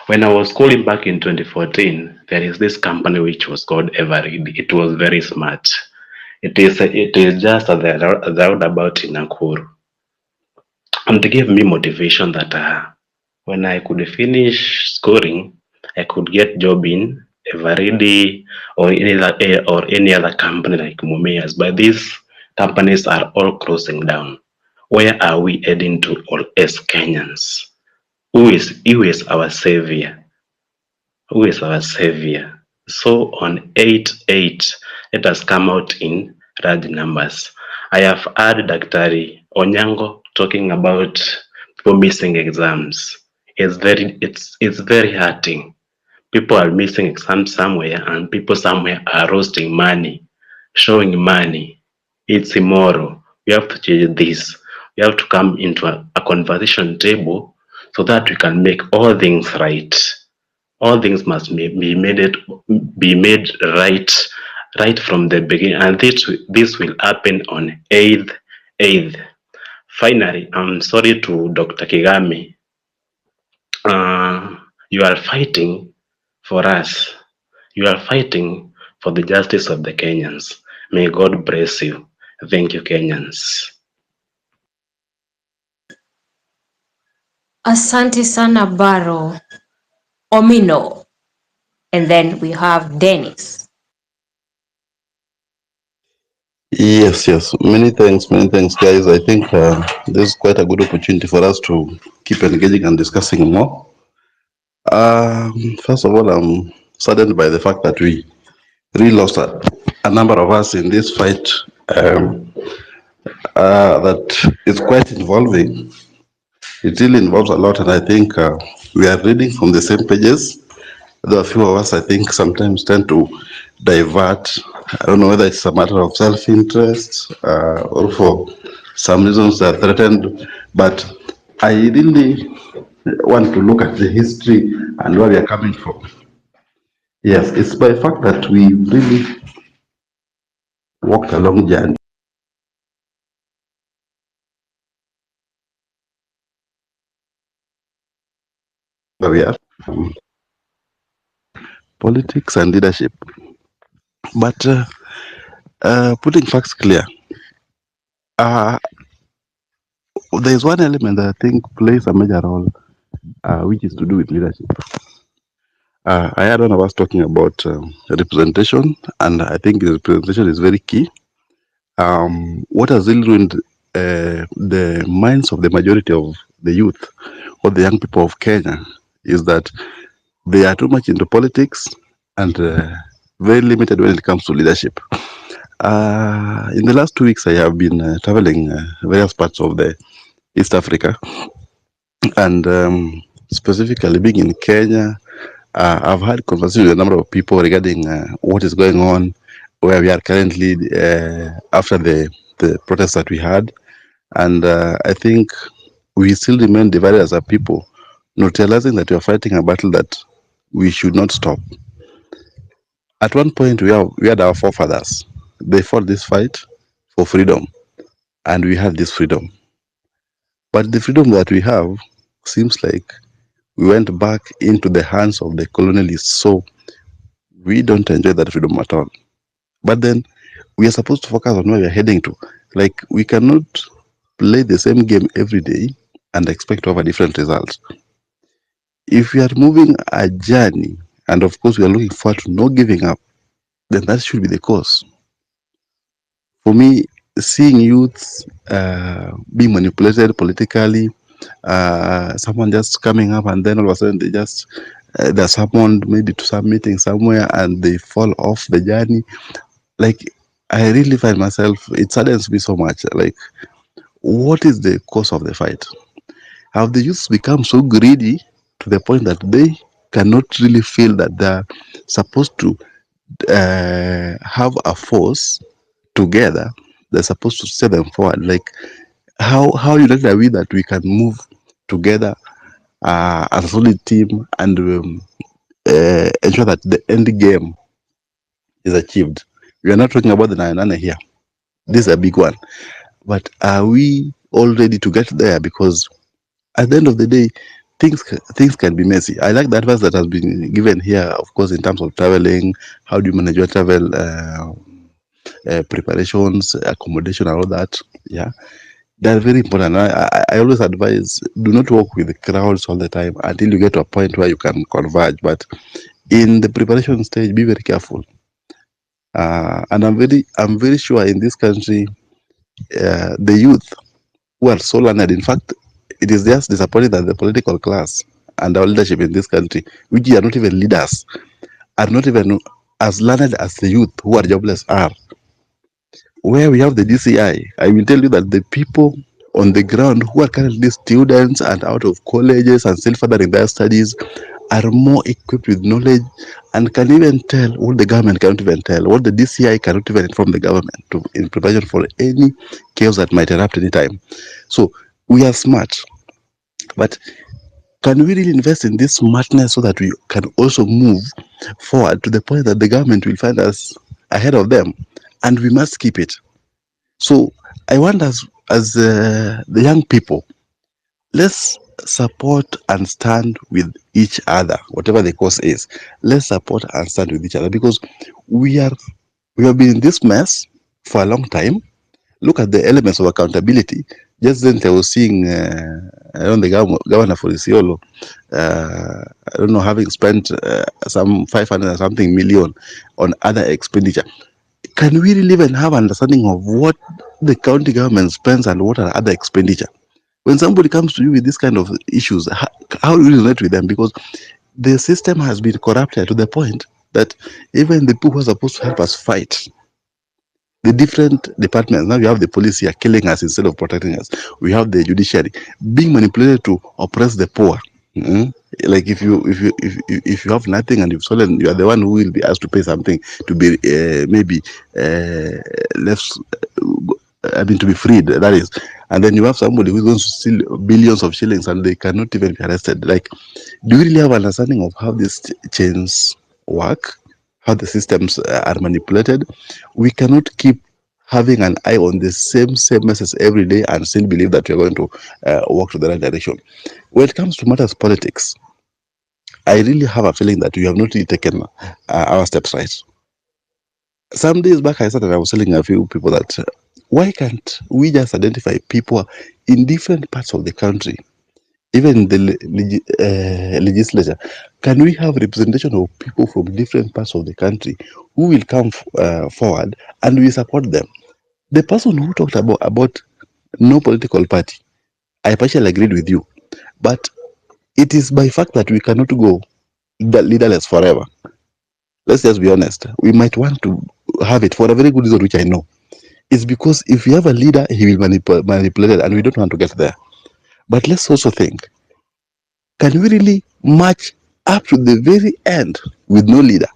When I was schooling back in 2014, there is this company which was called Everead. It was very smart. It is just at the roundabout in Nakuru. And they gave me motivation that when I could finish schooling, I could get job in Everead or any other company like Mumias. But these companies are all closing down. Where are we heading to all as Kenyans? Who is our savior? Who is our savior? So on 8/8, let us come out in large numbers. I have heard Dr. Onyango talking about people missing exams. It's very hurting. People are missing exams somewhere, and people somewhere are roasting money, showing money. It's immoral. We have to change this. We have to come into a conversation table so that we can make all things right. All things must be made right from the beginning, and this will happen on 8/8. Finally, I'm sorry to Dr. Kigami. You are fighting for us. You are fighting for the justice of the Kenyans. May God bless you. Thank you, Kenyans. Asante sana Baro. Omino. And then we have Dennis. Yes, yes. Many thanks, guys. I think this is quite a good opportunity for us to keep engaging and discussing more. First of all, I'm saddened by the fact that we really lost a number of us in this fight that is quite involving. It really involves a lot, and I think we are reading from the same pages. Though a few of us, I think, sometimes tend to divert. I don't know whether it's a matter of self-interest or for some reasons they're threatened, but I really want to look at the history and where we are coming from. Yes, it's by the fact that we really walked a long journey. Where we are, politics and leadership. But putting facts clear, uh, there is one element that I think plays a major role, which is to do with leadership. I had one of us talking about representation, and I think representation is very key. What has really ruined the minds of the majority of the youth or the young people of Kenya is that they are too much into politics and very limited when it comes to leadership. In the last 2 weeks, I have been traveling various parts of the East Africa, and specifically being in Kenya, I've had conversations with a number of people regarding what is going on, where we are currently after the protests that we had, and I think we still remain divided as a people, not realizing that we are fighting a battle that we should not stop. At one point, we had our forefathers. They fought this fight for freedom, and we had this freedom. But the freedom that we have seems like we went back into the hands of the colonialists, so we don't enjoy that freedom at all. But then we are supposed to focus on where we are heading to. Like, we cannot play the same game every day and expect to have a different result. If we are moving a journey, and of course we are looking forward to not giving up, then that should be the course. For me, seeing youths being manipulated politically, someone just coming up and then all of a sudden they're summoned maybe to some meeting somewhere and they fall off the journey. Like, I really find myself, it saddens me so much. Like, what is the cause of the fight? Have the youths become so greedy to the point that they cannot really feel that they're supposed to have a force together? They're supposed to set them forward. Like, how united are we that we can move together as a solid team and ensure that the end game is achieved? We are not talking about the Nane here. This is a big one. But are we all ready to get there? Because at the end of the day, things can be messy. I like the advice that has been given here, of course, in terms of traveling. How do you manage your travel preparations, accommodation, and all that? Yeah, they're very important. I always advise, do not walk with the crowds all the time until you get to a point where you can converge. But in the preparation stage, be very careful. And I'm very sure in this country, the youth who are so learned. In fact, it is just disappointing that the political class and our leadership in this country, which are not even leaders, are not even as learned as the youth who are jobless are. Where we have the DCI, I will tell you that the people on the ground who are currently students and out of colleges and still furthering their studies are more equipped with knowledge and can even tell what the government cannot even tell, what the DCI cannot even inform the government in preparation for any chaos that might erupt anytime. So we are smart, but can we really invest in this smartness so that we can also move forward to the point that the government will find us ahead of them, and we must keep it. So I want us, as the young people, let's support and stand with each other, whatever the cause is. Let's support and stand with each other, because we have been in this mess for a long time. Look at the elements of accountability. Just then I was seeing the governor for Isiolo, I don't know, having spent some 500 and something million on other expenditure. Can we really even have understanding of what the county government spends and what are other expenditure? When somebody comes to you with this kind of issues, how do you relate with them? Because the system has been corrupted to the point that even the people who are supposed to help us fight, the different departments, now we have the police here killing us instead of protecting us. We have the judiciary being manipulated to oppress the poor. Like, if you have nothing and you've stolen, you are the one who will be asked to pay something to be maybe left. I mean, to be freed. That is, and then you have somebody who's going to steal billions of shillings and they cannot even be arrested. Like, do you really have understanding of how these chains work, how the systems are manipulated? We cannot keep having an eye on the same message every day and still believe that we're going to walk to the right direction. When it comes to matters politics, I really have a feeling that we have not really taken our steps right. Some days back, I was telling a few people that why can't we just identify people in different parts of the country, even in the legislature? Can we have representation of people from different parts of the country who will come forward and we support them? The person who talked about no political party, I partially agreed with you, but it is by fact that we cannot go leaderless forever. Let's just be honest. We might want to have it for a very good reason, which I know. It's because if we have a leader, he will manipulate it, and we don't want to get there. But let's also think, can we really march up to the very end with no leader?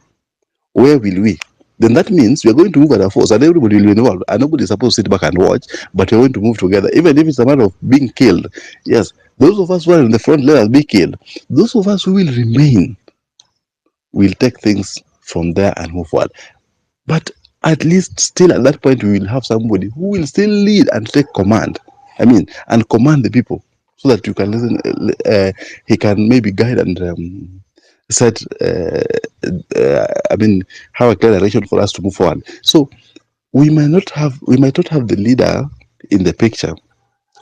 Where will we? Then that means we are going to move at a force and everybody will be involved. And nobody is supposed to sit back and watch, but we're going to move together. Even if it's a matter of being killed. Yes, those of us who are in the front, let us be killed. Those of us who will remain will take things from there and move forward. But at least still at that point, we will have somebody who will still lead and take command. I mean, and command the people so that you can listen. He can maybe guide and set, I mean, have a clear direction for us to move forward. So we might not have the leader in the picture,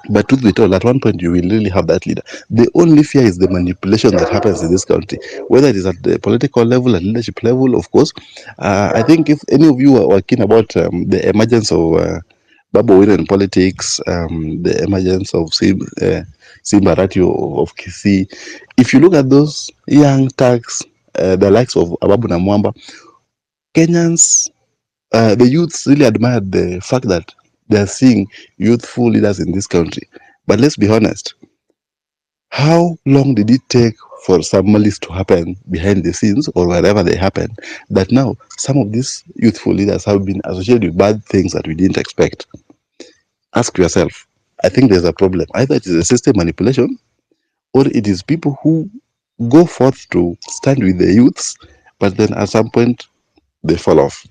but truth be told, at one point you will really have that leader. The only fear is the manipulation that happens in this country, whether it is at the political level, at leadership level, of course. I think if any of you are keen about the emergence of Babu Wine in politics, the emergence of Simba Ratio of Kisi, if you look at those young thugs, the likes of Ababu Namwamba, Kenyans, the youths really admired the fact that they're seeing youthful leaders in this country. But let's be honest, how long did it take for some malice to happen behind the scenes or wherever they happen, that now some of these youthful leaders have been associated with bad things that we didn't expect? Ask yourself. I think there's a problem. Either it is a system manipulation or it is people who go forth to stand with the youths, but then at some point they fall off.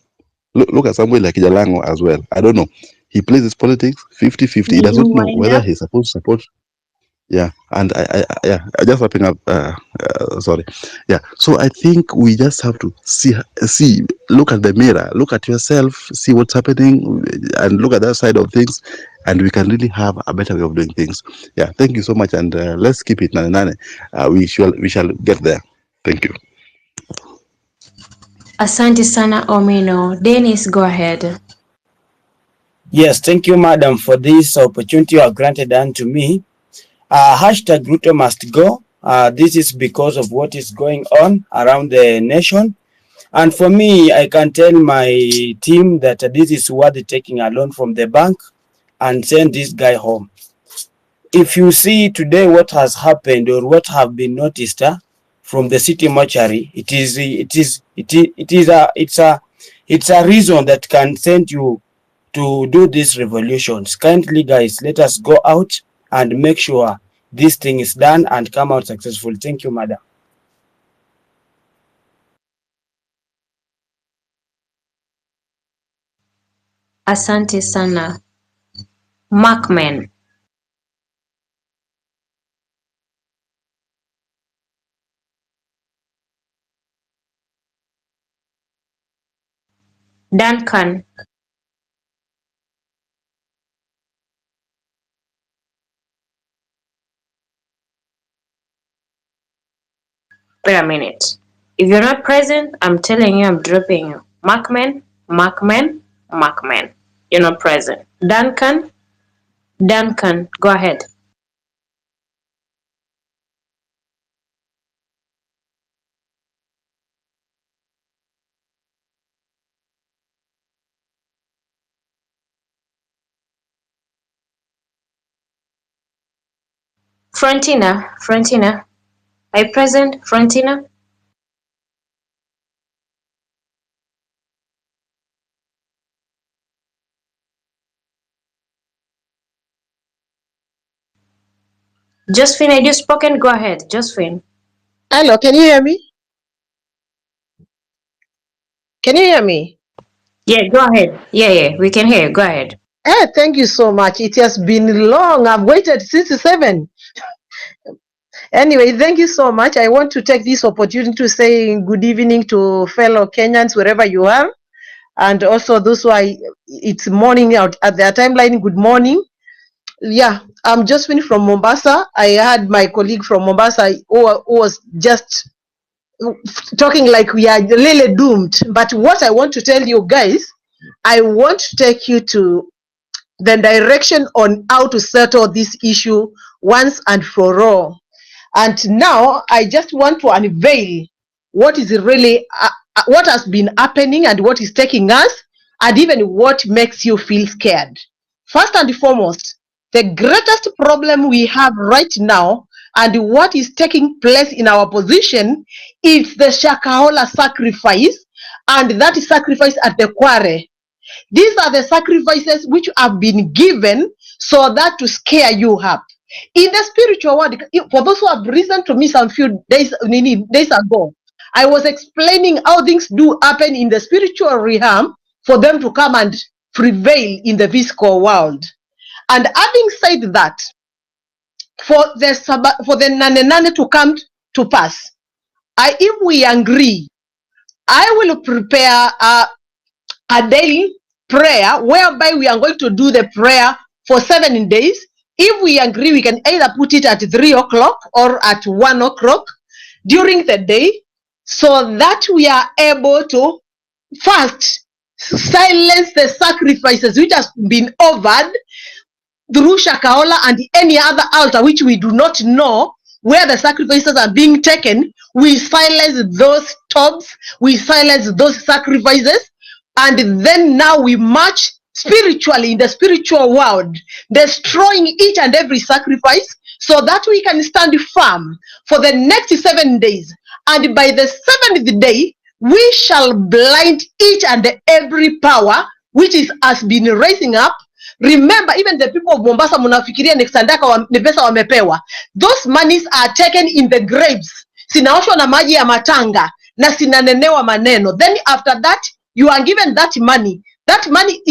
Look at somebody like Jalango as well. I don't know. He plays his politics 50-50. He May does you not know wind whether up? he's supposed to support. Yeah, and I just wrapping up. Sorry. Yeah. So I think we just have to see, look at the mirror, look at yourself, see what's happening, and look at that side of things, and we can really have a better way of doing things. Yeah. Thank you so much, and let's keep it nane. We shall get there. Thank you. Asante sana Omino. Dennis, go ahead. Yes, thank you, madam, for this opportunity you have granted unto me. Hashtag Ruto must go. This is because of what is going on around the nation. And for me, I can tell my team that this is worth taking a loan from the bank and send this guy home. If you see today what has happened or what have been noticed from the city mortuary, it's a reason that can send you to do these revolutions. Kindly, guys, let us go out and make sure this thing is done and come out successful. Thank you, madam. Asante sana. Markman. Duncan. Wait a minute. If you're not present, I'm telling you, I'm dropping you. Markman, Markman, Markman. You're not present. Duncan, Duncan, go ahead. Frontina, Frontina. Are you present, Frontina? Josephine, had you spoken? Go ahead, Josephine. Hello, can you hear me? Can you hear me? Yeah, go ahead. Yeah, we can hear you. Go ahead. Thank you so much. It has been long. I've waited since 7. Anyway, thank you so much. I want to take this opportunity to say good evening to fellow Kenyans wherever you are, and also those who are, it's morning out at their timeline. Good morning. Yeah, I'm Josephine from Mombasa. I had my colleague from Mombasa who was just talking like we are really doomed. But what I want to tell you guys, I want to take you to the direction on how to settle this issue once and for all. And now I just want to unveil what is really what has been happening and what is taking us, and even what makes you feel scared. First and foremost, the greatest problem we have right now and what is taking place in our position is the Shakahola sacrifice, and that is sacrifice at the quarry. These are the sacrifices which have been given so that to scare you up. In the spiritual world, for those who have listened to me some few days ago, I was explaining how things do happen in the spiritual realm for them to come and prevail in the physical world. And having said that, for the Nane to come to pass, if we agree, I will prepare a daily prayer whereby we are going to do the prayer for 7 days. If we agree, we can either put it at 3 o'clock or at 1 o'clock during the day, so that we are able to first silence the sacrifices which has been offered through Shakahola and any other altar which we do not know where the sacrifices are being taken. We silence those tombs, we silence those sacrifices, and then now we march spiritually in the spiritual world, destroying each and every sacrifice so that we can stand firm for the next 7 days. And by the 7th day, we shall blind each and every power which has been raising up. Remember, even the people of Mombasa, munafikiria Nexandaka ni pesa wamepewa. Those monies are taken in the graves. Sinaoshwa na maji ya matanga na sinanenewa maneno. Then after that, you are given that money. That money,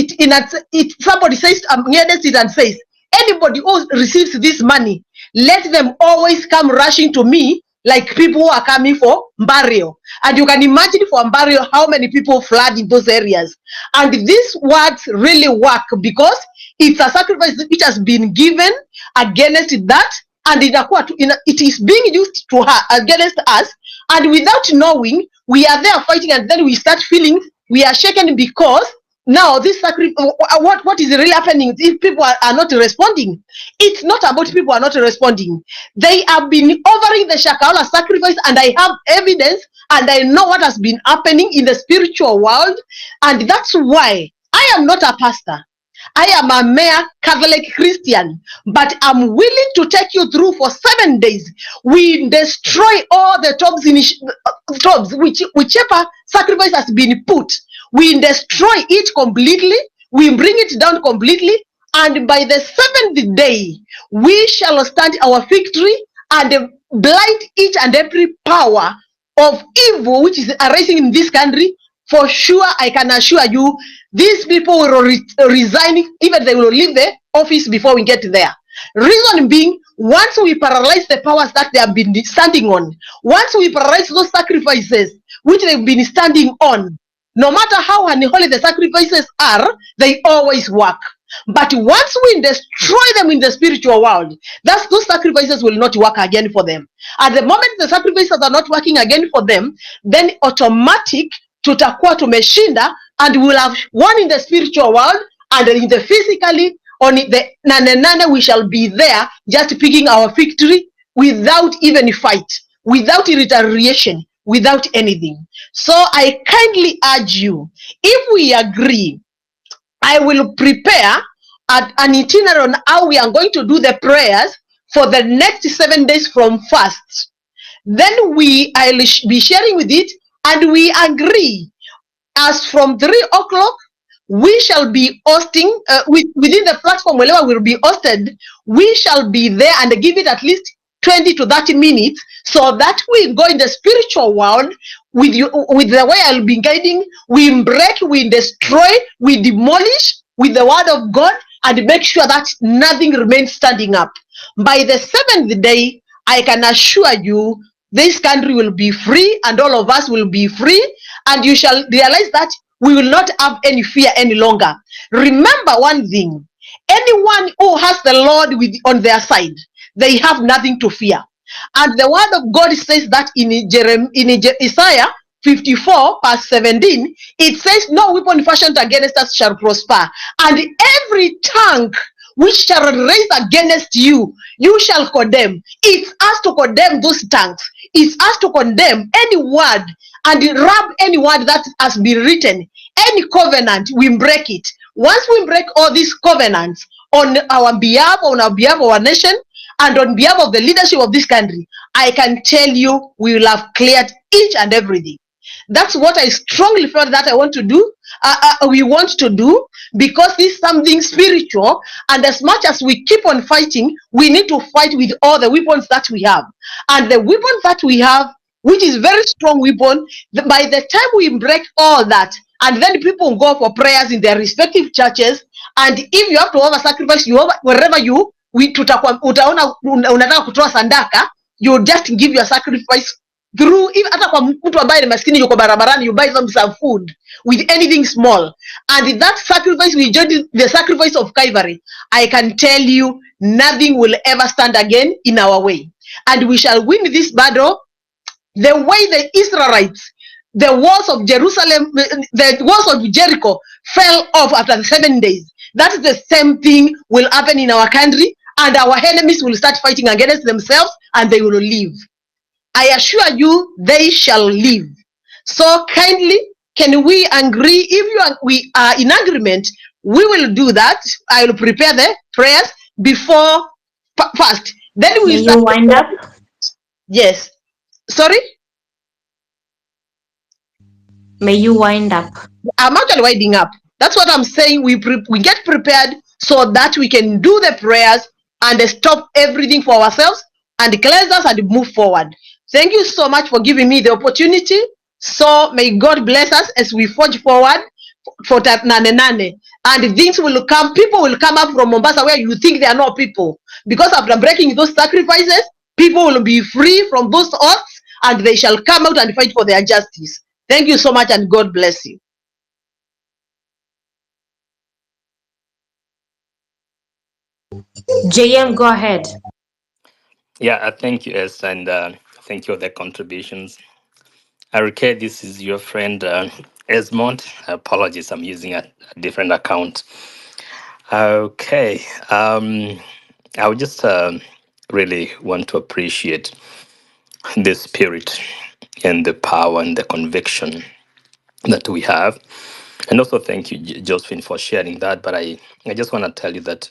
somebody says, it and says, anybody who receives this money, let them always come rushing to me like people who are coming for burial. And you can imagine for burial how many people flood in those areas. And these words really work because it's a sacrifice which has been given against that, and it is being used to her against us, and without knowing, we are there fighting, and then we start feeling we are shaken because now this sacrifice, what is really happening if people are not responding? It's not about people are not responding. They have been offering the Shakahola sacrifice, and I have evidence, and I know what has been happening in the spiritual world, and that's why I am not a pastor. I am a mere Catholic Christian, but I'm willing to take you through for 7 days. We destroy all the tombs, whichever sacrifice has been put. We destroy it completely. We bring it down completely. And by the 7th day, we shall stand our victory and blind each and every power of evil which is arising in this country. For sure, I can assure you, these people will resign, even they will leave the office before we get there. Reason being, once we paralyze the powers that they have been standing on, once we paralyze those sacrifices which they've been standing on, no matter how unholy the sacrifices are, they always work. But once we destroy them in the spiritual world, those sacrifices will not work again for them. At the moment the sacrifices are not working again for them, then automatic tutakuwa tumeshinda, and we will have won in the spiritual world, and in the physically, on the Nane we shall be there just picking our victory without even fight, without retaliation, without anything. So I kindly urge you, if we agree, I will prepare an itinerary on how we are going to do the prayers for the next 7 days from fast. Then I'll be sharing with it, and we agree as from 3 o'clock we shall be hosting within the platform wherever we'll be hosted. We shall be there and give it at least 20 to 30 minutes so that we go in the spiritual world with you, with the way I'll be guiding. We break, we destroy, we demolish with the word of God and make sure that nothing remains standing up. By the seventh day, I can assure you this country will be free and all of us will be free, and you shall realize that we will not have any fear any longer. Remember one thing: anyone who has the Lord on their side, they have nothing to fear. And the word of God says that in Isaiah 54 verse 17, it says, no weapon fashioned against us shall prosper, and every tongue which shall raise against you, you shall condemn. It's us to condemn those tongues. It's us to condemn any word and rub any word that has been written. Any covenant, we break it. Once we break all these covenants on our behalf of our nation, and on behalf of the leadership of this country, I can tell you we will have cleared each and everything. That's what I strongly felt that I want to do. We want to do, because this is something spiritual, and as much as we keep on fighting, we need to fight with all the weapons that we have. And the weapons that we have, which is very strong weapon, by the time we break all that, and then people go for prayers in their respective churches, and if you have to over sacrifice, wherever you utaona unataka kutoa sadaka, you just give your sacrifice through, if hata kwa mtu ambaye ni maskini yuko barabarani, you buy some food with anything small, and that sacrifice will join the sacrifice of Calvary. I can tell you nothing will ever stand again in our way, and we shall win this battle the way the Israelites, the walls of Jerusalem, the walls of Jericho fell off after the 7 days. That's the same thing will happen in our country, and our enemies will start fighting against themselves, and they will leave. I assure you, they shall live. So kindly, can we agree? If we are in agreement, we will do that. I will prepare the prayers before fast. Then we May start. you wind up? Yes. Sorry? May you wind up? I'm actually winding up. That's what I'm saying. We get prepared so that we can do the prayers and stop everything for ourselves and cleanse us and move forward. Thank you so much for giving me the opportunity. So may God bless us as we forge forward for that Nane. And things will come, people will come up from Mombasa where you think there are no people. Because after breaking those sacrifices, people will be free from those oaths and they shall come out and fight for their justice. Thank you so much and God bless you. JM, go ahead. Yeah, thank you, S, and thank you for the contributions. Okay, this is your friend Esmond. Apologies, I'm using a different account. Okay, I would just really want to appreciate the spirit and the power and the conviction that we have. And also thank you, Josephine, for sharing that. But I just want to tell you that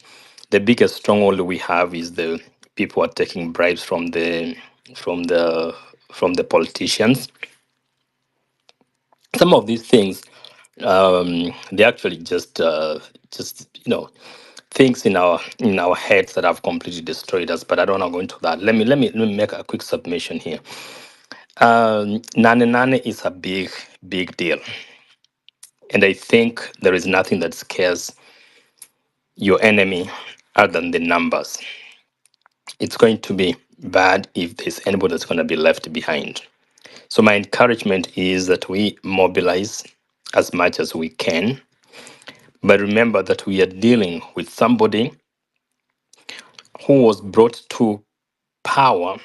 the biggest stronghold we have is the people are taking bribes from the from the politicians. Some of these things, they actually just things in our heads that have completely destroyed us. But I don't want to go into that. Let me make a quick submission here. Nane is a big deal. And I think there is nothing that scares your enemy other than the numbers. It's going to be bad if there's anybody that's going to be left behind. So my encouragement is that we mobilize as much as we can. But remember that we are dealing with somebody who was brought to power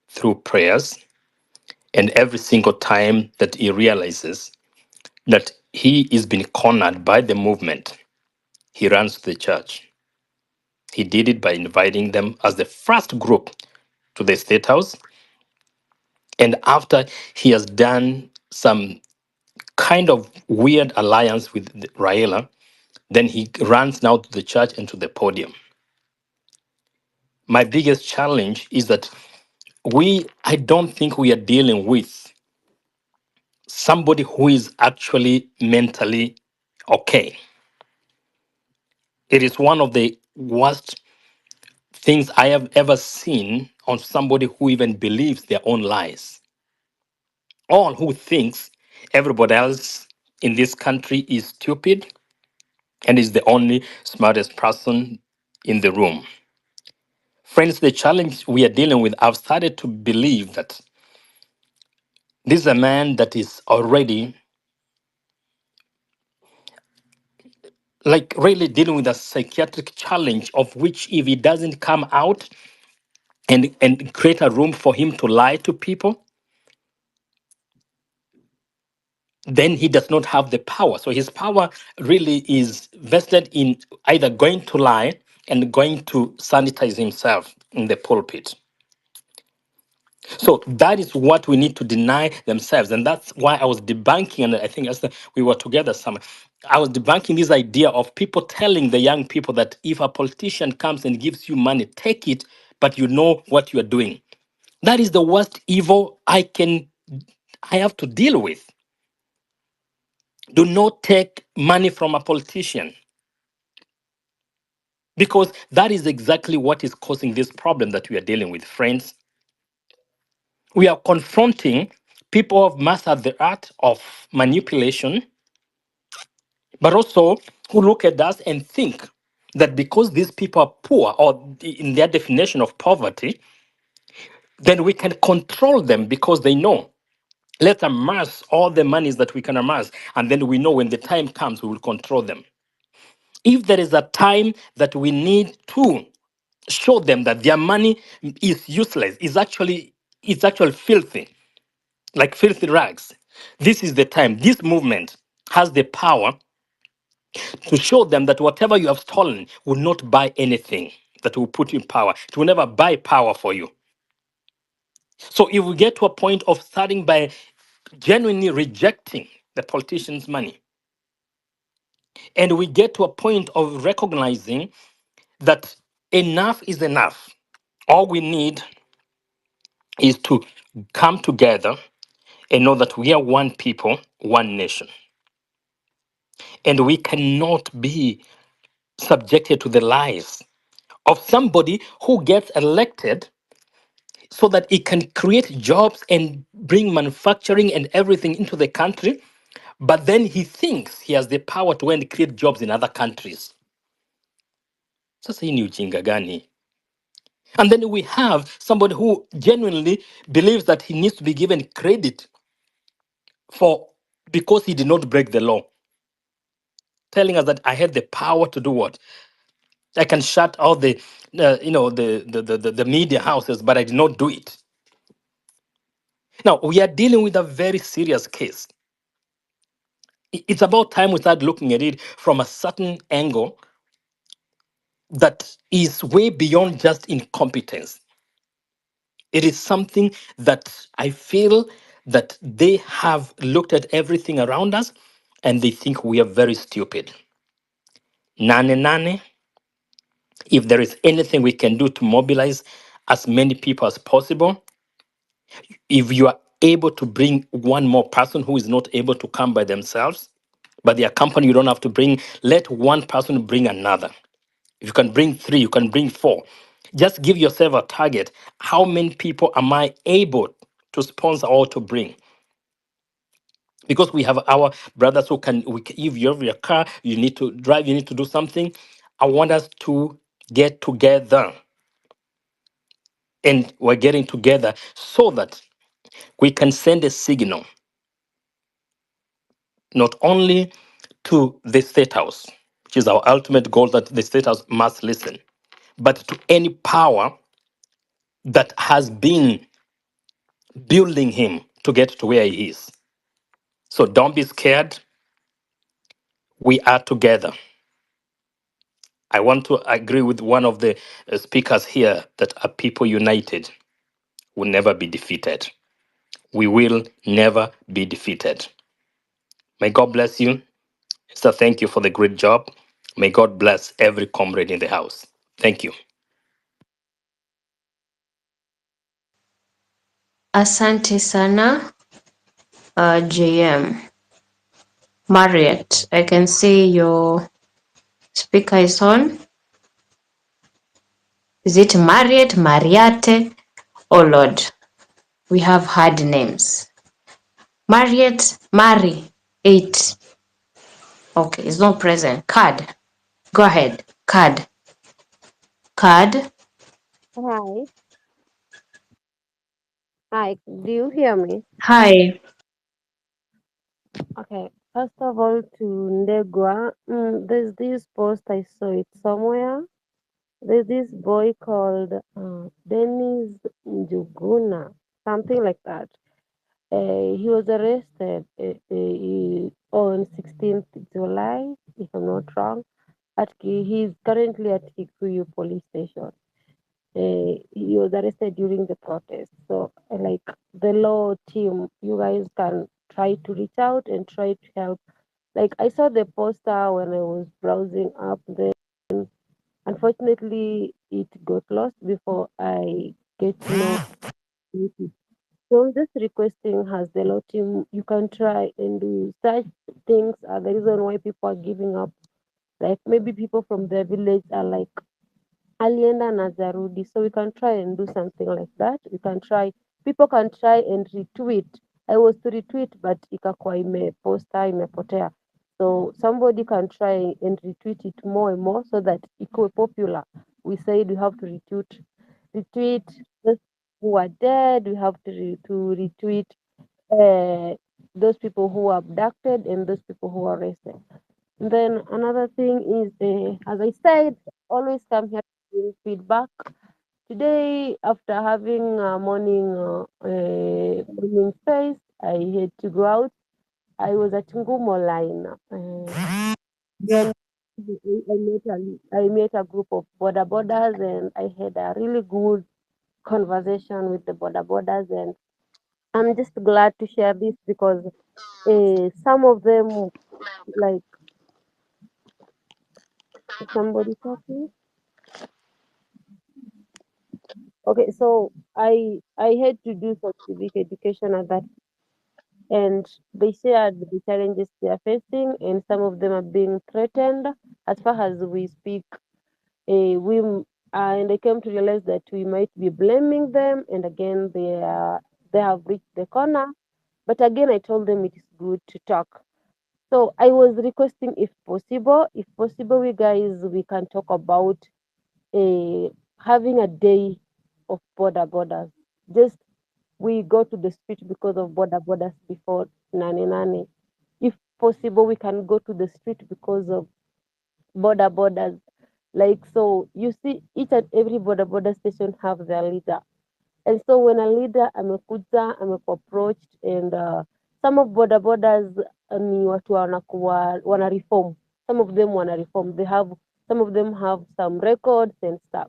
through prayers. And every single time that he realizes that he is being cornered by the movement, he runs to the church. He did it by inviting them as the first group to the State House. And after he has done some kind of weird alliance with Raila, then he runs now to the church and to the podium. My biggest challenge is that I don't think we are dealing with somebody who is actually mentally Okay, it is one of the worst things I have ever seen on somebody who even believes their own lies. All who thinks everybody else in this country is stupid and is the only smartest person in the room. Friends, the challenge we are dealing with, I've started to believe that this is a man that is already like really dealing with a psychiatric challenge of which if he doesn't come out and create a room for him to lie to people, then he does not have the power. So his power really is vested in either going to lie and going to sanitize himself in the pulpit. So that is what we need to deny themselves. And that's why I was debunking, and I think as we were together some, I was debunking this idea of people telling the young people that if a politician comes and gives you money, take it, but you know what you are doing. That is the worst evil I have to deal with. Do not take money from a politician, because that is exactly what is causing this problem that we are dealing with, friends. We are confronting people who have mastered the art of manipulation, but also who look at us and think that because these people are poor, or in their definition of poverty, then we can control them because they know. Let's amass all the monies that we can amass, and then we know when the time comes, we will control them. If there is a time that we need to show them that their money is useless, it's actually filthy, like filthy rags, this is the time. This movement has the power to show them that whatever you have stolen will not buy anything that will put you in power. It will never buy power for you. So if we get to a point of starting by genuinely rejecting the politician's money, and we get to a point of recognizing that enough is enough, all we need is to come together and know that we are one people, one nation. And we cannot be subjected to the lies of somebody who gets elected so that it can create jobs and bring manufacturing and everything into the country. But then he thinks he has the power to go and create jobs in other countries. Sasa hii ni ujinga gani? And then we have somebody who genuinely believes that he needs to be given credit for because he did not break the law, telling us that I had the power to do what? I can shut all the, the media houses, but I did not do it. Now we are dealing with a very serious case. It's about time we start looking at it from a certain angle that is way beyond just incompetence. It is something that I feel that they have looked at everything around us and they think we are very stupid. Nane, if there is anything we can do to mobilize as many people as possible, if you are able to bring one more person who is not able to come by themselves, but their company you don't have to bring, let one person bring another. If you can bring 3, you can bring 4. Just give yourself a target. How many people am I able to sponsor or to bring? Because we have our brothers who can, if you have your car, you need to drive, you need to do something. I want us to get together. And we're getting together so that we can send a signal, not only to the State House, which is our ultimate goal, that the State House must listen, but to any power that has been building him to get to where he is. So don't be scared. We are together. I want to agree with one of the speakers here that a people united will never be defeated. We will never be defeated. May God bless you. So thank you for the great job. May God bless every comrade in the house. Thank you. Asante sana, JM. Marriott, I can see your speaker is on. Is it Marriott, Mariette? Oh Lord, we have hard names. Marriott, Mary, 8. Okay, it's not present. Card. Go ahead. Card. Card. Hi, hi, do you hear me? Hi. Okay, first of all, to Ndegwa, there's this post, I saw it somewhere. There's this boy called Dennis Njuguna, something like that. He was arrested on 16th July, if I'm not wrong. He's currently at Kikuyu police station. He was arrested during the protest. So, like the law team, you guys can try to reach out and try to help. Like I saw the poster when I was browsing up. Then, unfortunately, it got lost before I get to know it. So I'm just requesting, as the law team, you can try and do such things. Are the reason why people are giving up. Like maybe people from the village are like alienda na zarudi, so we can try and do something like that. We can try, people can try and retweet. I was to retweet but ikakuwa imeposta imepotea, so somebody can try and retweet it more and more so that ikuwe popular. We said we have to retweet those who are dead. We have to retweet those people who are abducted and those people who are arrested. Then another thing is, as I said, always come here to give feedback. Today, after having a morning space, I had to go out. I was at Ngumo line. Then I met a group of border borders, and I had a really good conversation with the border borders. And I'm just glad to share this because some of them, like somebody talking. Okay, so I had to do some civic education at that, and they shared the challenges they are facing, and some of them are being threatened. As far as we speak, we and I came to realize that we might be blaming them, and again they have reached the corner. But again, I told them it is good to talk. So I was requesting, if possible, we guys we can talk about a having a day of borders. Just we go to the street because of borders before Nane. If possible, we can go to the street because of borders. Like so, you see, each and every border station have their leader. And so when a leader ameapproached, and some of borders ni watu wanakuwa wana reform. Some of them wana reform. Some of them have some records and stuff.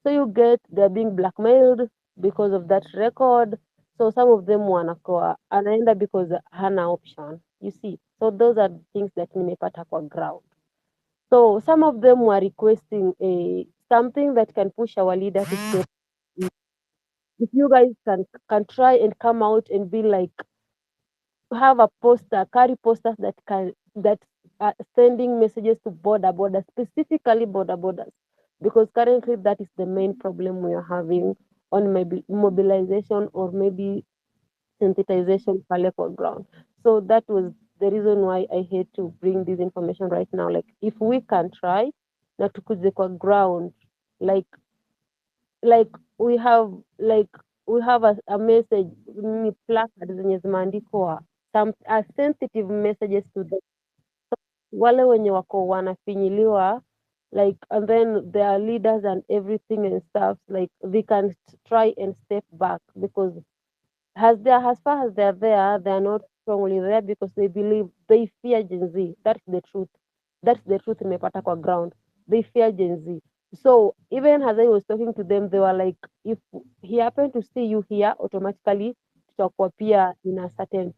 So you get they're being blackmailed because of that record. So some of them wanakuwa anaenda because hana option. You see. So those are things that nimepata kwa ground. So some of them were requesting something that can push our leader to step. If you guys can try and come out and be like, have a poster, carry posters that are sending messages to borders, specifically borders, because currently that is the main problem we are having on maybe mobilization or maybe sensitization pale for ground. So that was the reason why I had to bring this information right now. Like if we can try na tukuje kwa ground, like like we have like we have a message ni placard zenye zimeandikwa some sensitive messages to the wale wenye wako wanafinyiliwa, like, and then their leaders and everything and stuff, like they can try and step back because as far as they're there, they're not strongly there because they fear Gen Z. That's the truth. That's the truth imepata kwa ground. They fear Gen Z. So even as I was talking to them, they were like, if he happened to see you here, automatically tutakuwa pia in a certain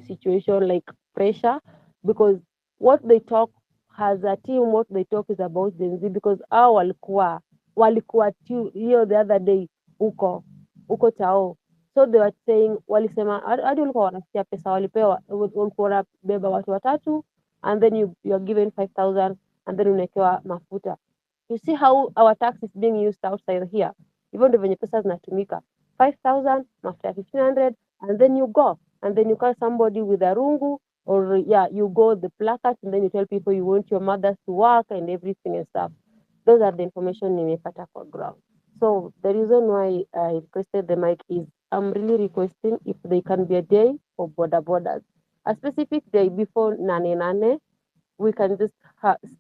situation like pressure, because what they talk as a team, what they talk is about Gen Z because walikuwa hiyo the other day huko chao. So they were saying, walisema hadi walikuwa wanasikia pesa walipewa, walikuwa wanabeba watu watatu, and then you are given 5,000 and then unawekewa mafuta. You see how our tax is being used outside here. Hivyo ndio venye pesa zinatumika. 5,000 mafuta 1,500 and then you go and then you call somebody with a rungu, or you go the placards and then you tell people you want your mothers to work and everything and stuff. Those are the information nimepata for ground. So the reason why I requested the mic is I'm really requesting if there can be a day for border borders, a specific day before Nane. We can just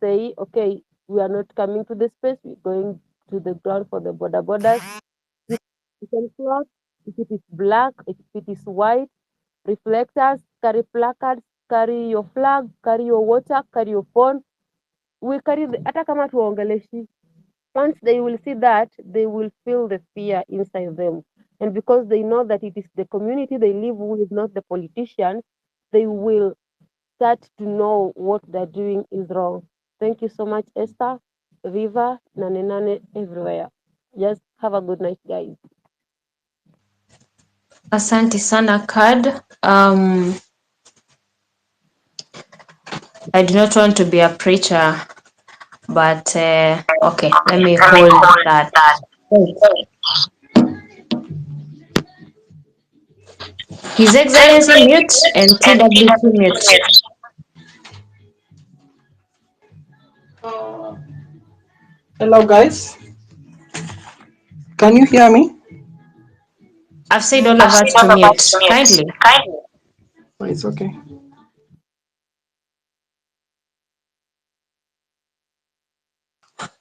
say, okay, we are not coming to the space, we're going to the ground for the border borders. You can cloth, if it is black, if it is white, reflectors, carry placards, carry your flag, carry your water, carry your phone. We carry hata kama tuwaongeleshi. Once they will see that, they will feel the fear inside them. And because they know that it is the community they live with, not the politicians, they will start to know what they're doing is wrong. Thank you so much, Esther, Viva, Nane everywhere. Just have a good night, guys. Asante sana Kad. I do not want to be a preacher, but okay, let me hold that. His Excellency mute and TWT mute. Hello, guys. Can you hear me? I've said all of us to mute. Kindly. Oh, it's okay.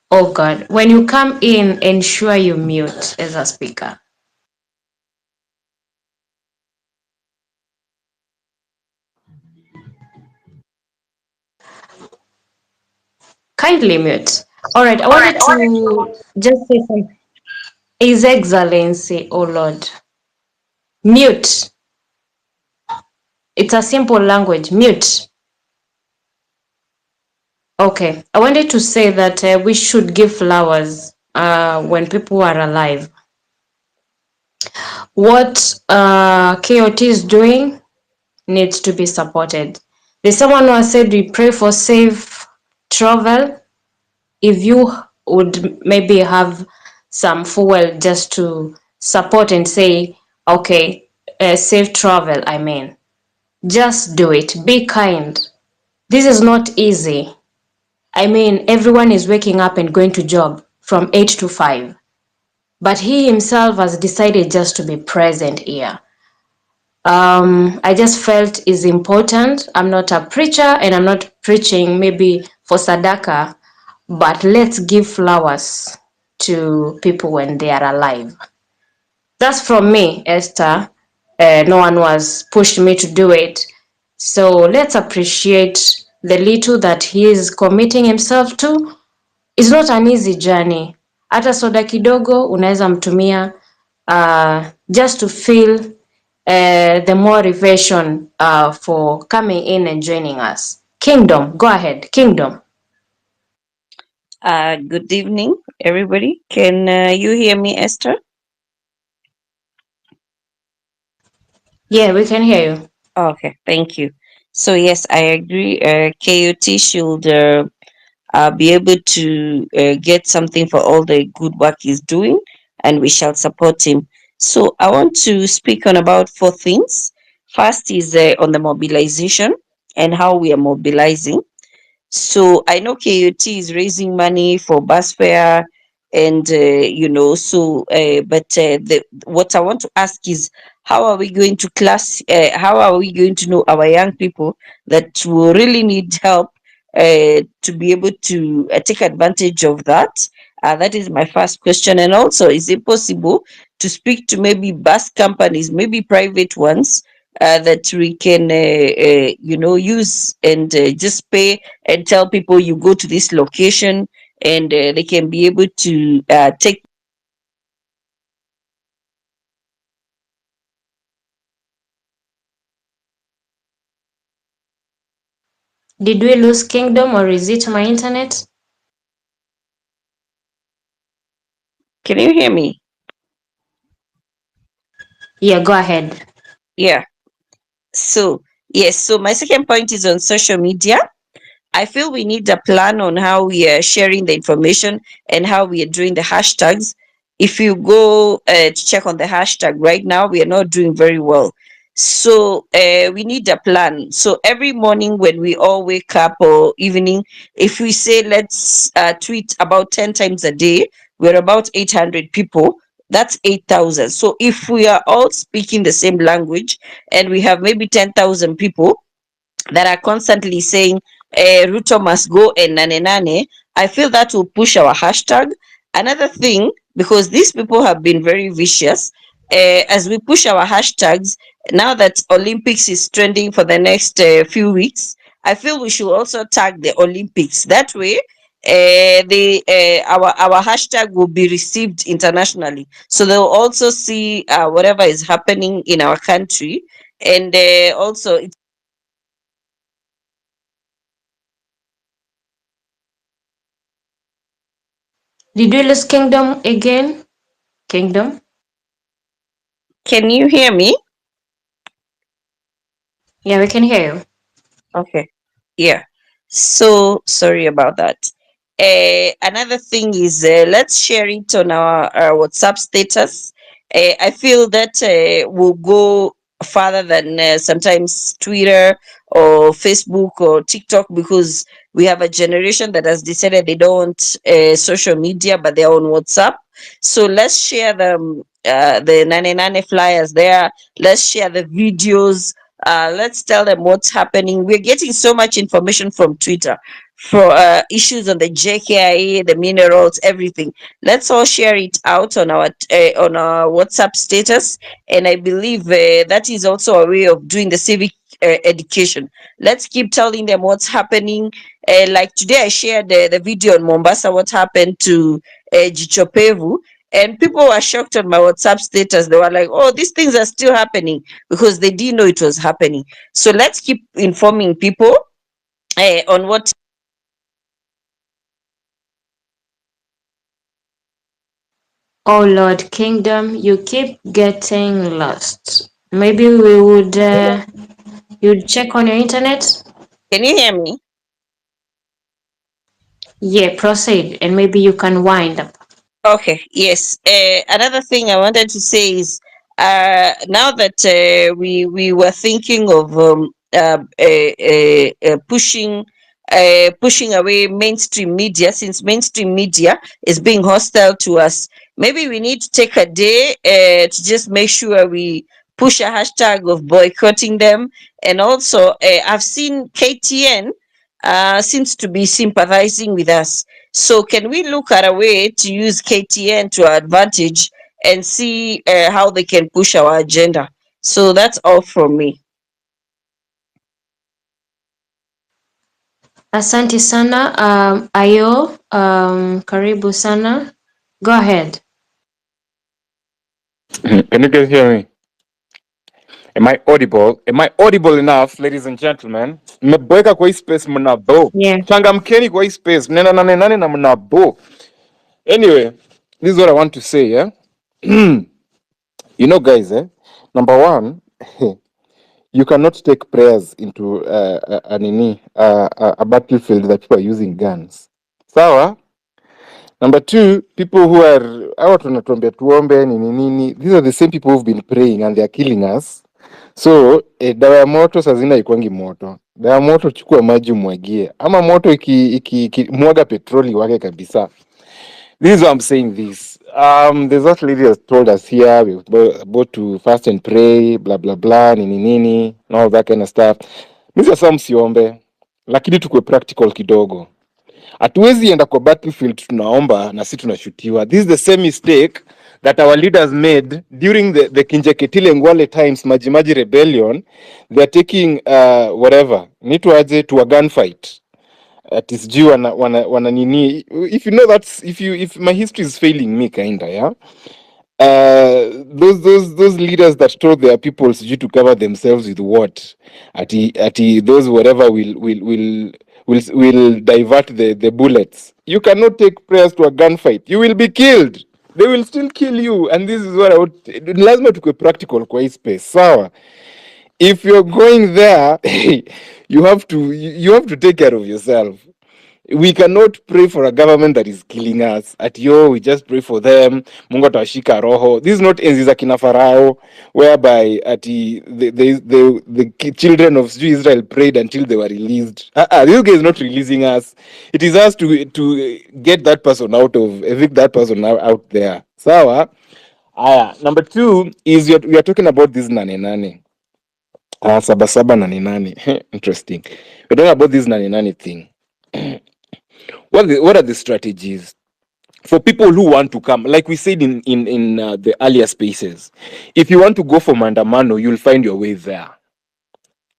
Oh God, when you come in, ensure you mute as a speaker. Kindly mute. All right, I wanted to just say something. His Excellency, oh Lord. Mute. It's a simple language. Mute. Okay, I wanted to say that we should give flowers when people are alive. What KOT is doing needs to be supported. There's someone who has said we pray for safe travel. If you would maybe have some fuel just to support and say, okay, safe travel, I mean, just do it. Be kind. This is not easy. I mean, everyone is waking up and going to job from 8 to 5. But he himself has decided just to be present here. I just felt is important. I'm not a preacher and I'm not preaching maybe for Sadaka, but let's give flowers to people when they are alive. That's from me, Esther. No one was pushed me to do it. So let's appreciate the little that he is committing himself to. It's not an easy journey. Hata soda kidogo unaweza mtumia just to feel the motivation for coming in and joining us. Kingdom, go ahead. Kingdom. Good evening, everybody. Can you hear me, Esther? Yeah, we can hear you. Okay, thank you. So yes, I agree. KOT should be able to get something for all the good work he's doing, and we shall support him. So I want to speak on about 4 things. First is on the mobilization and how we are mobilizing. So I know KUT is raising money for bus fare, and what I want to ask is, how are we going to how are we going to know our young people that will really need help to be able to take advantage of that? That is my first question. And also, is it possible to speak to maybe bus companies, maybe private ones, that we can use and just pay and tell people you go to this location, and they can be able to take. Did we lose Kingdom or is it my internet? Can you hear me? Yeah, go ahead. Yeah. So, yes, so my second point is on social media. I feel we need a plan on how we are sharing the information and how we are doing the hashtags. If you go to check on the hashtag right now, we are not doing very well. So we need a plan. So every morning when we all wake up or evening, if we say let's tweet about 10 times a day, we're about 800 people. That's 8,000. So if we are all speaking the same language and we have maybe 10,000 people that are constantly saying Ruto must go and Nane Nane, I feel that will push our hashtag. Another thing, because these people have been very vicious, as we push our hashtags, now that Olympics is trending for the next few weeks, I feel we should also tag the Olympics. That way, our hashtag will be received internationally, so they'll also see whatever is happening in our country, and also Did we lose Kingdom again? Kingdom? can you hear me? Yeah, we can hear you. Okay. Yeah. So sorry about that. Another thing is let's share it on our WhatsApp status. I feel that will go further than sometimes Twitter or Facebook or TikTok, because we have a generation that has decided they don't want social media, but they're on WhatsApp. So let's share the Nane Nane flyers there. Let's share the videos, let's tell them what's happening. We're getting so much information from Twitter for issues on the JKIA, the minerals, everything. Let's all share it out on our WhatsApp status, and I believe that is also a way of doing the civic education. Let's keep telling them what's happening. Like today, I shared the video on Mombasa, what happened to Jichopevu, and people were shocked on my WhatsApp status. They were like, "Oh, these things are still happening," because they didn't know it was happening. So let's keep informing people on what. Oh Lord, Kingdom, you keep getting lost. Maybe we would, you'd check on your internet? Can you hear me? Yeah, proceed, and maybe you can wind up. Okay, yes. Another thing I wanted to say is now that we were thinking of pushing away mainstream media, since mainstream media is being hostile to us, maybe we need to take a day to just make sure we push a hashtag of boycotting them. And also, I've seen KTN seems to be sympathizing with us. So can we look at a way to use KTN to our advantage and see how they can push our agenda? So that's all from me. Asante sana, Ayo, karibu sana. Go ahead. Can you guys hear me? Am I audible? Am I audible enough, ladies and gentlemen? Mmeboeka kwa hii space mnabo. Yeah. Changamkeni kwa hii space. Mnena nane nane na mnabo. Anyway, this is what I want to say, yeah? You know, guys, number one, you cannot take prayers into a battlefield that people are using guns. Sawa? Number two, people who are hawa tunatuambia tuombe nini nini, these are the same people who've been praying and they are killing us. So dawa ya moto saa zingine haikuangi moto. Dawa ya moto, chukua maji umwagie, ama moto iki mwaga petroli wake kabisa. This is why I'm saying this. There's that lady has told us here we're about to fast and pray, blah blah blah, nini nini, and all that kind of stuff. Mimi sasa msiombe, lakini tukue practical kidogo. Hatuwezi enda kwa battlefield tunaomba na sisi tunashutiwa. This is the same mistake that our leaders made during the Kinjeketile Ngwale times, Majimaji rebellion. They are taking whatever, nitwaje, to a gunfight. Sijui wana nini. If you know that's, if my history is failing me kinda, yeah. Those leaders that told their people sijui to cover themselves with what, ati those whatever will divert the bullets. You cannot take prayers to a gunfight. You will be killed. they will still kill you. And this is what I would, lazima tukwe practical kwa hii space, sawa? If you're going there, you have to take care of yourself. We cannot pray for a government that is killing us. At yo, we just pray for them. Mungu atawashika roho. This is not enzi za kina Farao, whereby the children of Israel prayed until they were released. This guy is not releasing us. It is us to get that person evict that person out there. Sawa. Number two is we are talking about this nane. Sabasaba nane. Interesting. We're talking about this nane thing. What are the strategies for people who want to come? Like we said in the earlier spaces, if you want to go for Mandamano, you'll find your way there.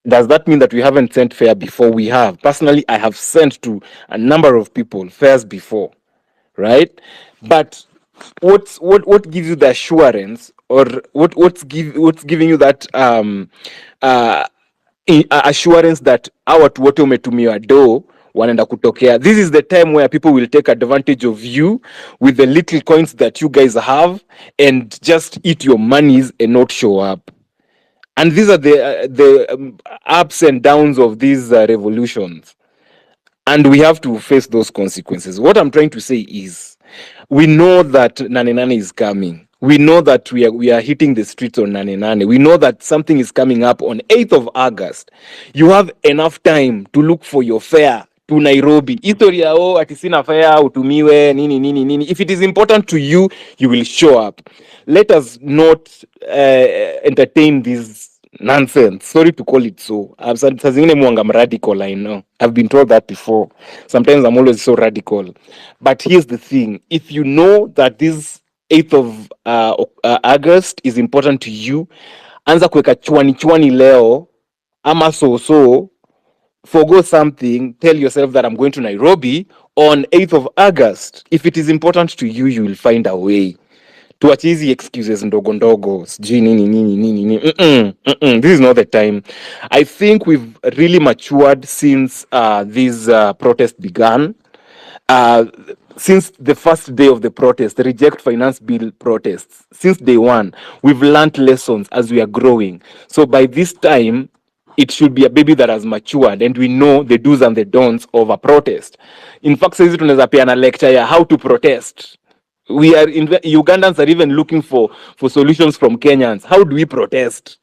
Does that mean that we haven't sent fare before? We have. Personally, I have sent to a number of people fares before, right? But what gives you the assurance, or what's giving you that assurance that hawa watu wote umetumiwa do wanaenda kutokea? This is the time where people will take advantage of you with the little coins that you guys have and just eat your monies and not show up. And these are the ups and downs of these revolutions, and we have to face those consequences. What I'm trying to say is, we know that Nane is coming. We know that we are hitting the streets on Nane. We know that something is coming up on 8th of August. You have enough time to look for your fare to Nairobi. Historia ati sina fare utumiwe nini. If it is important to you, you will show up. Let us not entertain these nonsense. Sorry to call it so. Saa zingine mwanga radical, I know. I've been told that before. Sometimes I'm always so radical. But here's the thing. If you know that this 8th of August is important to you, anza kuweka chwani leo, ama so, forgo something, tell yourself that I'm going to Nairobi on 8th of August. If it is important to you, you will find a way. Tuache hizi excuses ndogo sijui nini. This is not the time. I think we've really matured since this protest began. Since the first day of the protest, the Reject Finance Bill protests, since day one, we've learned lessons as we are growing. So by this time, it should be a baby that has matured, and we know the do's and the don'ts of a protest. In fact, says tunaweza peana lecture ya how to protest. Ugandans are even looking for solutions from Kenyans. How do we protest?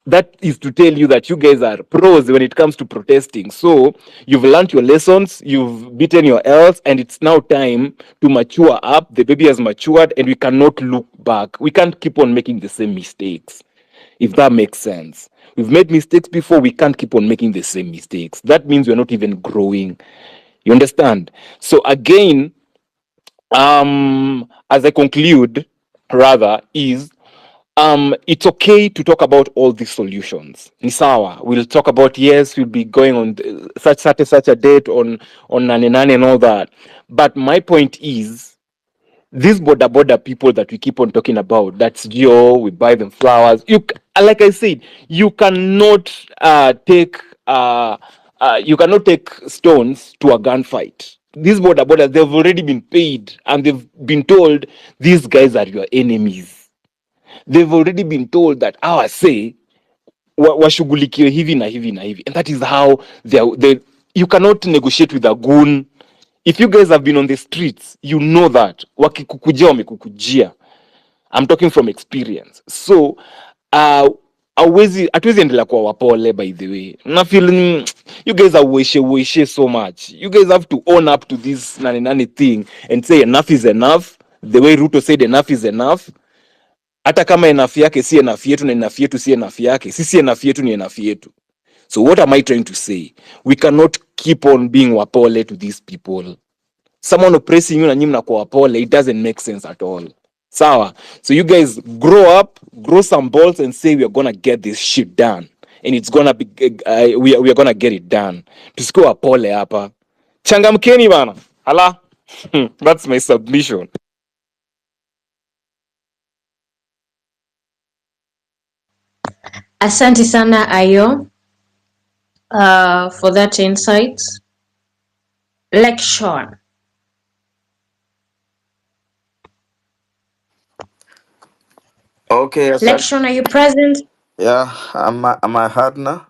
That is to tell you that you guys are pros when it comes to protesting. So you've learned your lessons, you've beaten your L's, and it's now time to mature up. The baby has matured, and we cannot look back. We can't keep on making the same mistakes, if that makes sense. We've made mistakes before, we can't keep on making the same mistakes. That means we're not even growing. You understand? So again, as I conclude, rather, is it's okay to talk about all these solutions. Nisawa, we'll talk about, yes, we'll be going on such a date on Nane and all that. But my point is, these border people that we keep on talking about, that's Geo, we buy them flowers. Like I said, you cannot take stones to a gunfight. These border, they've already been paid, and they've been told these guys are your enemies. They've already been told that our say washughulikiwe hivi na hivi na hivi, and that is how you cannot negotiate with a goon. If you guys have been on the streets, you know that wakikukujia wamekukujia. I'm talking from experience. So hatuwezi endelea kuwa wapole. By the way, na feel you guys are weshe so much. You guys have to own up to this nani thing and say enough is enough. The way Ruto said enough is enough. Hata kama enough yake si enough yetu na enough yetu si enough yake, sisi enough yetu ni enough yetu. So what am I trying to say? We cannot keep on being wapole to these people. Someone oppressing you na nyinyi mnakuwa wapole, it doesn't make sense at all. Sawa? So you guys grow up, grow some balls, and say we are gonna get this shit done, and it's gonna be we are gonna get it done. Tusikuwe wapole hapa. Changamkeni bana. Hala. That's my submission. Asante sana Ayo for that insight. Like Sean. Okay, asante. Election, are you present? Yeah, am I heard now?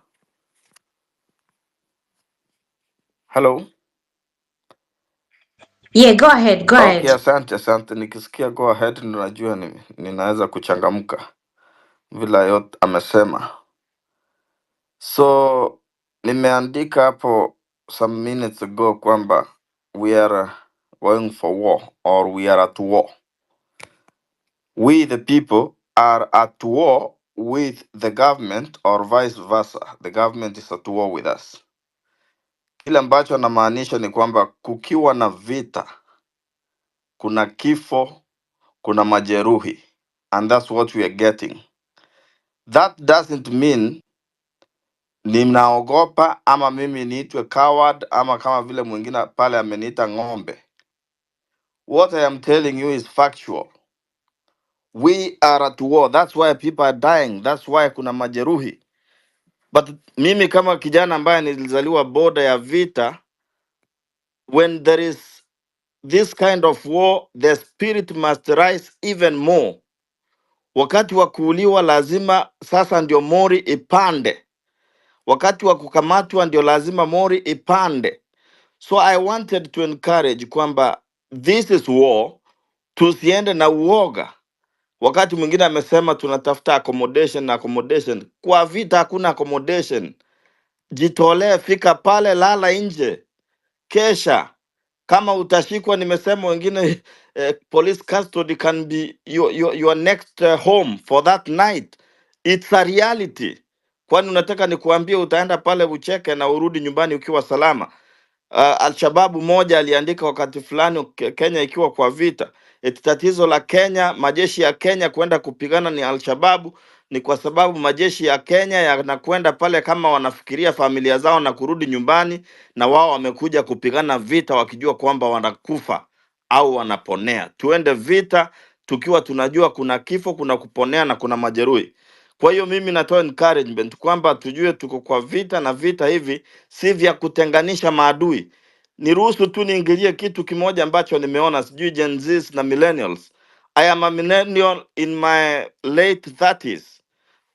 Hello. Yeah, go ahead, go Okay, ahead. asante. Nikisikia go ahead ndo najua ninaweza kuchangamka vile yote amesema. So nimeandika hapo some minutes ago kwamba we are going for war or we are at war. We the people are at war with the government or vice versa. The government is at war with us. Kile ambacho anamaanisha ni kwamba kukiwa na vita, kuna kifo, kuna majeruhi, and that's what we are getting. That doesn't mean ninaogopa ama mimi niitwe coward ama kama vile mwingine pale ameniita ng'ombe. What I am telling you is factual. We are at war. That's why people are dying. That's why kuna majeruhi. But mimi kama kijana ambaye nilizaliwa boda ya vita, when there is this kind of war, the spirit must rise even more. Wakati wa kuuliwa lazima sasa ndio mori ipande. Wakati wa kukamatwa ndio lazima mori ipande. So I wanted to encourage kwamba this is war, tusiende na uoga. Wakati mwingine amesema tunatafuta accommodation na accommodation. Kwa vita hakuna accommodation. Jitolee, fika pale, lala nje, kesha. Kama utashikwa, nimesema wengine police custody can be your next home for that night. It's a reality. Kwani unataka nikuambie utaenda pale ucheke na urudi nyumbani ukiwa salama? Al-Shababu moja aliandika wakati fulani Kenya ikiwa kwa vita, eti tatizo la Kenya, majeshi ya Kenya kwenda kupigana ni Al-Shababu ni kwa sababu majeshi ya Kenya yanakwenda pale kama wanafikiria familia zao na kurudi nyumbani, na wao wamekuja kupigana vita wakijua kwamba wanakufa au wanaponea. Tuende vita tukiwa tunajua kuna kifo, kuna kuponea na kuna majeruhi. Kwa hiyo mimi natoa encouragement kwamba tujue tuko kwa vita, na vita hivi si vya kutenganisha maadui. Niruhusu tu niingilie kitu kimoja ambacho nimeona, sijui Gen Z na millennials. I am a millennial in my late 30s.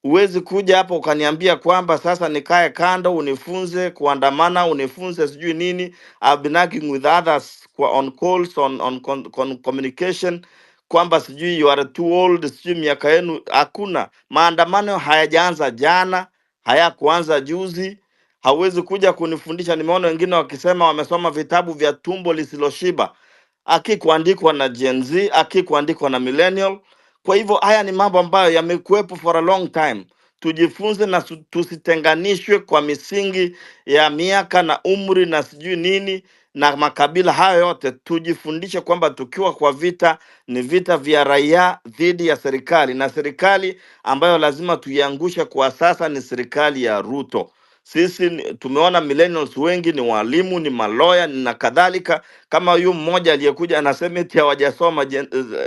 Huwezi kuja hapo ukaniambia kwamba sasa nikae kando unifunze kuandamana, unifunze sijui nini. I've been working with others on calls, on communication, kwamba sijui you are too old, sijui miaka yenu. Hakuna. Maandamano hayajaanza jana, hayakuanza juzi. Hauwezi kuja kunifundisha. Nimeona wengine wakisema wamesoma vitabu vya tumbo lisiloshiba, akikuandikwa na Gen Z, akikuandikwa na millennial. Kwa hivyo haya ni mambo ambayo yamekuwepo for a long time. Tujifunze na tusitenganishwe kwa misingi ya miaka na umri na sijui nini na makabila hayo yote. Tujifundishe kwamba tukiwa kwa vita ni vita vya raia dhidi ya serikali, na serikali ambayo lazima tuiangushe kwa sasa ni serikali ya Ruto. Sisi tumeona millennials wengi ni walimu, ni maloya na kadhalika. Kama huyu mmoja aliyekuja anasema eti hawajasoma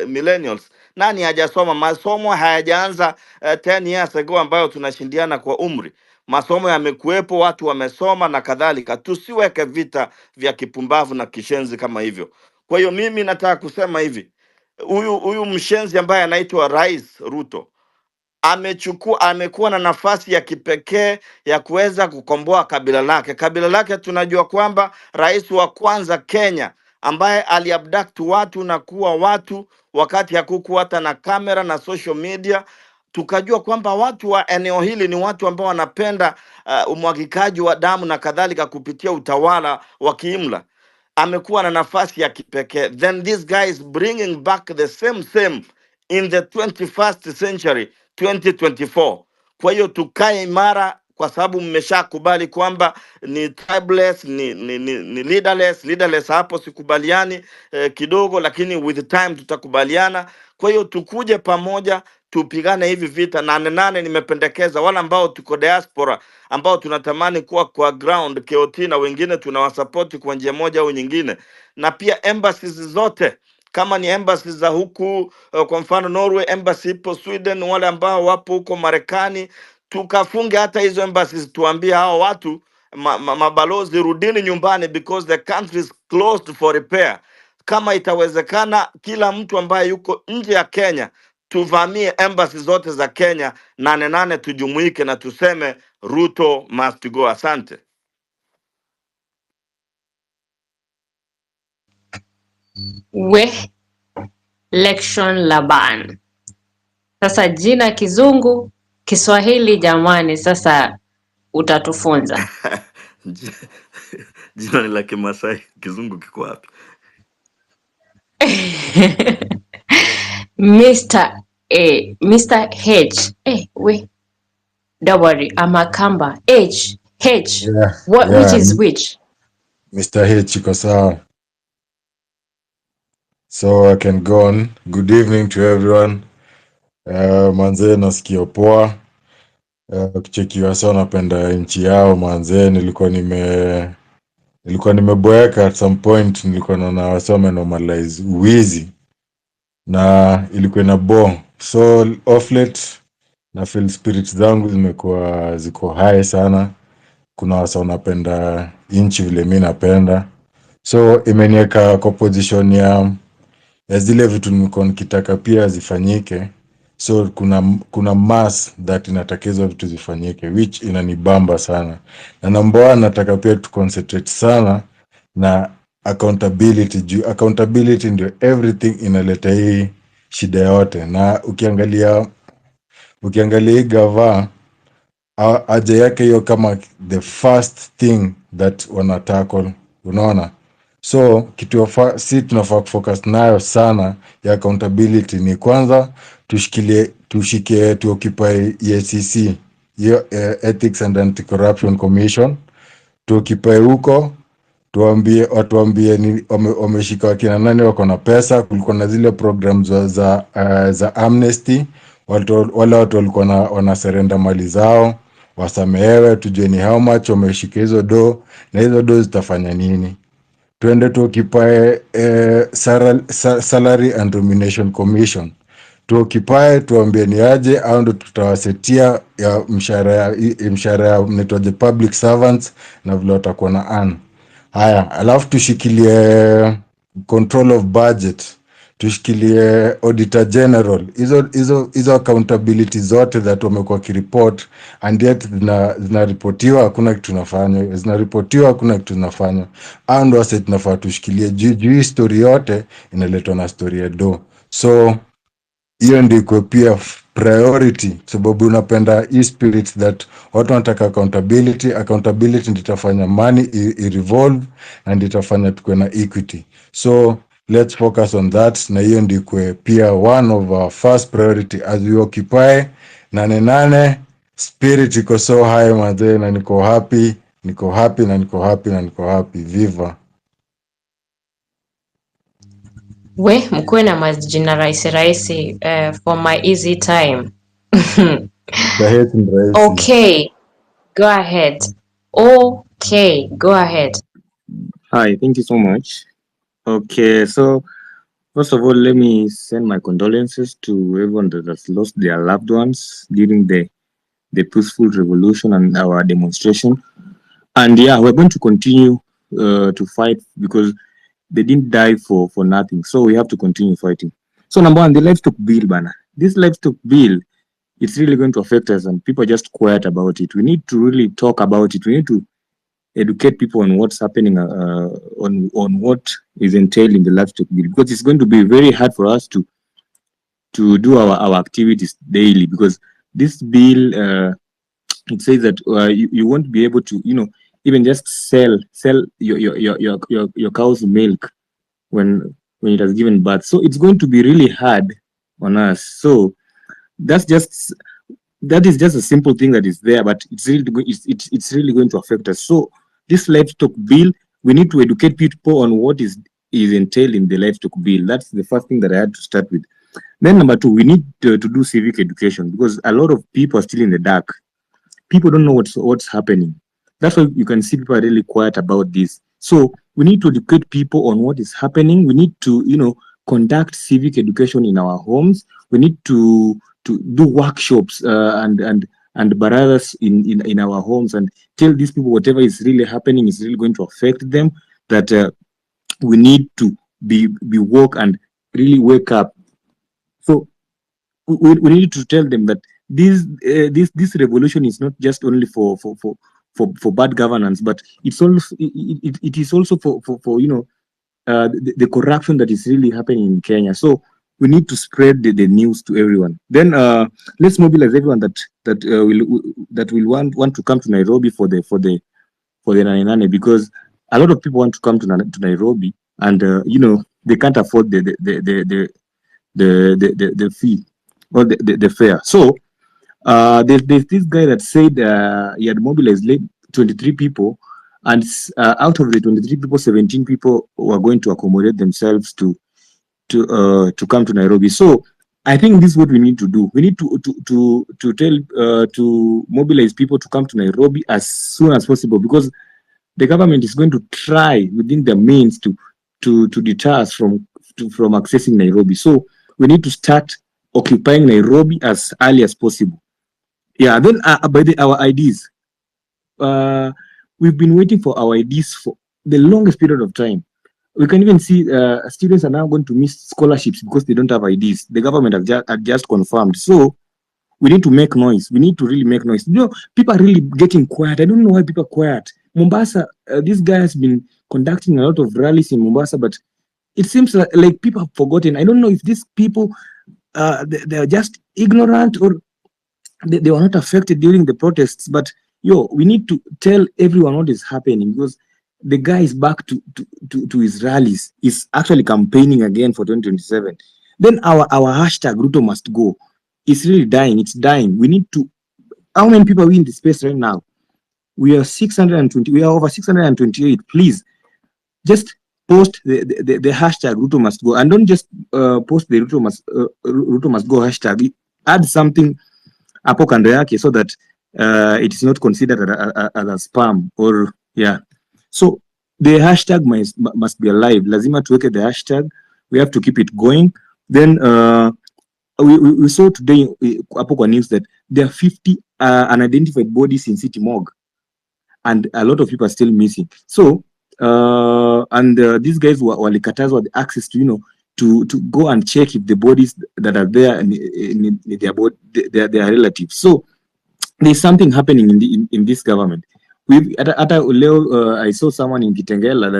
millennials. Nani hajasoma? Masomo hayajaanza 10 years ago ambayo tunashindiana kwa umri. Masomo yamekuwepo, watu wamesoma na kadhalika. Tusiweke vita vya kipumbavu na kishenzi kama hivyo. Kwa hiyo mimi nataka kusema hivi, huyu mshenzi ambaye anaitwa Rais Ruto amekuwa na nafasi ya kipekee ya kuweza kukomboa kabila lake. Kabila lake tunajua kwamba rais wa kwanza Kenya ambaye aliabduct watu na kuwa watu wakati hakukuwa hata na kamera na social media, tukajua kwamba watu wa eneo hili ni watu ambao wanapenda umwagikaji wa damu na kadhalika kupitia utawala wa kiimla. Amekuwa na nafasi ya kipekee. Then this guy is bringing back the same in the 21st century 2024. Kwa hiyo tukae imara, kwa sababu mmeshakubali kwamba ni tribeless, ni leaderless. Hapo sikubaliani kidogo, lakini with time tutakubaliana. Kwa hiyo tukuje pamoja tupigane hivi vita. Nane nimependekeza wala ambao tuko diaspora ambao tunatamani kuwa kwa ground KOT na wengine tunawasapoti kwa njia moja au nyingine, na pia embassies zote kama ni embassy za huku kwa mfano Norway embassy ipo Sweden, wale ambao wapo huko Marekani, tukafunge hata hizo embassies, tuambie hao watu mabalozi rudini nyumbani, because the country is closed for repair. Kama itawezekana, kila mtu ambaye yuko nje ya Kenya tuvamie embassy zote za Kenya, Nane tujumuike na tuseme Ruto must go. Asante. We election Laban. Sasa jina kizungu, Kiswahili jamani, sasa utatufunza. Jina ni la Kimasai, kizungu kiko wapi? Mr. H. We don't worry, Amakamba. H. Yeah, Which yeah. is which? Mr. H iko sawa. So I can go on. Good evening to everyone. Manze nasikia poa. Kuchekiwa sana, napenda nchi yao manze. Nilikuwa nimeboeka at some point, nilikuwa naona wasome normalize uwizi na ilikuwa na so off late na feel spirits zangu ziko high sana. Kuna wasa wanapenda nchi vile mimi napenda, so imeniweka kwa position ya zile vitu nilikuwa nikitaka pia zifanyike. So kuna mass that inatakiwa vitu zifanyike, which inanibamba sana, na number one nataka pia tu concentrate sana na accountability. Juu accountability ndio everything inaleta hii shida yote. Na ukiangalia hii gava aja yake hiyo kama the first thing that wana tackle, unaona. So kitu si tunafaa kufocus nayo sana ya accountability ni kwanza tuoccupy EACC, hiyo Ethics and Anti-Corruption Commission, tuoccupy huko, watuambie ni wameshika wakina nani wako na pesa. Kulikuwa na zile programs za amnesty, wale watu walikuwa wanaserenda mali zao wasamehewe, tujue ni how much wameshika hizo do na hizo do zitafanya nini. Tuende tuoccupy Salary and Remuneration Commission, tuoccupy, tuambie ni aje au ndo tutawasetia ya mshahara ya mnetoje public servants na vile watakuwa na earn. Haya, alafu tushikilie control of budget, tushikilie auditor general, hizo accountability zote that wamekuwa kireport and yet zinaripotiwa hakuna kitu tunafanya, zinaripotiwa hakuna kitu tunafanya. Hao ndo wase tunafaa tushikilie juu hii story yote inaletwa na story ya do. So hiyo ndio iko pia priority, sababu unapenda hii spirit that watu wanataka accountability ndio itafanya money revolve and itafanya tukue na equity. So let's focus on that, na hiyo ndio iko pia one of our first priority as we occupy Nane. Spirit iko so high mazee, na niko happy. Viva We mkuwe na majina rahisi for my easy time. Okay, go ahead. Hi, thank you so much. Okay, so first of all, let me send my condolences to everyone that has lost their loved ones during the peaceful revolution and our demonstration. And yeah, we're going to continue to fight because they didn't die for nothing. So we have to continue fighting. So number one, the livestock bill banner. This livestock bill, it's really going to affect us, and people are just quiet about it. We need to really talk about it. We need to educate people on what's happening, on what is entailed in the livestock bill, because it's going to be very hard for us to do our activities daily, because this bill it says that you won't be able to, even just sell your cow's milk when it has given birth. So it's going to be really hard on us. So that is just a simple thing that is there, but it's really going to affect us. So this livestock bill, we need to educate people on what is entailed in the livestock bill. That's the first thing that I had to start with. Then number two, we need to do civic education, because a lot of people are still in the dark. People don't know what's happening. That's why you can see people are really quiet about this. So we need to educate people on what is happening. We need to, conduct civic education in our homes. We need to do workshops and baradas in our homes, and tell these people whatever is really happening is really going to affect them, that we need to be woke and really wake up. So we need to tell them that this revolution is not just only for bad governance, but it's also it is also for the corruption that is really happening in Kenya. So we need to spread the news to everyone. Then let's mobilize everyone that will want to come to Nairobi for the Nane, because a lot of people want to come to Nairobi, and they can't afford the fee or the fare. So there's this guy that said he had mobilized 23 people, and out of the 23 people, 17 people were going to accommodate themselves to come to Nairobi. So I think this is what we need to do. We need to mobilize people to come to Nairobi as soon as possible, because the government is going to try within their means to deter us from accessing Nairobi. So we need to start occupying Nairobi as early as possible. Yeah. Then our IDs. We've been waiting for our IDs for the longest period of time. We can even see students are now going to miss scholarships because they don't have IDs. The government have just confirmed. So we need to make noise. We need to really make noise. People are really getting quiet. I don't know why people are quiet. Mombasa, this guy has been conducting a lot of rallies in Mombasa, but it seems like people have forgotten. I don't know if these people they are just ignorant, or they were not affected during the protests. But we need to tell everyone what is happening, because the guy is back to his rallies. He's actually campaigning again for 2027. Then our hashtag Ruto must go. It's really dying. It's dying. We need to. How many people are we in the space right now? We are 620. We are over 628. Please, just post the hashtag Ruto must go, and don't just post the Ruto must go hashtag. Add something hapo kando yake, so that it is not considered as a spam, or So the hashtag must be alive. Lazima tuweke the hashtag. We have to keep it going. Then we saw today hapo kwa news that there are 50 unidentified bodies in City Morgue, and a lot of people are still missing. So these guys walikatazwa the access to go and check if the bodies that are there and their relatives. So there's something happening in this government. I saw someone in Kitengela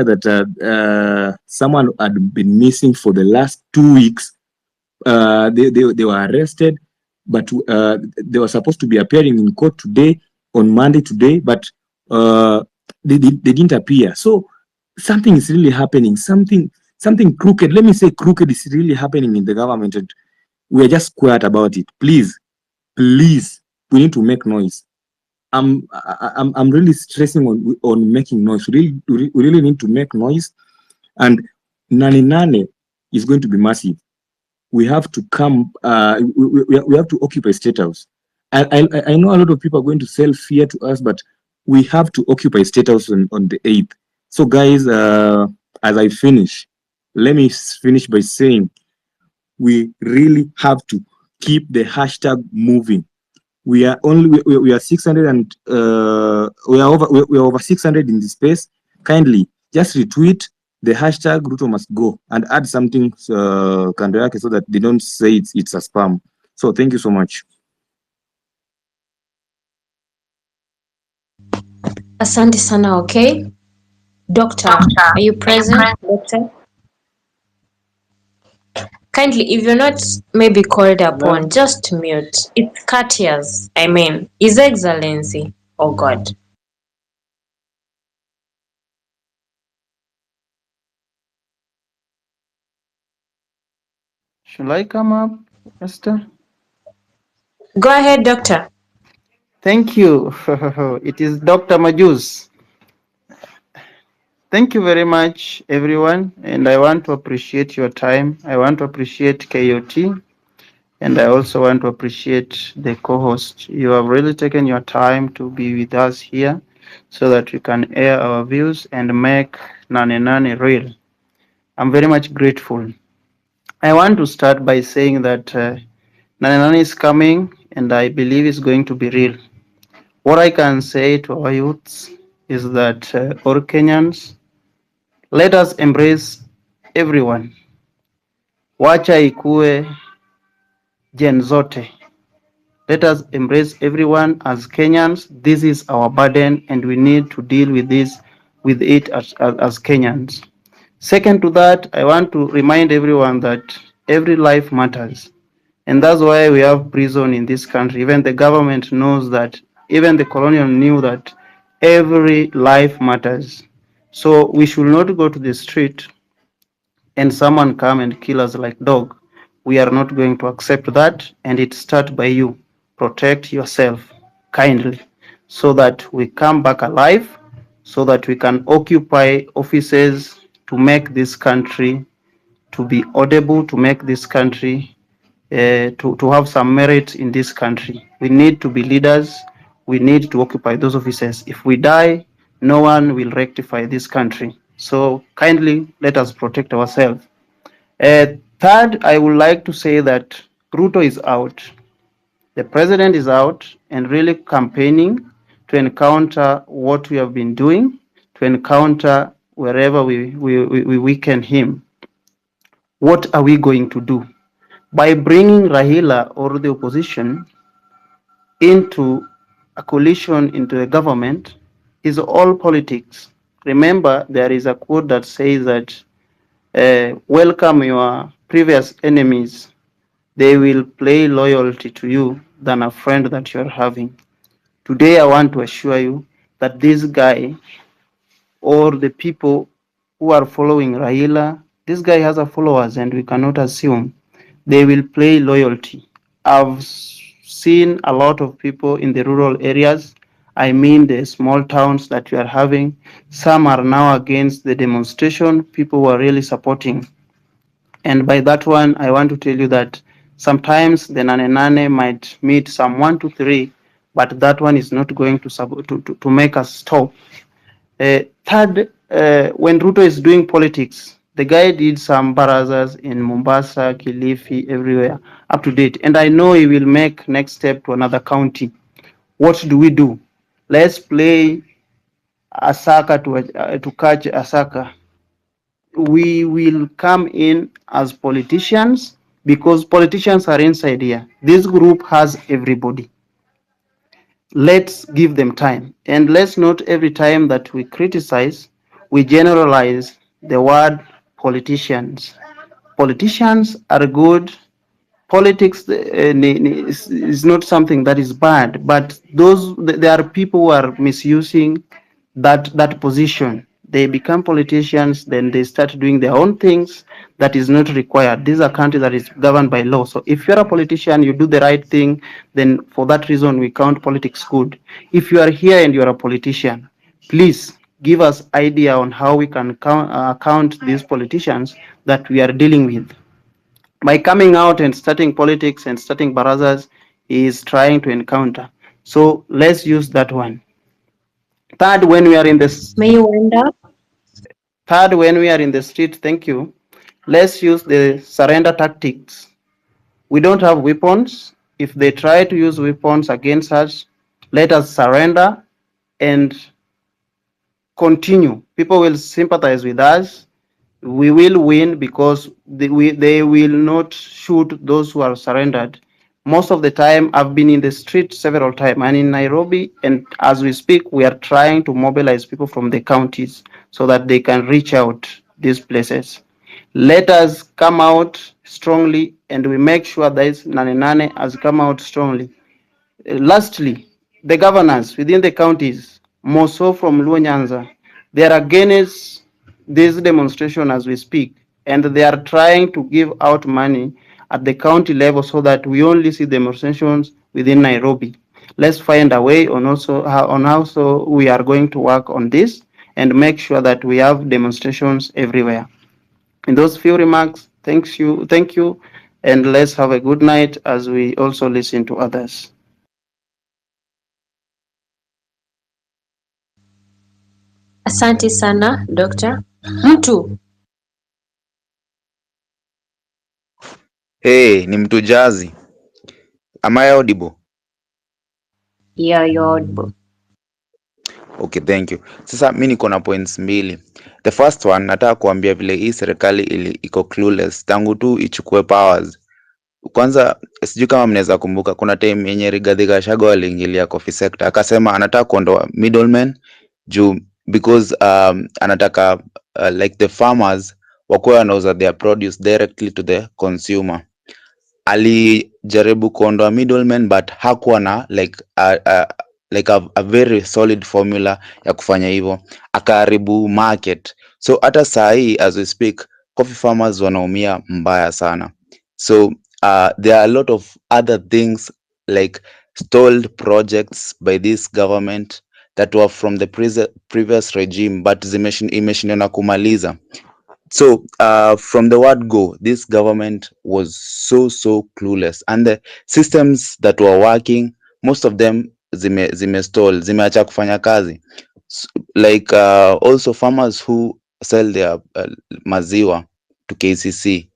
that someone had been missing for the last 2 weeks. They were arrested, but they were supposed to be appearing in court on Monday today, but they didn't appear. So something is really happening. Something crooked. Let me say crooked is really happening in the government, and we are just quiet about it. Please, we need to make noise. I'm really stressing on making noise. We really need to make noise, and Nane is going to be massive. We have to come. We have to occupy State House. I know a lot of people are going to sell fear to us, but we have to occupy State House on the 8th. So, guys, as I finish, let me finish by saying we really have to keep the hashtag moving. We are 600 and we are over 600 in the space. Kindly just retweet the hashtag Ruto must go and add something kando yake, so that they don't say it's a spam. So thank you so much. Asante sana. Okay, Doctor, are you present? Doctor, kindly, if you're not maybe called upon, just mute. It's courteous. I mean, His Excellency. Oh God. Shall I come up, Esther? Go ahead, Doctor. Thank you. It is Dr. Majus. Thank you very much, everyone. And I want to appreciate your time. I want to appreciate KOT. And I also want to appreciate the co-host. You have really taken your time to be with us here so that we can air our views and make Nane real. I'm very much grateful. I want to start by saying that Nane is coming, and I believe it's going to be real. What I can say to our youths is that all Kenyans, let us embrace everyone. Wacha ikue Gen zote. Let us embrace everyone as Kenyans. This is our burden and we need to deal with it as Kenyans. Second to that, I want to remind everyone that every life matters. And that's why we have prison in this country. Even the government knows that, even the colonial knew that every life matters. So we should not go to the street and someone come and kill us like dog. We are not going to accept that, and it starts by you. Protect yourself kindly so that we come back alive, so that we can occupy offices to make this country to be audible, to make this country to have some merit in this country. We need to be leaders. We need to occupy those offices. If we die, no one will rectify this country. So kindly let us protect ourselves. Third, I would like to say that Ruto is out. The president is out and really campaigning to encounter what we have been doing, to encounter wherever we weaken him. What are we going to do? By bringing Rahila or the opposition into a coalition into a government is all politics. Remember, there is a quote that says that welcome your previous enemies. They will play loyalty to you than a friend that you're having. Today, I want to assure you that this guy or the people who are following Raila, this guy has a followers and we cannot assume they will play loyalty. I've seen a lot of people in the rural areas. I mean the small towns that you are having. Some are now against the demonstration. People were really supporting. And by that one, I want to tell you that sometimes the Nane might meet some 1, 2, 3, but that one is not going to make us stop. Third, when Ruto is doing politics, the guy did some barazas in Mombasa, Kilifi, everywhere, up to date. And I know he will make next step to another county. What do? Let's play Asaka to catch Asaka. We will come in as politicians because politicians are inside here. This group has everybody. Let's give them time. And let's not every time that we criticize, we generalize the word politicians. Politicians are good. Politics is not something that is bad, but there are people who are misusing that position. They become politicians, then they start doing their own things that is not required. This is a country that is governed by law. So if you're a politician, you do the right thing, then for that reason we count politics good. If you are here and you're a politician, please give us idea on how we can count these politicians that we are dealing with. By coming out and starting politics and starting barazas, he is trying to encounter. So let's use that one. Third, when we are in this. May you wind up? Third, when we are in the street, thank you. Let's use the surrender tactics. We don't have weapons. If they try to use weapons against us, let us surrender and continue. People will sympathize with us. We will win because they will not shoot those who are surrendered. Most of the time, I've been in the street several times and in Nairobi, and as we speak, we are trying to mobilize people from the counties so that they can reach out these places. Let us come out strongly and we make sure that Nane has come out strongly. Lastly, the governors within the counties, more so from Luo Nyanza, they are against this demonstration as we speak, and they are trying to give out money at the county level so that we only see demonstrations within Nairobi. Let's find a way on how so we are going to work on this and make sure that we have demonstrations everywhere. In those few remarks, thank you, and let's have a good night as we also listen to others. Asante sana, Doctor. Mtu. Hey, ni mtu Jazi. Am I audible? Yeah, you're audible. Okay, thank you. Sasa mi niko na points mbili. The first one, nataka kuambia vile hii serikali iko clueless tangu tu ichukue powers. kwanza sijui kama mnaweza kumbuka kuna time yenye Rigathi Gachagua aliingilia coffee sector akasema anataka kuondoa middlemen juu because anataka like the farmers wakuwa wanauza their produce directly to the consumer. Alijaribu kuondoa middlemen but hakuwa na like a very solid formula ya kufanya hivyo, akaharibu market. So hata saa hii as we speak coffee farmers wanaumia mbaya sana. So there are a lot of other things like stalled projects by this government that were from the previous regime but imeshindwa na kumaliza. So from the word go, this government was so clueless, and the systems that were working, most of them zimestall, zimeacha kufanya kazi. Like also farmers who sell their maziwa to KCC,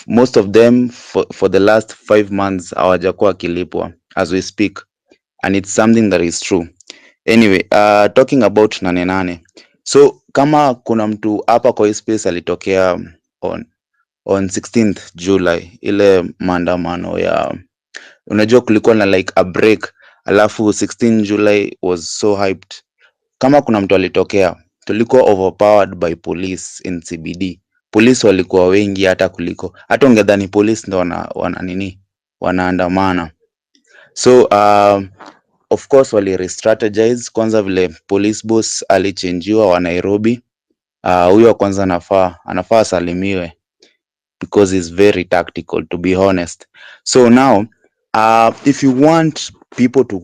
most of them for the last 5 months hawajakuwa wakilipwa as we speak, and it's something that is true. Anyway, talking about Nane. So kama kuna mtu hapa kwa hii space alitokea on 16th July, ile maandamano ya, unajua kulikuwa na like a break, alafu 16 July was so hyped. Kama kuna mtu alitokea, tulikuwa overpowered by police in CBD. Police walikuwa wengi hata ungedhani police ndo wanaandamana. So of course wali restrategize kwanza, vile police boss alichenjiwa wa Nairobi. Huyo kwanza anafaa asalimiwe because he's very tactical, to be honest. So now if you want people to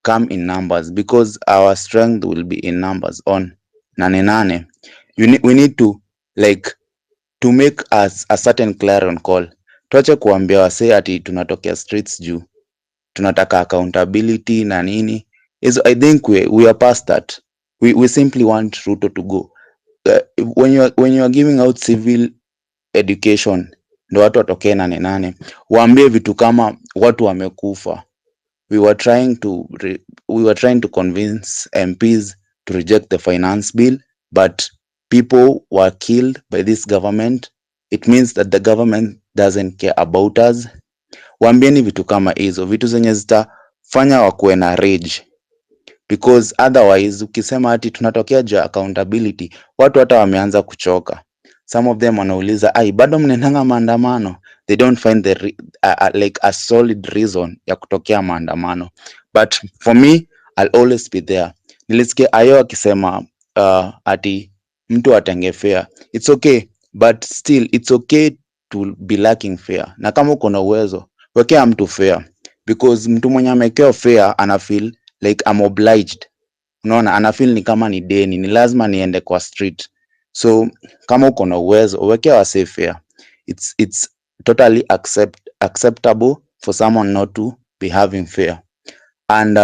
come in numbers, because our strength will be in numbers on Nane, we need to like to make us a certain clarion call. Tuache kuambia wasee ati tunatokea streets juu tunataka accountability na nini. I think we are past that. We simply want Ruto to go. When you are giving out civil education, ndo watu watokee Nane, waambie vitu kama watu wamekufa. We were trying to convince MPs to reject the finance bill, but people were killed by this government. It means that the government doesn't care about us. Waambieni vitu kama hizo, vitu zenye zitafanya wakuwe na rage, because otherwise ukisema ati tunatokea juu accountability, watu hata wameanza kuchoka. Some of them wanauliza bado mnenanga maandamano. They don't find like a solid reason ya kutokea maandamano, but for me I'll always be there. Nilisikia Ayo akisema ati mtu atenge fair. It's okay, but still it's okay to be lacking fair. Na kama uko na uwezo wekea mtu fair, because mtu mwenye amekewa fair ana feel like I'm obliged. Unaona, ana feel ni kama ni deni, ni lazima niende kwa street. So kama uko na uwezo wekea wase fair. It's totally acceptable for someone not to be having fair. And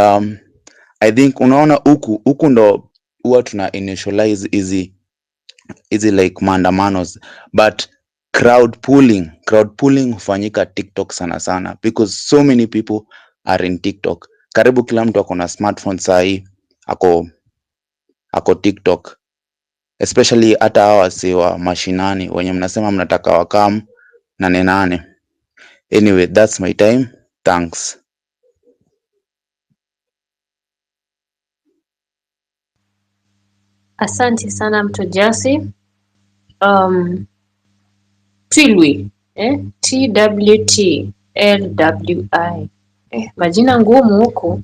I think unaona huku ndo huwa tuna initialize easy like maandamanos, but crowd pulling hufanyika TikTok sana, because so many people are in TikTok. Karibu kila mtu ako na smartphone saa hii ako TikTok, especially hata hawa wasi wa mashinani wenye mnasema mnataka wakam Nane. Anyway, that's my time. Thanks. Asante sana mto Jasi. Twilwi, TWTLWI. Majina ngumu huku.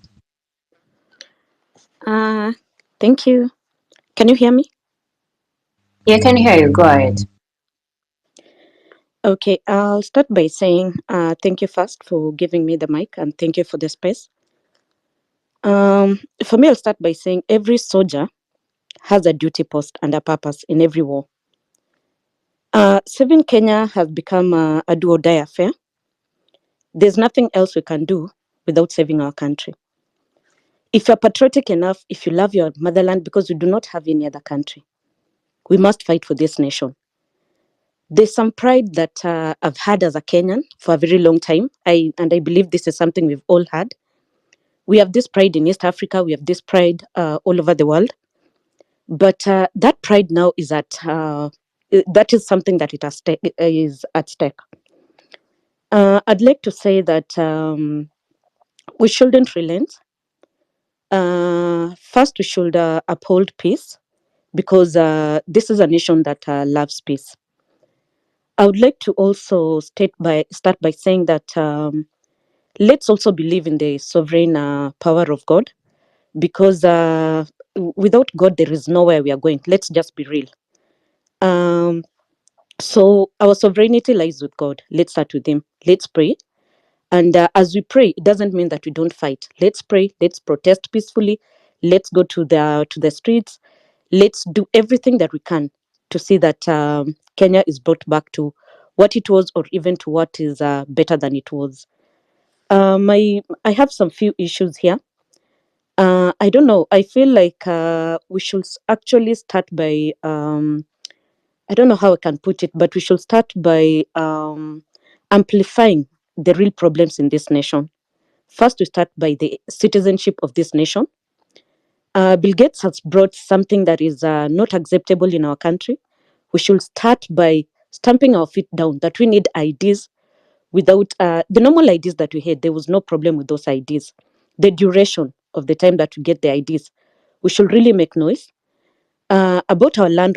Thank you. Can you hear me? Yeah, I can hear you. Go ahead. Okay, I'll start by saying thank you first for giving me the mic, and thank you for the space. For me, I'll start by saying every soldier has a duty post and a purpose in every war. Saving Kenya has become a do or die affair. There's nothing else we can do without saving our country. If you're patriotic enough, if you love your motherland, because we do not have any other country, we must fight for this nation. There's some pride that I've had as a Kenyan for a very long time, and I believe this is something we've all had. We have this pride in East Africa, we have this pride all over the world, but that pride now is that is something that is at stake. I'd like to say that we shouldn't relent. First, we should uphold peace because this is a nation that loves peace. I would like to also start by saying that let's also believe in the sovereign power of God because without God, there is nowhere we are going. Let's just be real. So our sovereignty lies with God. Let's start with Him. Let's pray. And as we pray, it doesn't mean that we don't fight. Let's pray. Let's protest peacefully. Let's go to the streets. Let's do everything that we can to see that Kenya is brought back to what it was, or even to what is better than it was. I have some few issues here. I don't know. I feel like we should actually start by I don't know how I can put it, but we should start by amplifying the real problems in this nation. First, we start by the citizenship of this nation. Bill Gates has brought something that is not acceptable in our country. We should start by stamping our feet down that we need IDs. Without the normal IDs that we had, there was no problem with those IDs. The duration of the time that we get the IDs, we should really make noise about our land